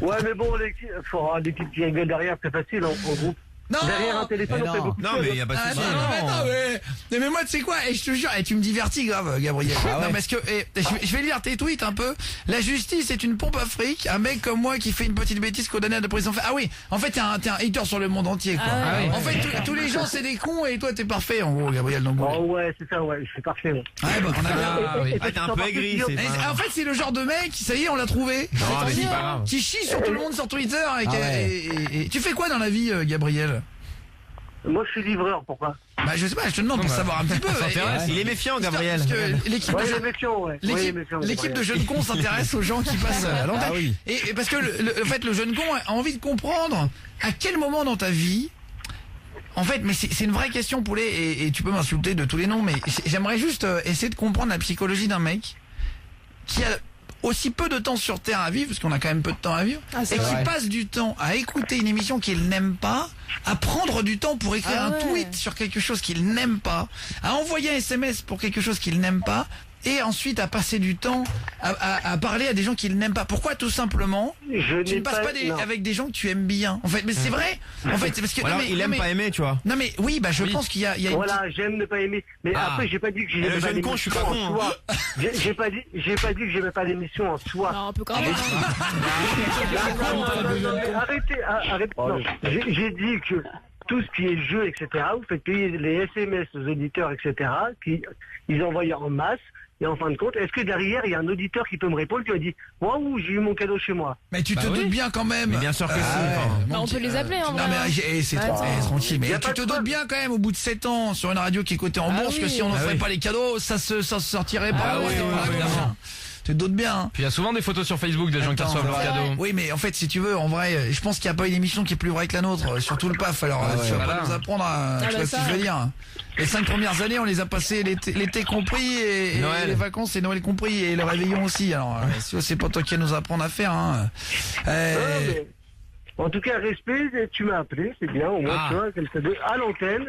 Ouais, mais bon, l'équipe qui rigole derrière, c'est facile, en groupe. Non. Derrière un téléphone, Mais on fait non. beaucoup de Non, choses. mais y a pas de Ah, souci. mais moi tu sais quoi, et je te jure, et tu me divertis grave Gabriel. Ah ouais. Non, parce que je vais lire tes tweets un peu. La justice est une pompe à fric. Un mec comme moi qui fait une petite bêtise condamné à de prison. Ah oui, en fait t'es un hater sur le monde entier quoi. Ah ouais. En fait tous les gens c'est des cons et toi t'es parfait en gros Gabriel. Donc, Oh ouais, c'est ça, ouais, je suis parfait. Ouais. ouais, bah, on a bien. Ah oui. Ah, t'es un peu aigri, c'est Et pas... en fait c'est le genre de mec, ça y est on l'a trouvé. Non, mais c'est pas grave. Qui chie sur tout le monde sur Twitter et, Ah ouais. et tu fais quoi dans la vie Gabriel? Moi, je suis livreur, pourquoi? Bah je sais pas, je te demande pour savoir un petit peu. s'intéresse. Et- Il est méfiant, Gabriel. Parce que l'équipe Ouais, de il est jeunes- méfiant, ouais. Ouais, il est méfiant, L'équipe de Gabriel. jeunes cons s'intéresse aux gens qui passent à l'antenne. Ah oui. Et parce que en fait, le jeune con a envie de comprendre à quel moment dans ta vie, en fait, mais c'est une vraie question, Poulet, et tu peux m'insulter de tous les noms, mais j'aimerais juste essayer de comprendre la psychologie d'un mec qui a aussi peu de temps sur Terre à vivre, parce qu'on a quand même peu de temps à vivre, Ah, c'est et qui vrai. passe du temps à écouter une émission qu'il n'aime pas, à prendre du temps pour écrire Ah un ouais. tweet sur quelque chose qu'il n'aime pas, à envoyer un SMS pour quelque chose qu'il n'aime pas, et ensuite à passer du temps à parler à des gens qu'il n'aime pas. Pourquoi? Tout simplement, Je tu n'ai ne passes pas non. avec des gens que tu aimes bien. En fait, mais c'est vrai. En fait, c'est parce que Ou alors, non, mais- il non, aime mais- pas aimer, tu vois. Non mais oui, bah je Oui. pense qu'il y a une Voilà, j'aime ne pas aimer. Mais Ah. après, j'ai pas dit que j'aimais le pas jeune l'émission con, je suis pas en con, soi. J'ai pas dit que j'aimais pas l'émission en soi. Non, un peu quand même. Non, mais arrêtez. Non. J'ai dit que tout ce qui est jeu, etc., vous faites payer les SMS aux auditeurs, etc., qui ils envoient en masse. Et en fin de compte, est-ce que derrière, il y a un auditeur qui peut me répondre, qui m'a dit « Waouh, j'ai eu mon cadeau chez moi Mais tu Bah te oui. doutes bien quand même. Mais bien sûr que si. ouais. Bah, on peut les appeler, en Non vrai. mais c'est Attends. tranquille. Mais Y a tu pas te de doutes problème. bien quand même au bout de 7 ans sur une radio qui est cotée en Ah bourse que oui. si on n'offrait oui. pas les cadeaux, ça se sortirait pas. Ah oui, oui, évidemment. Tu te doutes bien. Puis il y a souvent des photos sur Facebook des gens qui Attends, reçoivent leurs ouais. cadeaux. Oui, mais en fait, si tu veux, en vrai, je pense qu'il n'y a pas une émission qui est plus vraie que la nôtre, surtout le PAF. Alors, tu vas Voilà. pas nous apprendre à. Tu bah vois ce que ça. je veux dire. Les 5 premières années, on les a passées l'été compris et Noël. les vacances et Noël compris et le réveillon aussi. Alors, c'est pas toi qui vas nous apprendre à faire. Hein. Non, mais, en tout cas, respect, tu m'as appelé, c'est bien, au moins, Ah. tu vois, comme ça, à l'antenne,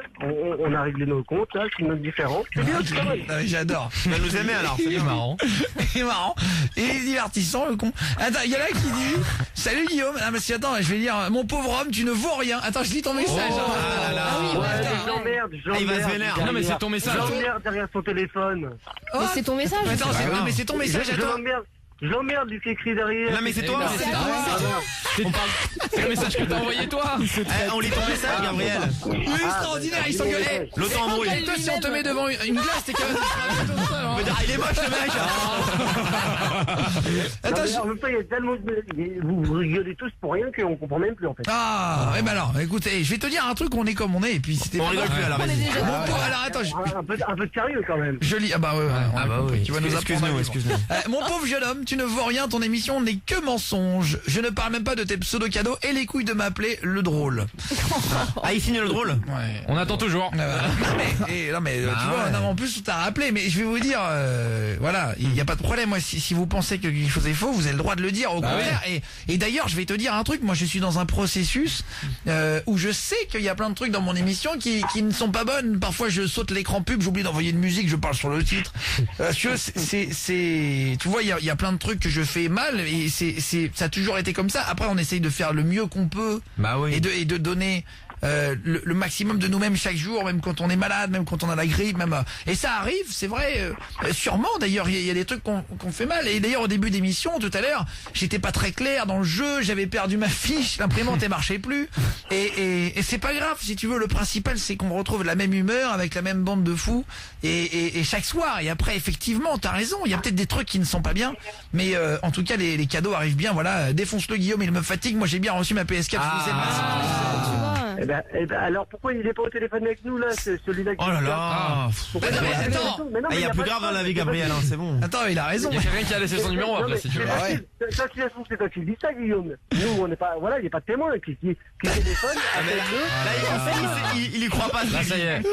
on a réglé nos comptes, là, c'est notre différence. C'est bien, c'est pas mal. Ah, j'adore. Tu vas nous aimer alors, c'est bien. Marrant. Il est marrant. Il est divertissant, le con. Attends, il y en a qui dit salut Guillaume. Ah, mais si, attends, je vais lire mon pauvre homme, tu ne vaux rien. Attends, je lis ton message. Oh, hein. ah là là. Ah oui, Ouais, ouais, mais attends, j'emmerde, Ah, il va se vénère. derrière. Non, mais c'est ton message. J'emmerde derrière son téléphone. Oh, Mais c'est ton message. Attends, non, mais c'est ton message à Je toi. l'emmerde. Je l'emmerde du qui écrit derrière. Non mais c'est toi. Non, mais c'est Ah, toi. C'est le message que t'as envoyé toi. On lit ton message, Gabriel. Extraordinaire, ils s'engueulaient. L'autre embrouille. Toi, si on te met devant une glace, t'es capable de te faire tout seul, hein. On peut dire, il est moche le mec. Attends, En même temps, il y a tellement de... Vous rigolez tous pour rien qu'on comprend même plus, en fait. Ah, eh ben alors, écoutez, je vais te dire un truc, on est comme on est, et puis c'était On pas rigole grave. plus alors, On est vas-y. déjà Mon pauvre- alors attends, Un peu de sérieux, quand même. je lis, ah bah ouais, Ah bah oui. tu vas nous apprendre. à Excuse-nous, vivre. excuse-nous. Mon pauvre jeune homme, tu ne vaux rien, ton émission n'est que mensonge. Je ne parle même pas de tes pseudo-cadeaux et les couilles de m'appeler le drôle. Ah, il signe le drôle. Ouais. On attend toujours. Tu vois, non, en plus t'as rappelé, mais je vais vous dire, voilà, il n'y a pas de problème. Moi, si vous pensez que quelque chose est faux, vous avez le droit de le dire, au contraire. Et d'ailleurs, je vais te dire un truc. Moi, je suis dans un processus où je sais qu'il y a plein de trucs dans mon émission qui ne sont pas bonnes. Parfois, je saute l'écran pub, j'oublie d'envoyer une musique, je parle sur le titre. Tu vois, il y a plein de trucs que je fais mal et ça a toujours été comme ça. Après, on essaye de faire le mieux qu'on peut et de donner le maximum de nous-mêmes chaque jour, même quand on est malade, même quand on a la grippe, même et ça arrive, c'est vrai, sûrement. D'ailleurs, il y a des trucs qu'on fait mal. Et d'ailleurs, au début d'émission, tout à l'heure, j'étais pas très clair dans le jeu, j'avais perdu ma fiche, l'imprimante elle marchait plus. Et c'est pas grave, si tu veux. Le principal, c'est qu'on retrouve la même humeur avec la même bande de fous et chaque soir. Et après, effectivement, t'as raison. Il y a peut-être des trucs qui ne sont pas bien, mais en tout cas, les cadeaux arrivent bien. Voilà, défonce-le Guillaume, il me fatigue. Moi, j'ai bien reçu ma PS4. Je vous aime, merci. Tu vois. Eh ben, alors pourquoi il n'est pas au téléphone avec nous là, celui-là qui Oh là là. Pourquoi Mais non, il a mais pas attends. raison. Mais non, mais Il y a plus pas de grave dans la problème, vie, Gabriel, hein, c'est bon. Attends, il a raison. Il y a quelqu'un qui a laissé son numéro Non, après, mais si tu veux. c'est facile. Ça, si ça se trouve, c'est toi qui dis ça, Guillaume. Nous, on n'est pas, voilà, il n'y a pas de témoin qui téléphone. Là, il y croit pas. Là, ça y est. Il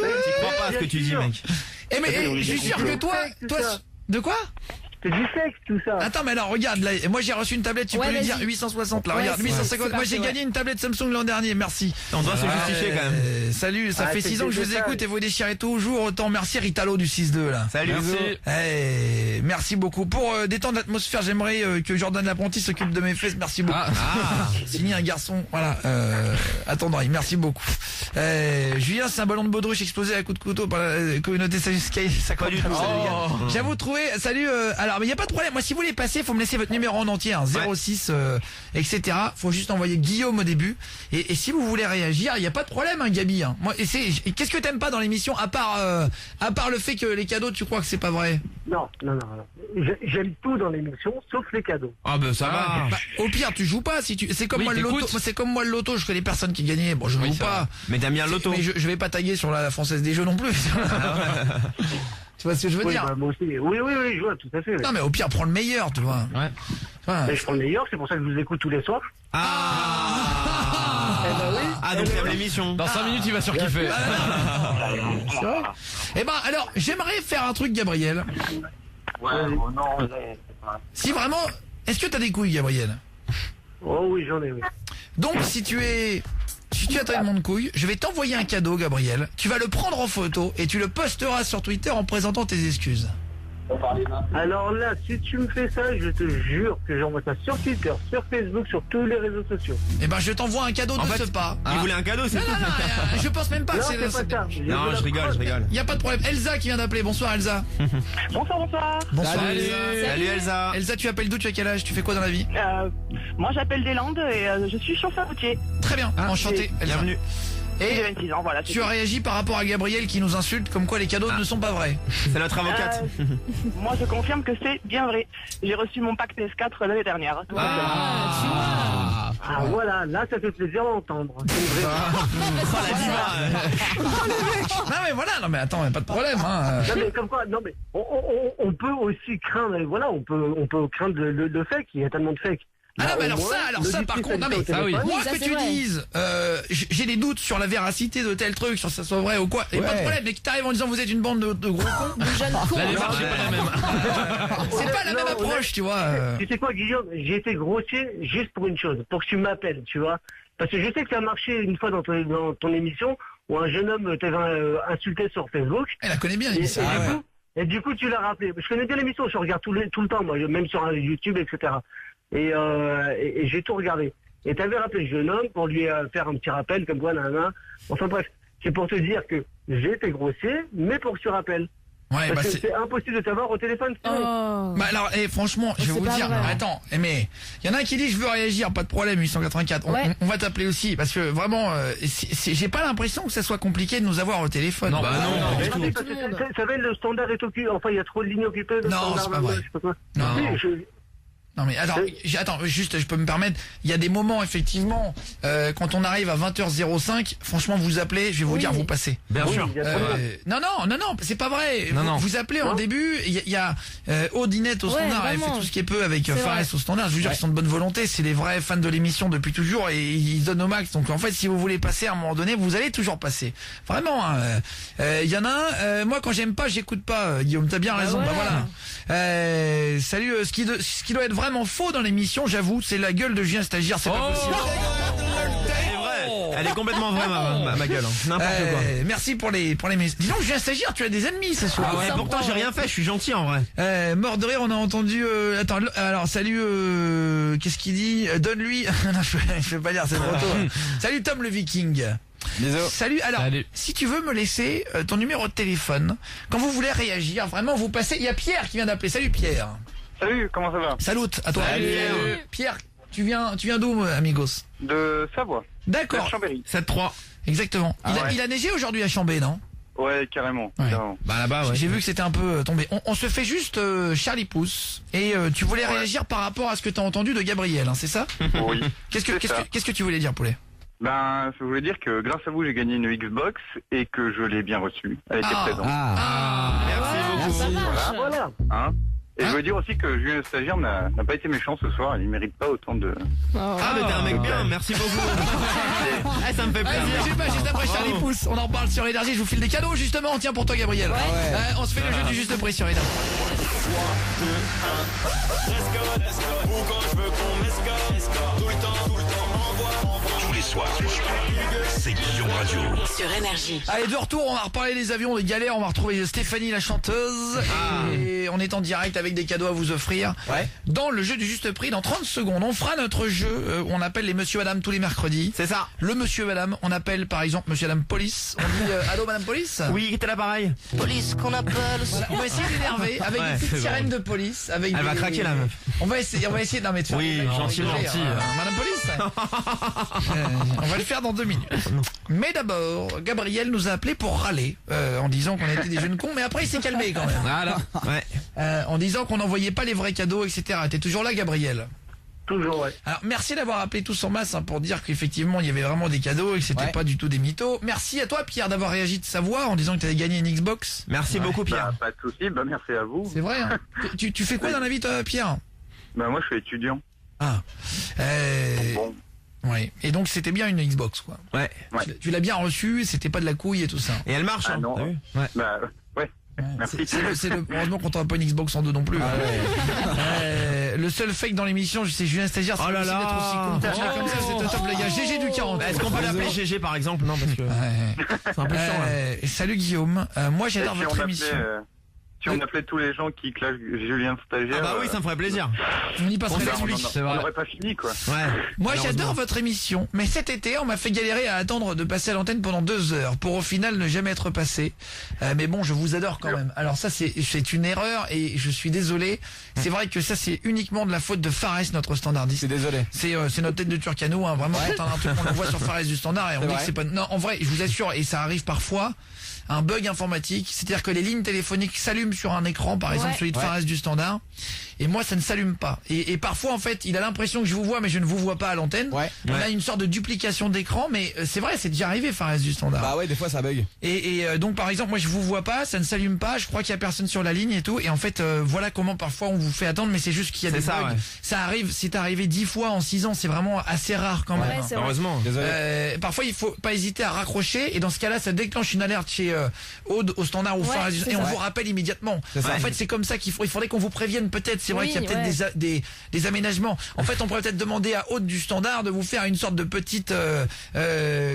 croit pas à ce que tu dis, mec. Mais je suis sûr que toi, de quoi? C'est du sexe, tout ça. Attends, mais alors regarde, là, moi j'ai reçu une tablette, tu peux lui dire 860 là, regarde, 850. Moi j'ai gagné une tablette Samsung l'an dernier, merci. On doit se justifier quand même. Salut, ça fait 6 ans que je vous écoute et vous déchirez toujours autant. Merci Ritalo du 6-2 là. Salut. Merci. Merci beaucoup. Pour détendre l'atmosphère, j'aimerais que Jordan l'apprenti s'occupe de mes fesses. Merci beaucoup. Signé un garçon. Voilà. Attendez, merci beaucoup. Julien, c'est un ballon de baudruche explosé à coup de couteau par la communauté Sky. Ça pas du tout. J'avoue trouver. Salut. Alors, mais il y a pas de problème. Moi, si vous voulez passer, faut me laisser votre numéro en entier, hein, 06, etc. Faut juste envoyer Guillaume au début. Et si vous voulez réagir, il y a pas de problème, hein, Gabi. Hein. Moi, qu'est-ce que t'aimes pas dans l'émission, à part le fait que les cadeaux, tu crois que c'est pas vrai? Non. J'aime tout dans l'émission, sauf les cadeaux. Ah ben ça va. Bah, au pire, tu joues pas. Si tu, c'est comme moi le loto. C'est comme moi le loto. Je connais personne qui gagnait. Bon, je joue pas. Mais t'aimes bien le loto. Mais je vais pas taguer sur la Française des Jeux non plus. Tu vois ce que je veux dire? Bah, moi aussi. Oui, je vois, tout à fait. Oui. Non, mais au pire, prends le meilleur, tu vois. Ouais. Mais je prends le meilleur, c'est pour ça que je vous écoute tous les soirs. Eh ben oui. Donc t'aimes l'émission. Dans 5 minutes, il va surkiffer. C'est vrai. Eh ben, alors, j'aimerais faire un truc, Gabriel. Ouais, non. Si vraiment, est-ce que t'as des couilles, Gabriel? Oh oui, j'en ai, oui. Donc, si tu as tellement de couilles, je vais t'envoyer un cadeau, Gabriel. Tu vas le prendre en photo et tu le posteras sur Twitter en présentant tes excuses. Alors là, si tu me fais ça, je te jure que j'envoie ça sur Twitter, sur Facebook, sur tous les réseaux sociaux. Eh ben, je t'envoie un cadeau de ce pas. Il voulait un cadeau, c'est Non, je pense même pas que Non, c'est pas ça. Non, je rigole. Y a pas de problème. Elsa qui vient d'appeler. Bonsoir, Elsa. Bonsoir. Bonsoir, Salut. Elsa. Salut Elsa. Elsa, tu appelles d'où? Tu as quel âge? Tu fais quoi dans la vie? Moi, j'appelle des Landes et je suis chauffeur routier. Très bien. Enchanté. Elsa. Bienvenue. J'ai Et 26 ans, voilà. tu as réagi par rapport à Gabriel qui nous insulte comme quoi les cadeaux ne sont pas vrais. C'est notre avocate. Moi, je confirme que c'est bien vrai. J'ai reçu mon pack PS4 l'année dernière. Tout Ah, voilà, là, ça fait plaisir d'entendre. C'est vrai. Oh la diva. Non mais voilà, non mais attends, y a pas de problème. Hein. Non, mais comme quoi, non, mais on peut aussi craindre, voilà, on peut craindre le fake, il y a tellement de fake. Ah non, mais Au moins, alors ça par contre, non mais ça, oui. moi ça, que c'est tu vrai. dises, j'ai des doutes sur la véracité de tel truc, sur ça soit vrai ou quoi, et pas de problème, mais que t'arrives en disant vous êtes une bande de gros cons, De jeunes cons. La démarche est pas la même. c'est pas la même approche, tu vois. Tu sais quoi, Guillaume, j'ai été grossier juste pour une chose, pour que tu m'appelles, tu vois. Parce que je sais que ça a marché une fois dans ton émission, où un jeune homme t'avait insulté sur Facebook. Elle la connaît bien, Et, ça. et du coup, tu l'as rappelé. Je connais bien l'émission, je regarde tout le temps, moi, même sur YouTube, etc. Et j'ai tout regardé. Et t'avais rappelé le jeune homme pour lui faire un petit rappel, comme quoi, nanana. Enfin bref, c'est pour te dire que j'ai été grossier, mais pour que tu rappelles. Ouais, Parce que c'est impossible de t'avoir au téléphone. Oh. Bah alors, franchement, je vais c'est vous pas dire, vrai. attends, mais il y en a un qui dit je veux réagir, pas de problème, 884. Ouais. On va t'appeler aussi, parce que vraiment, j'ai pas l'impression que ça soit compliqué de nous avoir au téléphone. Non, bah non. Mais non, parce que ça va, le standard est occupé. Enfin, il y a trop de lignes occupées. Le Non, standard, c'est pas vrai. je sais pas quoi. Non. Oui, Non mais attends, juste je peux me permettre, il y a des moments effectivement quand on arrive à 20h05, franchement vous appelez, je vais vous dire vous passez. Bien sûr. Non, c'est pas vrai. Non. Vous appelez en début, il y a Odinette au standard, elle fait tout ce qu'elle peut avec Fares au standard, je vous jure qu'ils sont de bonne volonté, c'est des vrais fans de l'émission depuis toujours et ils donnent au max. Donc en fait si vous voulez passer à un moment donné, vous allez toujours passer. Vraiment il y en a un, moi quand j'aime pas, j'écoute pas, Guillaume, t'as bien raison. Voilà. Salut, ce qui doit être vraiment faux dans l'émission, j'avoue, c'est la gueule de Julien Stagiaire, c'est pas possible. C'est vrai. Elle est complètement vraie ma gueule. N'importe quoi. Merci pour les messages. Dis donc, Julien Stagiaire, tu as des ennemis ce soir. Ah ouais, pourtant j'ai rien fait, je suis gentil en vrai. Mort de rire, on a entendu. Attends, alors salut. Qu'est-ce qu'il dit? Donne-lui. Non, je vais pas dire, c'est trop tôt. Salut Tom le Viking. Bisous. Salut, alors, si tu veux me laisser ton numéro de téléphone, quand vous voulez réagir, vraiment vous passez, il y a Pierre qui vient d'appeler. Salut Pierre. Salut, comment ça va? Salut à toi. Salut. Pierre, tu viens d'où, amigos? De Savoie. D'accord. Chambéry. 7-3. Exactement. Il a neigé aujourd'hui à Chambé, non? Ouais, carrément. Ouais. carrément. Bah là-bas, ouais. J'ai vu que c'était un peu tombé. On se fait juste Charlie Pouce. Et tu voulais réagir par rapport à ce que tu as entendu de Gabriel, hein, c'est ça? Oui. Qu'est-ce que tu voulais dire, poulet? Ben, je voulais dire que grâce à vous, j'ai gagné une Xbox et que je l'ai bien reçue. Elle était présente. Merci beaucoup. Voilà. Hein et je veux dire aussi que Julien le stagiaire n'a pas été méchant ce soir, il mérite pas autant de... Ah mais t'es un mec bien, merci beaucoup. Ça me fait plaisir. Je sais pas, juste après Charlie Pouce, on en reparle sur Énergie, je vous file des cadeaux justement, tiens pour toi Gabriel. On se fait le jeu du juste prix sur Énergie. Tous les soirs, c'est Guillaume Radio. Sur Énergie. Allez, de retour, on va reparler des avions, des galères, on va retrouver Stéphanie la chanteuse. Et on est en direct avec des cadeaux à vous offrir. Dans le jeu du juste prix, dans 30 secondes, on fera notre jeu où on appelle les monsieur madame tous les mercredis. C'est ça. Le monsieur madame, on appelle par exemple monsieur madame police. On dit allô madame police? Oui, t'es là pareil. Police qu'on appelle. Voilà, on va essayer d'énerver avec des petites sirènes de police. Avec Elle va craquer la meuf. On va essayer non mais de faire Oui, des blagues, gentil. Madame police. On va le faire dans 2 minutes. Mais d'abord, Gabriel nous a appelé pour râler en disant qu'on était des jeunes cons, mais après il s'est calmé quand même. Voilà. En disant qu'on n'envoyait pas les vrais cadeaux, etc. T'es toujours là, Gabriel? Toujours, ouais. Alors merci d'avoir appelé tous en masse pour dire qu'effectivement il y avait vraiment des cadeaux et que c'était pas du tout des mythos. Merci à toi Pierre d'avoir réagi de sa voix en disant que tu avais gagné une Xbox. Merci beaucoup Pierre. Pas de soucis, merci à vous. C'est vrai hein. tu fais quoi dans la vie toi Pierre? Bah moi je suis étudiant. Ah. Bon. Ouais. Et donc c'était bien une Xbox quoi. Ouais. Tu l'as bien reçue, c'était pas de la couille et tout ça. Et elle marche hein. Non. T'as vu Bah ouais. Merci. Heureusement qu'on t'aura pas une Xbox en 2 non plus. Le seul fake dans l'émission, c'est Julien Stagiaire. Oh là là. D'être aussi con. Comme ça, c'est top les gars. GG du 40. Est-ce qu'on peut l'appeler GG par exemple? Non parce que c'est un peu chiant là. Salut Guillaume. Moi j'adore votre émission. Si on appelait tous les gens qui clashent Julien Stagiaire... Ah bah oui, ça me ferait plaisir. On y passerait avec lui. On n'aurait pas fini quoi. Moi j'adore votre émission, mais cet été on m'a fait galérer à attendre de passer à l'antenne pendant 2 heures pour au final ne jamais être passé. Mais bon, je vous adore quand même. Alors ça c'est une erreur et je suis désolé. C'est vrai que ça c'est uniquement de la faute de Fares, notre standardiste. C'est désolé. C'est notre tête de Turcano, hein. Vraiment quand on a un truc on le voit sur Fares du standard et on dit que c'est pas... Non, en vrai, je vous assure, et ça arrive parfois, un bug informatique, c'est-à-dire que les lignes téléphoniques s'allument sur un écran, par exemple celui de Fares du standard, et moi ça ne s'allume pas. Et parfois en fait, il a l'impression que je vous vois, mais je ne vous vois pas à l'antenne. On a une sorte de duplication d'écran, mais c'est vrai, c'est déjà arrivé Fares du standard. Bah ouais, des fois ça bug. Et donc par exemple, moi je vous vois pas, ça ne s'allume pas, je crois qu'il y a personne sur la ligne et tout, et en fait voilà comment parfois on vous fait attendre, mais c'est juste qu'il y a des bugs. Ça arrive, c'est arrivé 10 fois en 6 ans, c'est vraiment assez rare quand même. Heureusement. Parfois il faut pas hésiter à raccrocher, et dans ce cas-là ça déclenche une alerte chez Aude au standard ou Fares, et on vous rappelle immédiatement. En fait c'est comme ça il faudrait qu'on vous prévienne peut-être. C'est vrai qu'il y a peut-être des aménagements. En fait on pourrait peut-être demander à Aude du standard de vous faire une sorte de petite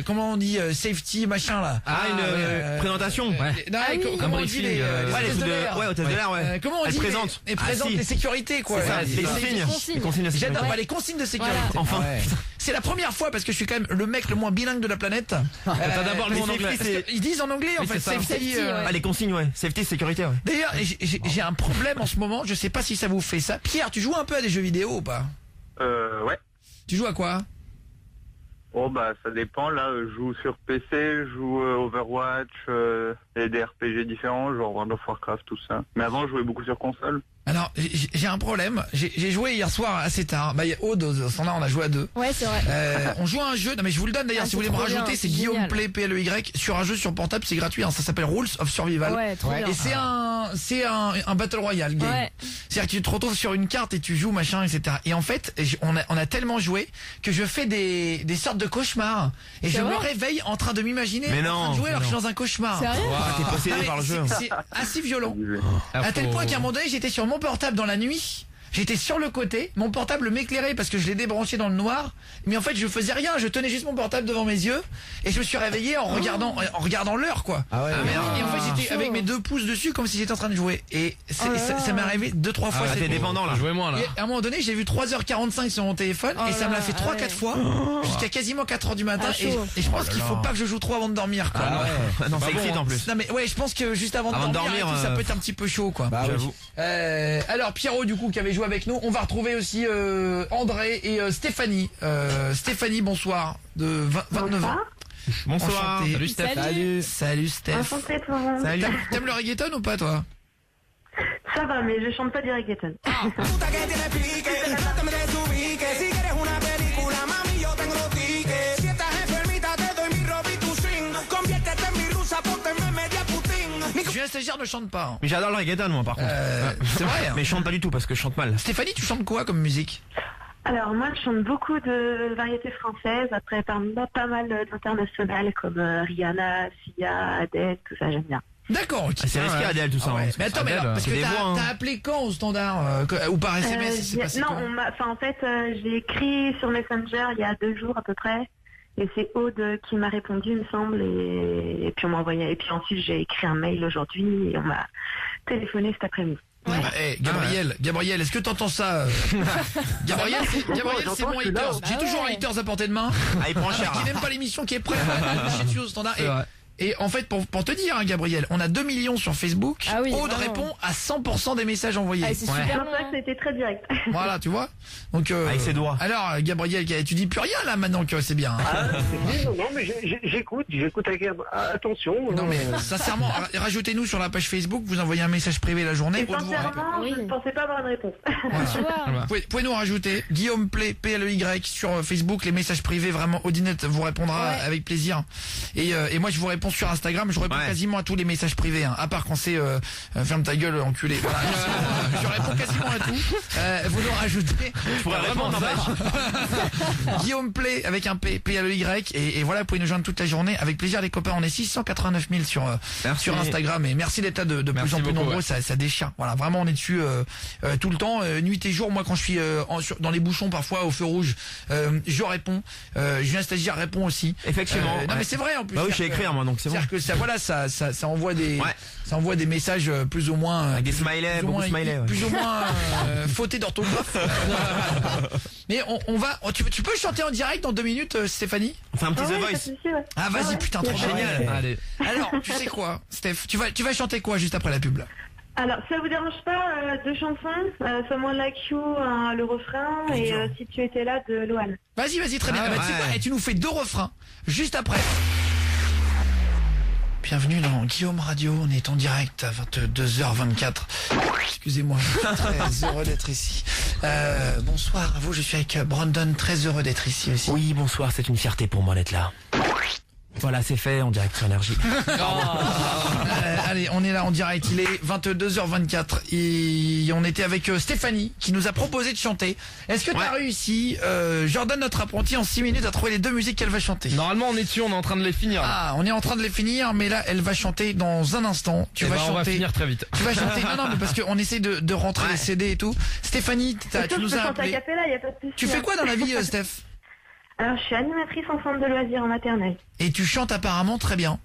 comment on dit, safety machin là. Une présentation. Comment on dit les hôtesses de l'air. Comment on dit et présente les sécurités quoi. Les consignes de sécurité. J'adore les consignes de sécurité. Enfin. C'est la première fois parce que je suis quand même le mec le moins bilingue de la planète. T'as d'abord le mot en anglais. Ils disent en anglais en fait. Safety. Les consignes, safety, sécurité. D'ailleurs, j'ai un problème en ce moment. Je sais pas si ça vous fait ça. Pierre, tu joues un peu à des jeux vidéo ou pas? Ouais. Tu joues à quoi? Oh bah ça dépend, là je joue sur PC, je joue Overwatch et des RPG différents, genre World of Warcraft, tout ça. Mais avant je jouais beaucoup sur console. Alors, j'ai un problème. J'ai joué hier soir assez tard. Bah, Aude, au standard, on a joué à 2. Ouais, c'est vrai. On joue à un jeu. Non, mais je vous le donne d'ailleurs. Si vous voulez me trop bien, rajouter, c'est c'est Guillaume génial. Play, PLEY, sur un jeu sur portable. C'est gratuit. Hein, ça s'appelle Rules of Survival. Ouais, trop bien. Et c'est un Battle Royale game. Ouais. C'est-à-dire que tu te retrouves sur une carte et tu joues, machin, etc. Et en fait, on a tellement joué que je fais des sortes de cauchemars. Et C'est je me vrai réveille en train de m'imaginer Mais en train non, de jouer mais alors que je non. suis dans un cauchemar. Sérieux T'es possédé Non, mais par le jeu. c'est assez violent. À tel point qu'à un moment donné, j'étais sur mon portable dans la nuit. J'étais sur le côté, mon portable m'éclairait parce que je l'ai débranché dans le noir, mais en fait je faisais rien, je tenais juste mon portable devant mes yeux et je me suis réveillé en regardant l'heure quoi. Ah ouais. Et en fait j'étais chaud. avec mes 2 pouces dessus comme si j'étais en train de jouer et ça m'est arrivé 2-3 fois. T'es dépendant là. Jouez moins là. Et à un moment donné j'ai vu 3h45 sur mon téléphone et ça me l'a fait 3-4 fois jusqu'à quasiment 4h du matin Ah, chaud. et je pense qu'il faut pas que je joue trop avant de dormir quoi. Ah ouais. Non, Pas c'est bon, excite hein. en plus. Non mais ouais je pense que juste avant de dormir, et tout, ça peut être un petit peu chaud quoi. Bah oui. J'avoue. Alors Pierrot du coup qui avait joué avec nous, on va retrouver aussi André et Stéphanie. Stéphanie, bonsoir, de 29 ans. Bonsoir. Enchanté. Salut Steph. Salut Steph. Enchantée, Florent. Salut. T'aimes le reggaeton ou pas toi? Ça va, mais je chante pas du reggaeton. Julien Stagiaire ne chante pas. Hein. Mais j'adore le reggaeton moi par contre. C'est vrai. Hein. Mais je chante pas du tout parce que je chante mal. Stéphanie, tu chantes quoi comme musique? Alors, moi, je chante beaucoup de variétés françaises, après pas mal d'internationales comme Rihanna, Sia, Adele, tout ça, j'aime bien. D'accord, ok. Ah, c'est risqué Adèle tout ça. Ah ouais. hein. Mais attends, mais Adèle, alors, parce c'est que des voix, hein. t'as appelé quand au standard ou par SMS il s'est passé Non, quoi en fait, j'ai écrit sur Messenger il y a 2 jours à peu près, et c'est Aude qui m'a répondu, il me semble, et puis on m'a envoyé, et puis ensuite j'ai écrit un mail aujourd'hui, et on m'a téléphoné cet après-midi. Bah, hey, Gabriel, est-ce que t'entends ça Gabriel, c'est mon haters. J'ai toujours un haters à portée de main. Ah, il prend cher. Qui là. n'aime pas l'émission, qui est prêt à chier dessus au standard. C'est vrai. Et en fait, pour te dire, hein, Gabriel, on a 2 millions sur Facebook. Ah oui, Aude vraiment. répond à 100% des messages envoyés. Ah, c'est Ouais. C'est super pour ça que c'était très direct. Voilà, tu vois. Donc, Avec ses doigts. Alors, Gabriel, tu dis plus rien là maintenant que c'est bien. Hein. Ah, non, mais j'écoute avec attention. Non mais sincèrement, rajoutez-nous sur la page Facebook, vous envoyez un message privé la journée. Et Aude vous répond. sincèrement, Oui. je ne pensais pas avoir une réponse. Voilà. Tu vois. Ah bah. Vous pouvez nous rajouter Guillaume Play, PLEY sur Facebook, les messages privés, vraiment Audinette vous répondra Ouais. avec plaisir. Et moi je vous réponds sur Instagram, je réponds Ouais. quasiment à tous les messages privés, hein, à part quand c'est ferme ta gueule enculé. Voilà, je réponds quasiment à tout. Vous nous rajoutez Je pourrais répondre n'empêche. Guillaume Play avec un P, PLEY et voilà, vous pouvez nous joindre toute la journée avec plaisir les copains. On est 689 000 Merci. sur Instagram et merci d'être là de plus Merci en plus beaucoup, nombreux, ouais. ça déchire. Voilà, vraiment on est dessus tout le temps, nuit et jour. Moi quand je suis dans les bouchons parfois au feu rouge, je réponds. Julien Stagiaire répond aussi. Effectivement. Non ouais. mais c'est vrai en plus. Bah oui, je sais C'est-à-dire écrire moi donc c'est bon. C'est-à-dire que ça, voilà, ça envoie des, Ouais. ça envoie des messages plus ou moins, Avec des smileys, plus ou beaucoup moins- de smileys. Ouais. plus ou moins fautés d'orthographe. Mais on va, tu peux chanter en direct dans 2 minutes, Stéphanie? On fait un petit Ah The ouais, pas de Voice. souci, ouais. Ah vas-y, Ouais. putain, trop génial. Allez. Alors, tu sais quoi, Steph, tu vas chanter quoi juste après la pub là? Alors, ça vous dérange pas, 2 chansons, Someone Like You, le refrain, et Si tu étais là de Loane. Vas-y, très bien. Ah, Ah bah, tu sais ouais. quoi, et tu nous fais 2 refrains juste après. Bienvenue dans Guillaume Radio, on est en direct à 22h24. Excusez-moi, je suis très heureux d'être ici. Bonsoir à vous, je suis avec Brandon, très heureux d'être ici aussi. Oui, bonsoir, c'est une fierté pour moi d'être là. Voilà, c'est fait en direct sur Énergie. Allez, on est là en direct, il est 22h24 et on était avec Stéphanie qui nous a proposé de chanter. Est-ce que tu as réussi, Jordan, notre apprenti, en 6 minutes à trouver les 2 musiques qu'elle va chanter? Normalement on est dessus, on est en train de les finir. Ah, on est en train de les finir, mais là, elle va chanter dans un instant. Tu vas on va chanter. finir très vite. Tu vas chanter. Non, mais parce qu'on essaie de rentrer les CD et tout. Stéphanie, tu nous as chanter à appelé. cappella, y a pas de souci. Tu fais quoi dans la vie, Steph? Alors, je suis animatrice en centre de loisirs en maternelle. Et tu chantes apparemment très bien.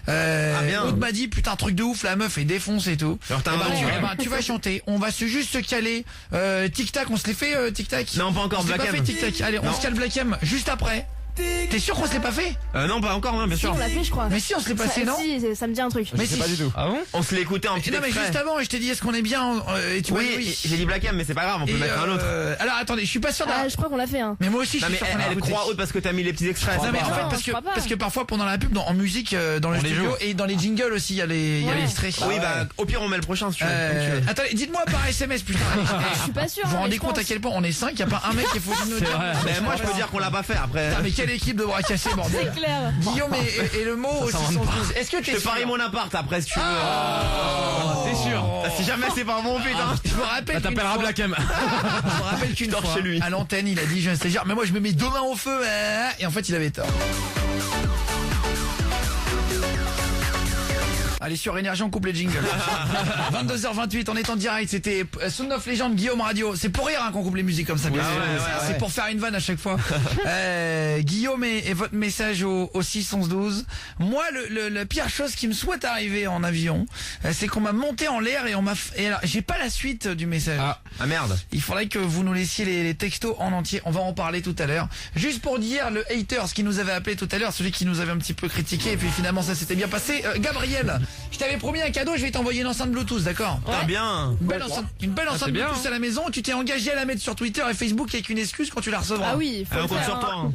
bien. Aude m'a dit, putain, truc de ouf, la meuf est défonce et tout. Alors, t'as un don, ouais. Tu vas chanter. On va juste se caler. Tic-tac, on se les fait, tic-tac. Non, pas encore, On s'est Black pas fait M. tic-tac. Allez, on Non. se cale Black M juste après. T'es sûr qu'on se l'est pas fait? Non, pas encore, hein, bien Si, sûr. on l'a fait, je crois. Mais si, on se l'est passé, non? Si, ça me dit un truc. Mais Je sais si. pas du tout. Ah bon? On se l'est écouté en petit Non mais extrait. juste avant, je t'ai dit est-ce qu'on est bien et tu m'as dit Oui, j'ai dit Black M, mais c'est pas grave, on peut Et, mettre un autre. Alors attendez, je suis pas sûr d'avoir. Ah, je crois qu'on l'a fait, hein. Mais moi aussi, je Non suis mais sûr qu'on a elle écouté. croit haute parce que t'as mis les petits extraits. Non mais en Non, fait je crois pas. parce que parfois pendant la pub en musique dans le On les studio joue. et dans les jingles aussi il y a les Ouais. extraits. Oui, bah au pire on met le prochain si tu veux. comme tu veux. Attendez, dites-moi par SMS putain. Je suis pas sûre. Vous vous hein, mais rendez je compte à pense. quel point on est 5, il y a pas un mec qui est foutu de nous. C'est vrai. Mais moi je peux dire qu'on l'a pas fait après. Putain, mais quelle équipe de bras cassés bordel. C'est clair. Guillaume et le mot au 612. Est-ce que Je te parie mon appart après si tu veux. T'es sûr? Si jamais c'est pas bon putain. Je me rappelle Ah, t'appelleras qu'une fois- Black M. Je me rappelle qu'une dors fois chez lui. à l'antenne il a dit je suis un stagiaire mais moi je me mets 2 mains au feu et en fait il avait tort. Allez sur Énergie on coupe les jingles. 22h28 on est en direct. C'était Sound of Legend Guillaume Radio. C'est pour rire hein, qu'on coupe les musiques comme ça bien sûr. C'est pour faire une vanne à chaque fois. Guillaume et votre message au 61112. Moi la pire chose qui me soit arrivée en avion c'est qu'on m'a monté en l'air et alors j'ai pas la suite du message. Ah merde. Il faudrait que vous nous laissiez les textos en entier. On va en parler tout à l'heure. Juste pour dire le hater, ce qui nous avait appelé tout à l'heure, celui qui nous avait un petit peu critiqué, et puis finalement ça s'était bien passé. Gabriel, je t'avais promis un cadeau, je vais t'envoyer une enceinte Bluetooth, d'accord? T'as bien. Une belle enceinte c'est bien, Bluetooth à la maison. Tu t'es engagé à la mettre sur Twitter et Facebook avec une excuse quand tu la recevras. Ah oui, faut On le compte faire. sur hein. toi. hein.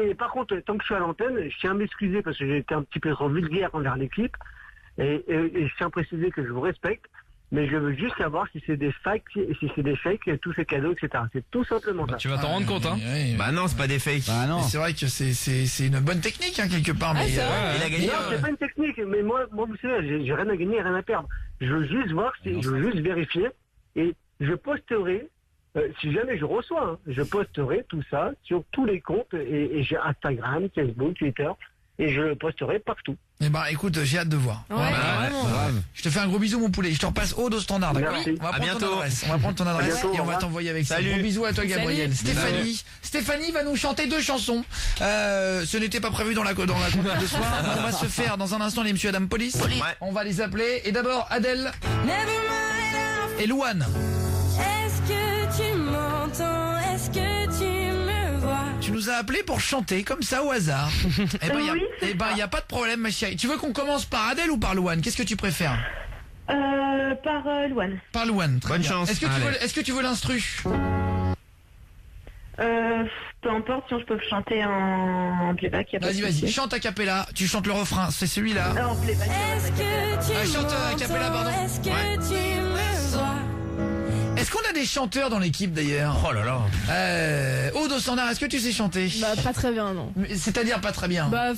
Et par contre, tant que je suis à l'antenne, je tiens à m'excuser parce que j'ai été un petit peu trop vulgaire envers l'équipe. Et je tiens à préciser que je vous respecte. Mais je veux juste savoir si c'est des fakes, tous ces cadeaux, etc. C'est tout simplement ça. Tu vas t'en rendre compte, hein. Bah non, c'est pas des fakes. Bah non. Mais c'est vrai que c'est une bonne technique hein, quelque part. Ah, Mais c'est vrai. Il a gagné. Non, c'est pas une technique, mais moi, vous savez, j'ai rien à gagner, rien à perdre. Je veux juste voir, je veux juste vérifier, et je posterai, si jamais je reçois, hein, je posterai tout ça sur tous les comptes, et j'ai Instagram, Facebook, Twitter, et je le posterai partout. Eh ben écoute, j'ai hâte de voir. Ouais, Voilà. vraiment. Je te fais un gros bisou mon poulet. Je te repasse Aude au standard, d'accord? Merci. On va À prendre ton bientôt. adresse. On va prendre ton adresse bientôt, et on au va revoir. t'envoyer avec ça. Salut. Gros bisous à toi Gabriel. Salut. Stéphanie va nous chanter 2 chansons. Ce n'était pas prévu dans la compagnie de soir. On va se faire dans un instant les Monsieur Adam Police. Ouais. On va les appeler. Et d'abord Adèle et Louane. Est-ce que tu m'entends? Est-ce que tu me vois? Tu nous as appelé pour chanter comme ça au hasard. Oui, c'est y a pas de problème ma chérie. Tu veux qu'on commence par Adèle ou par Louane? Qu'est-ce que tu préfères? Par Louane. Par Louane. Très Bonne bien. chance. Est-ce que tu veux l'instru? Peu importe, si je peux chanter en playback. Y a pas de Vas-y, souci. chante a cappella. Tu chantes le refrain, c'est celui-là. En playback. Est-ce que tu chante a cappella, pardon. m'entends? Est-ce que Ouais. tu me vois? Est-ce qu'on a des chanteurs dans l'équipe d'ailleurs? Oh là là. Aude au standard, est-ce que tu sais chanter? Bah, pas très bien, non. C'est-à-dire pas très bien. Bah,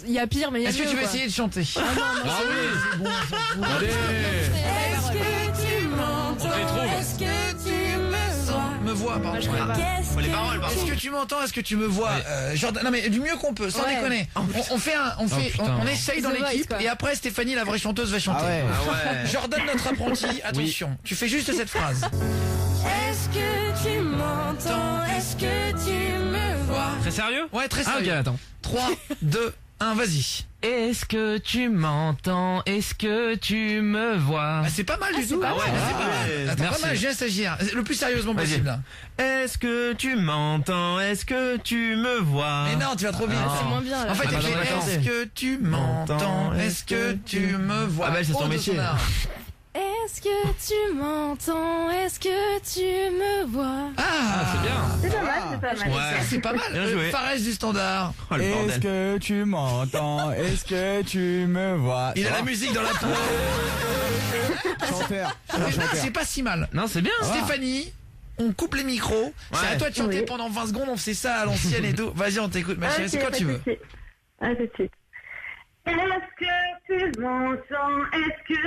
il y a pire, mais il y a Est-ce que mieux, tu veux quoi. essayer de chanter? Ah non, non, Ah oui. C'est bon, on s'en fout. Allez. Est-ce que tu m'entends? On les trouve. Est-ce que tu me vois? Me vois, pardon. je connais pas. Qu'est-ce Faut les que paroles par Est-ce contre. que tu m'entends? Est-ce que tu me vois? Jordan, non mais du mieux qu'on peut, sans Ouais. déconner. putain. On essaye dans The Voice, l'équipe quoi. et après Stéphanie, la vraie chanteuse, va chanter. Ah ouais. Ah ouais. Jordan, notre apprenti, attention. Tu fais juste cette phrase. Est-ce que tu m'entends? Est-ce que tu me vois? Très sérieux? Ouais, très Ah ok, sérieux. attends. 3, 2, 1, vas-y. Est-ce que tu m'entends? Est-ce que tu me vois? Ah, c'est pas mal du tout. pas Ah ouais, mal. c'est pas mal. Attends, Merci. pas mal, j'ai un stagiaire. Le plus sérieusement Vas-y. possible. Là. Est-ce que tu m'entends? Est-ce que tu me vois? Mais non, tu vas trop vite. C'est moins bien, là. En fait, Ah bah elle fait, non, d'accord. est-ce que tu m'entends? Est-ce que tu me vois? Ah bah, c'est son Aude au métier. standard. Est-ce que tu m'entends? Est-ce que tu me vois? Ah, C'est bien. C'est pas mal, c'est pas mal. Ouais. c'est pas mal. Bien joué. Fares du standard. Oh le Est-ce bordel. que tu m'entends? Est-ce que tu me vois? Il a Ça la va musique dans la peau. Chanteur. C'est pas si mal. Non, c'est bien. Stéphanie, on coupe les micros. C'est Ouais. à toi de chanter Oui. pendant 20 secondes. On fait ça à l'ancienne et tout. Vas-y, on t'écoute, ma chérie. C'est Ok, quand pas tu de veux. souci. À tout de suite. Est-ce que tu m'entends? Est-ce que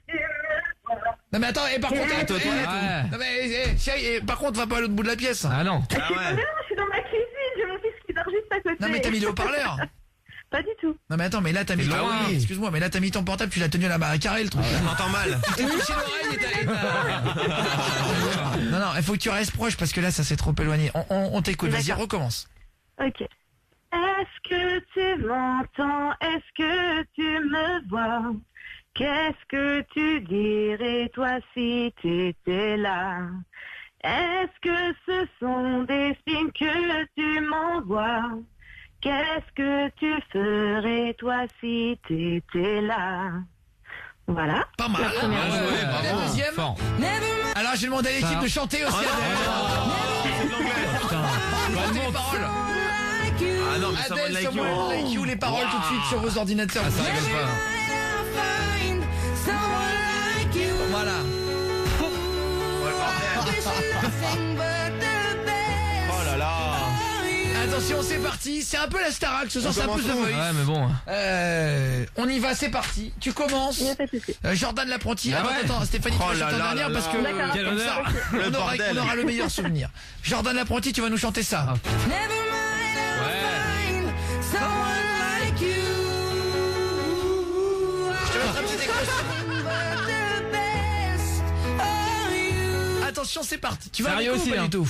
tu me vois? Non mais attends, et par contre, Ouais. attends, Ouais. non mais chérie, par contre, va pas à l'autre bout de la pièce. Ah non. Je suis Ah pas ouais. là, je suis dans ma cuisine, j'ai mon fils qui dort juste à côté. Non mais t'as mis le haut-parleur. Pas du tout. Non mais attends, mais là t'as mis. C'est Ah loin. oui, excuse-moi, mais là t'as mis ton portable, tu l'as tenu à la barre à carré le truc. On entend mal. T'es touché l'oreille et Non, non, il faut que tu restes proche parce que là ça s'est trop éloigné. On t'écoute, vas-y, D'accord. recommence. Ok. Est-ce que tu m'entends? Est-ce que tu me vois? Qu'est-ce que tu dirais toi si t'étais là? Est-ce que ce sont des signes que tu m'envoies? Qu'est-ce que tu ferais toi si t'étais là? Voilà. Pas mal. La première Bien joué, fois. bravo. La deuxième. Fort. Alors j'ai demandé à l'équipe de chanter aussi. Écoutez les paroles. Ah non, mais Adèle, Someone Someone Like Like You. You, les paroles tout de suite sur vos ordinateurs. Ah, ça rigole pas. Voilà. Oh là là. Attention, c'est parti. C'est un peu la Starac ce soir, c'est un peu The Voice. Ouais, mais bon. On y va, c'est parti. Tu commences. Jordan l'apprenti. Ah ouais. Attends, Stéphanie, tu Oh vas là chanter en là dernière là parce que là. D'accord. Quel comme honneur. ça, Le on bordel. aura le meilleur souvenir. Jordan l'apprenti, tu vas nous chanter ça. Je te mettrai un petit écho. Attention, c'est parti. Tu vas Sérieux avec ou aussi, pas hein. du tout.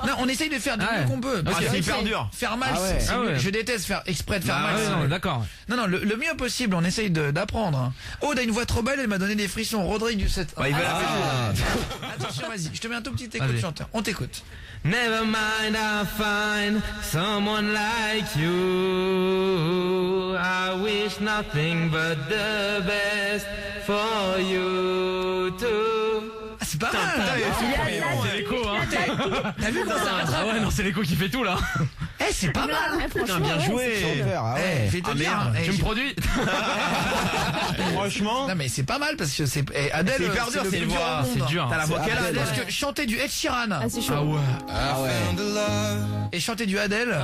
Non, on essaye de faire du Ouais. mieux qu'on peut. Ah, Parce c'est que hyper dur. Faire mal, Ah ouais. c'est Ah mieux. ouais. Je déteste faire exprès de faire Ah mal. ouais, c'est non, mieux. d'accord. Non, le mieux possible, on essaye d'apprendre. Aude a une voix trop belle, elle m'a donné des frissons. Rodrigue du 7. Bah, il va la faire. Attention, vas-y, je te mets un tout petit écho Vas-y. de chanteur. On t'écoute. Never mind, I'll find someone like you. I wish nothing but the best for you too. Ah, c'est pas mal. C'est l'écho, hein. T'as vu quand ça rattrape? Ah ouais, non, c'est l'écho qui fait tout là. Eh, c'est pas mal. Putain, bien joué. Ah Eh, ouais. je vais te Ah, dire. merde. eh, Tu me j'ai- produis? Franchement. Non mais c'est pas mal parce que c'est Adèle. C'est hyper dur, le c'est plus une dur voix. au monde. C'est dur. T'as la voix qu'elle a, Adèle. Parce Adèle. que chanter du Ed Sheeran Ah, c'est chaud. Ah ouais. Ah ouais. et chanter du Adèle,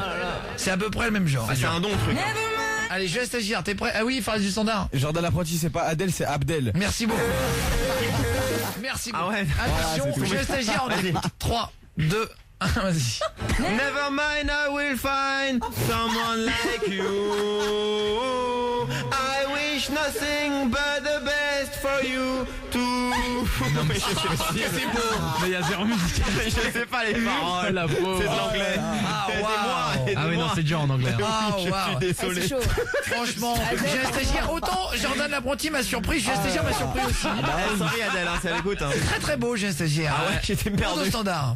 c'est à peu près le même genre. Ah, c'est un don, le truc. Allez, je laisse t'agir. T'es prêt? Ah oui, phase du standard. Jordan l'apprenti, c'est pas Adèle, c'est Abdel. Merci beaucoup. Merci beaucoup. Ah ouais. Attention, Voilà, c'est tout. je laisse t'agir. On est 3, 2, 1, vas-y. Never mind, I will find someone like you. I wish nothing but the best for you too. Non mais c'est beau. Mais il y a zéro musique. Je sais pas les paroles. La pauvre. C'est de l'anglais. Ah, waouh. Ah oui, non, c'est dur en anglais. hein. Ah, Je waouh. suis Ah, désolé. c'est chaud. Franchement, je laisse t'agir. Autant Jordan l'apprenti m'a surpris, je laisse t'agir m'a surpris aussi. Sorry Adèle, hein, ça l'écoute. Hein. Très très beau, je laisse t'agir. Ah ouais, j'étais perdu. Au standard.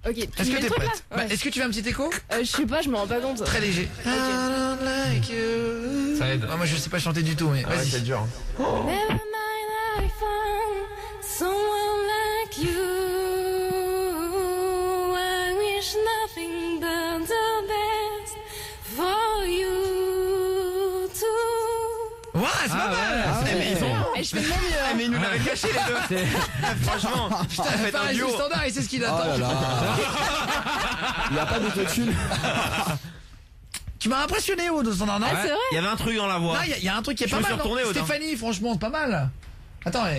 Ok, tu Est-ce mets que le t'es truc, là? prête? Bah, Ouais. est-ce que tu veux un petit écho? Je sais pas, je me rends pas compte. Très léger. I don't like you. Ça aide. Ah, moi je sais pas chanter du tout, mais vas-y. C'est dur. Never mind, I found someone like you. I wish nothing but the best for you too. Ouais, c'est pas mal. Mais ils ont. Et je fais de mon mieux. Ah, mais ils nous l'avaient caché les deux. Franchement, putain, faites un Pareil, duo. du standard, et c'est ce qu'il Oh attend. là là. Il n'y a pas d'autotune. Tu m'as impressionné, Aude, au standard, non? Ah, c'est vrai? Il y avait un truc dans la voix. Non, il y a un truc qui est Je pas me suis mal, non retourné, Aude, hein. Stéphanie, franchement, c'est pas mal. Attends, Ça va,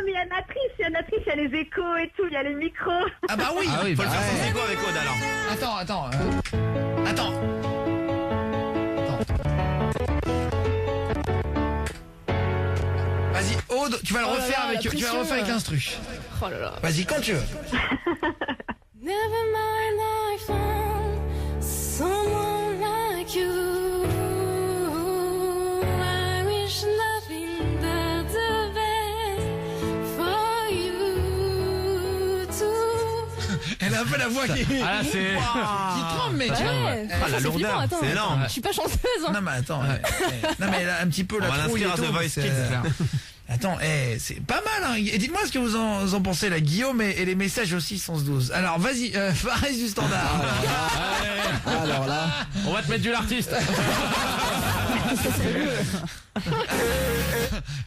mais il y a Natrice, il y a les échos et tout, il y a les micros. ah bah oui. Ah oui, Faut le bah faire ouais. sans écho avec Aude alors. Attends. Attends. Vas-y, Aude, tu vas le Oh là refaire là, avec, la tu vas le pression. refaire avec l'instru. Oh là là. Vas-y, quand tu veux. Never mind, I found someone like you. I wish nothing but the best for you too. Elle a un peu la voix qui Ah là, c'est. qui tremble, mec. Ouais. Ah, la C'est lourdeur, flippant, attends. c'est énorme. Je suis pas chanteuse, hein. Non mais attends, non mais elle a un petit peu la On va trouille et l'inscrire à tout. The Voice c'est- Kids. Attends, c'est pas mal, hein. Et dites-moi ce que vous en pensez, là, Guillaume, et les messages aussi sont 12. Alors, vas-y, Fares du standard. Alors là. On va te mettre du l'artiste.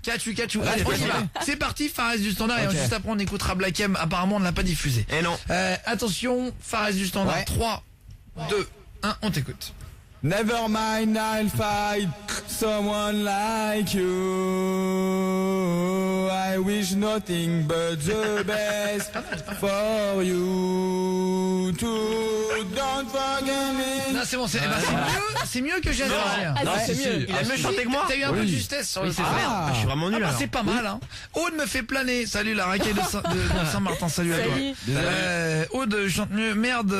Catchou. Allez, on y va. C'est parti, Fares du standard, et Ok. juste après, on écoutera Black M. Apparemment, on ne l'a pas diffusé. Et non. Attention, Fares du standard. Ouais. 3, 2, 1, on t'écoute. Never mind, I'll find someone like you. I wish nothing but the best for you too. Don't forget me. Non, c'est bon, c'est mieux que j'ai Non. Ah, Non, c'est si, mieux. si. Il a mieux chanté que moi. T'as eu un peu de justesse sur le c'est frein. vrai. Ah, je suis vraiment Ah nul bah alors. c'est pas mal, hein. Aude me fait planer. Salut la raquette de Saint-Martin, salut à toi. Salut. Aude chante mieux. Merde,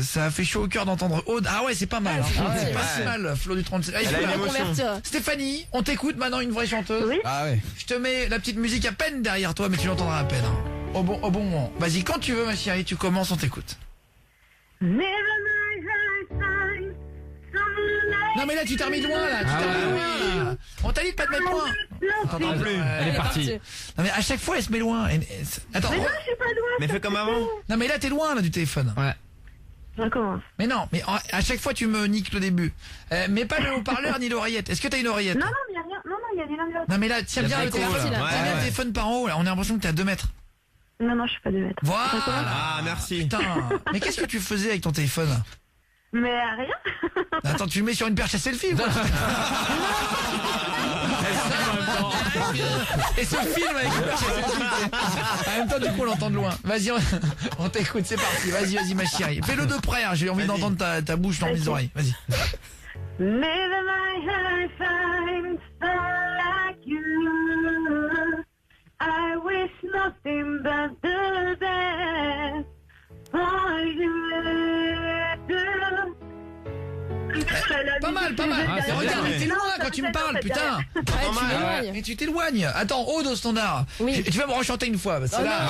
ça a fait chaud au cœur d'entendre Aude. Ah ouais, c'est pas mal. Hein. C'est pas si mal, Flo du 37. Allez, Elle a je une peux- émotion. Convertir. Stéphanie, on t'écoute maintenant, une vraie chanteuse. Oui. Ah ouais. Je te mets la petite musique à peine derrière toi, mais tu l'entendras à peine. Hein. au bon moment. Vas-y, quand tu veux, ma chérie, tu commences, on t'écoute. Non mais là tu t'es remis de loin là, là. On t'a dit de pas te mettre loin. T'entends plus. Elle est partie. Non mais à chaque fois elle se met loin. Attends. Mais non, je suis pas loin. Mais fais comme avant. Non mais là t'es loin là du téléphone. Ouais. Je recommence. Mais non, mais à chaque fois tu me niques le début. Mais pas le haut-parleur ni l'oreillette. Est-ce que t'as une oreillette? Non, il y a rien. Non, il y a des langues. Non mais là tiens bien le téléphone. Tiens bien le téléphone par en haut là. On a l'impression que t'es à 2 mètres. Non, je suis pas 2 mètres. Voilà. Ah, merci. Putain. Mais qu'est-ce que tu faisais avec ton téléphone? Mais rien. Attends, tu le mets sur une perche à selfie quoi. Et ce film avec une perche à selfie. En même temps du coup on l'entend de loin. Vas-y, on t'écoute, c'est parti. Vas-y ma chérie. Fais-le de près, hein. J'ai envie d'entendre ta bouche dans mes oreilles. Vas-y. Never my heart finds someone like you. I wish nothing but the best for you. Pas mal. Regarde, mais t'es loin quand tu me parles, putain. Mais tu t'éloignes. Attends, Aude au standard. Oui. Tu vas me rechanter une fois, parce que là.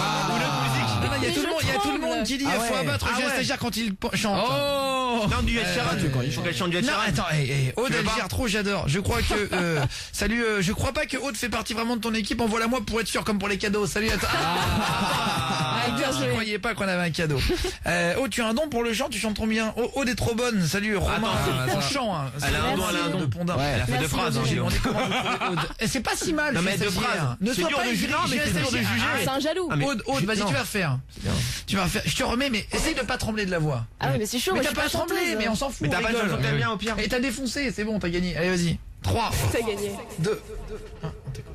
Il y a tout le monde qui dit il faut abattre un stagiaire quand il chante. Oh non, du Ed Sheeran, il faut qu'elle chante du Ed Non, Sheeran. attends, Aude elle gère trop, j'adore. Je crois que salut, je crois pas que Aude fait partie vraiment de ton équipe. Envoie-la moi pour être sûr, comme pour les cadeaux. Salut à toi. Je croyais pas qu'on avait un cadeau. Aude, tu as un don pour le chant, tu chantes trop bien. Aude est trop bonne. Salut Romain. En chant, hein. Elle a un don de Pondin. Elle a fait 2 phrases. J'ai demandé comment vous trouvez Aude. Et c'est pas si mal. Non mais 2 phrases. Ne sois pas juger. C'est un jaloux. Aude, vas-y, tu vas refaire. Tu vas refaire. Je te remets, mais essaye de pas trembler de la voix. Ah oui, mais c'est chaud. Mais moi, t'as je suis pas tremblé, chanteuse. mais on s'en fout. Mais t'as on pas rigole. de chanter bien au pire. Et t'as défoncé, c'est bon, t'as gagné. Allez, vas-y. 3. T'as gagné. 2, 1, on t'écoute.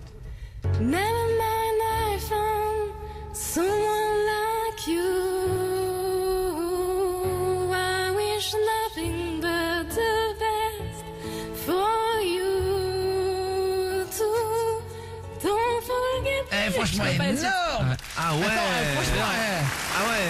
Never mind, I found someone like you. I wish nothing but the best for you too. Don't forget. Franchement, énorme. Ah ouais. Ah ouais.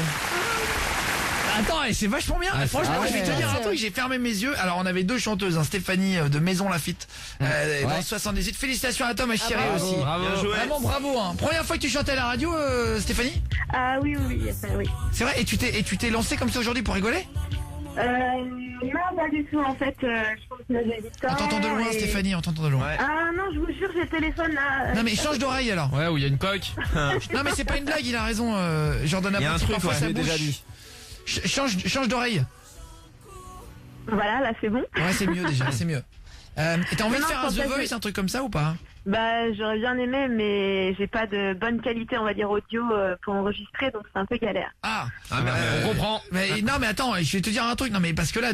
Attends, c'est vachement bien. Franchement, je vais te dire un truc, j'ai fermé mes yeux. Alors, on avait 2 chanteuses, Stéphanie de Maison Lafitte, dans le 78. Félicitations à toi, ma chérie aussi. Bravo. Bien joué. Vraiment bravo. Hein. Première fois que tu chantais à la radio, Stéphanie? Ah oui. C'est vrai? Et tu t'es lancé comme ça aujourd'hui pour rigoler? Non, pas du tout. En fait, je pense que j'ai dit ça. On t'entend de loin, Stéphanie, on t'entend de loin. Ah non, je vous jure, j'ai le téléphone là. Non mais change d'oreille alors. Ouais, où il y a une coque. Non mais c'est pas une blague, il a raison. Jordan Il y a un truc, parfois ouais, sa j'ai bouche. déjà dit. Change d'oreille. Voilà, là c'est bon. Ouais, c'est mieux déjà, c'est mieux. Et t'as envie de faire un The Voice, un truc comme ça ou pas? Bah, j'aurais bien aimé, mais j'ai pas de bonne qualité, on va dire, audio pour enregistrer, donc c'est un peu galère. On comprend. Mais non, mais attends, je vais te dire un truc. Non, mais parce que là,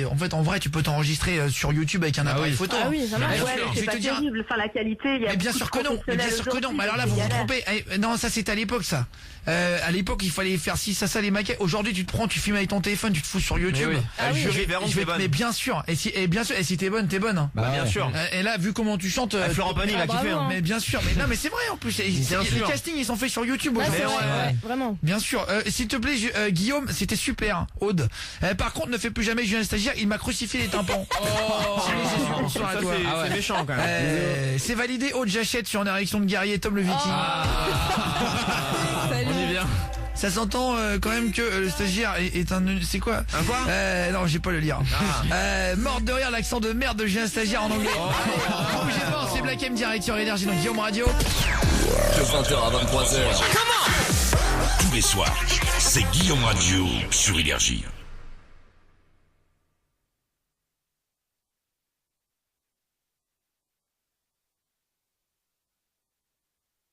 en fait, en vrai, tu peux t'enregistrer sur YouTube avec un appareil photo. Ah oui, ça marche. Ouais, je c'est vais pas te dire. terrible. Enfin, la qualité, il y a. Mais bien sûr que non. Mais bien sûr que non. Mais alors là, vous vous trompez. Non, ça c'était à l'époque, ça. À l'époque, il fallait faire ça les maquettes. Aujourd'hui, tu te prends, tu filmes avec ton téléphone, tu te fous sur YouTube. Mais bien sûr. Et bien sûr. Et si t'es bonne, t'es bonne. Hein. Bah bien sûr. Et là, vu comment tu chantes, Florent Pagny va kiffer. Mais bien sûr. Mais non, mais c'est vrai en plus. Les castings, ils sont faits sur YouTube aujourd'hui. Vraiment. Bien sûr. S'il te plaît, Guillaume, c'était super. Aude. Par contre, ne fais plus jamais Julien Stagiaire. Il m'a crucifié les tympans. Bonsoir à toi. C'est méchant quand même. C'est validé. Aude, j'achète sur une érection de guerrier. Tom le Viking. On y vient. Ça s'entend quand même que le stagiaire est un... C'est quoi? Un quoi? Non, j'ai pas le lire. Morte de rire, l'accent de merde de Julien Stagiaire en anglais. Bougez pas, c'est Black M direct sur Énergie dans Guillaume Radio. De 20h à 23h. Tous les soirs, c'est Guillaume Radio sur Énergie.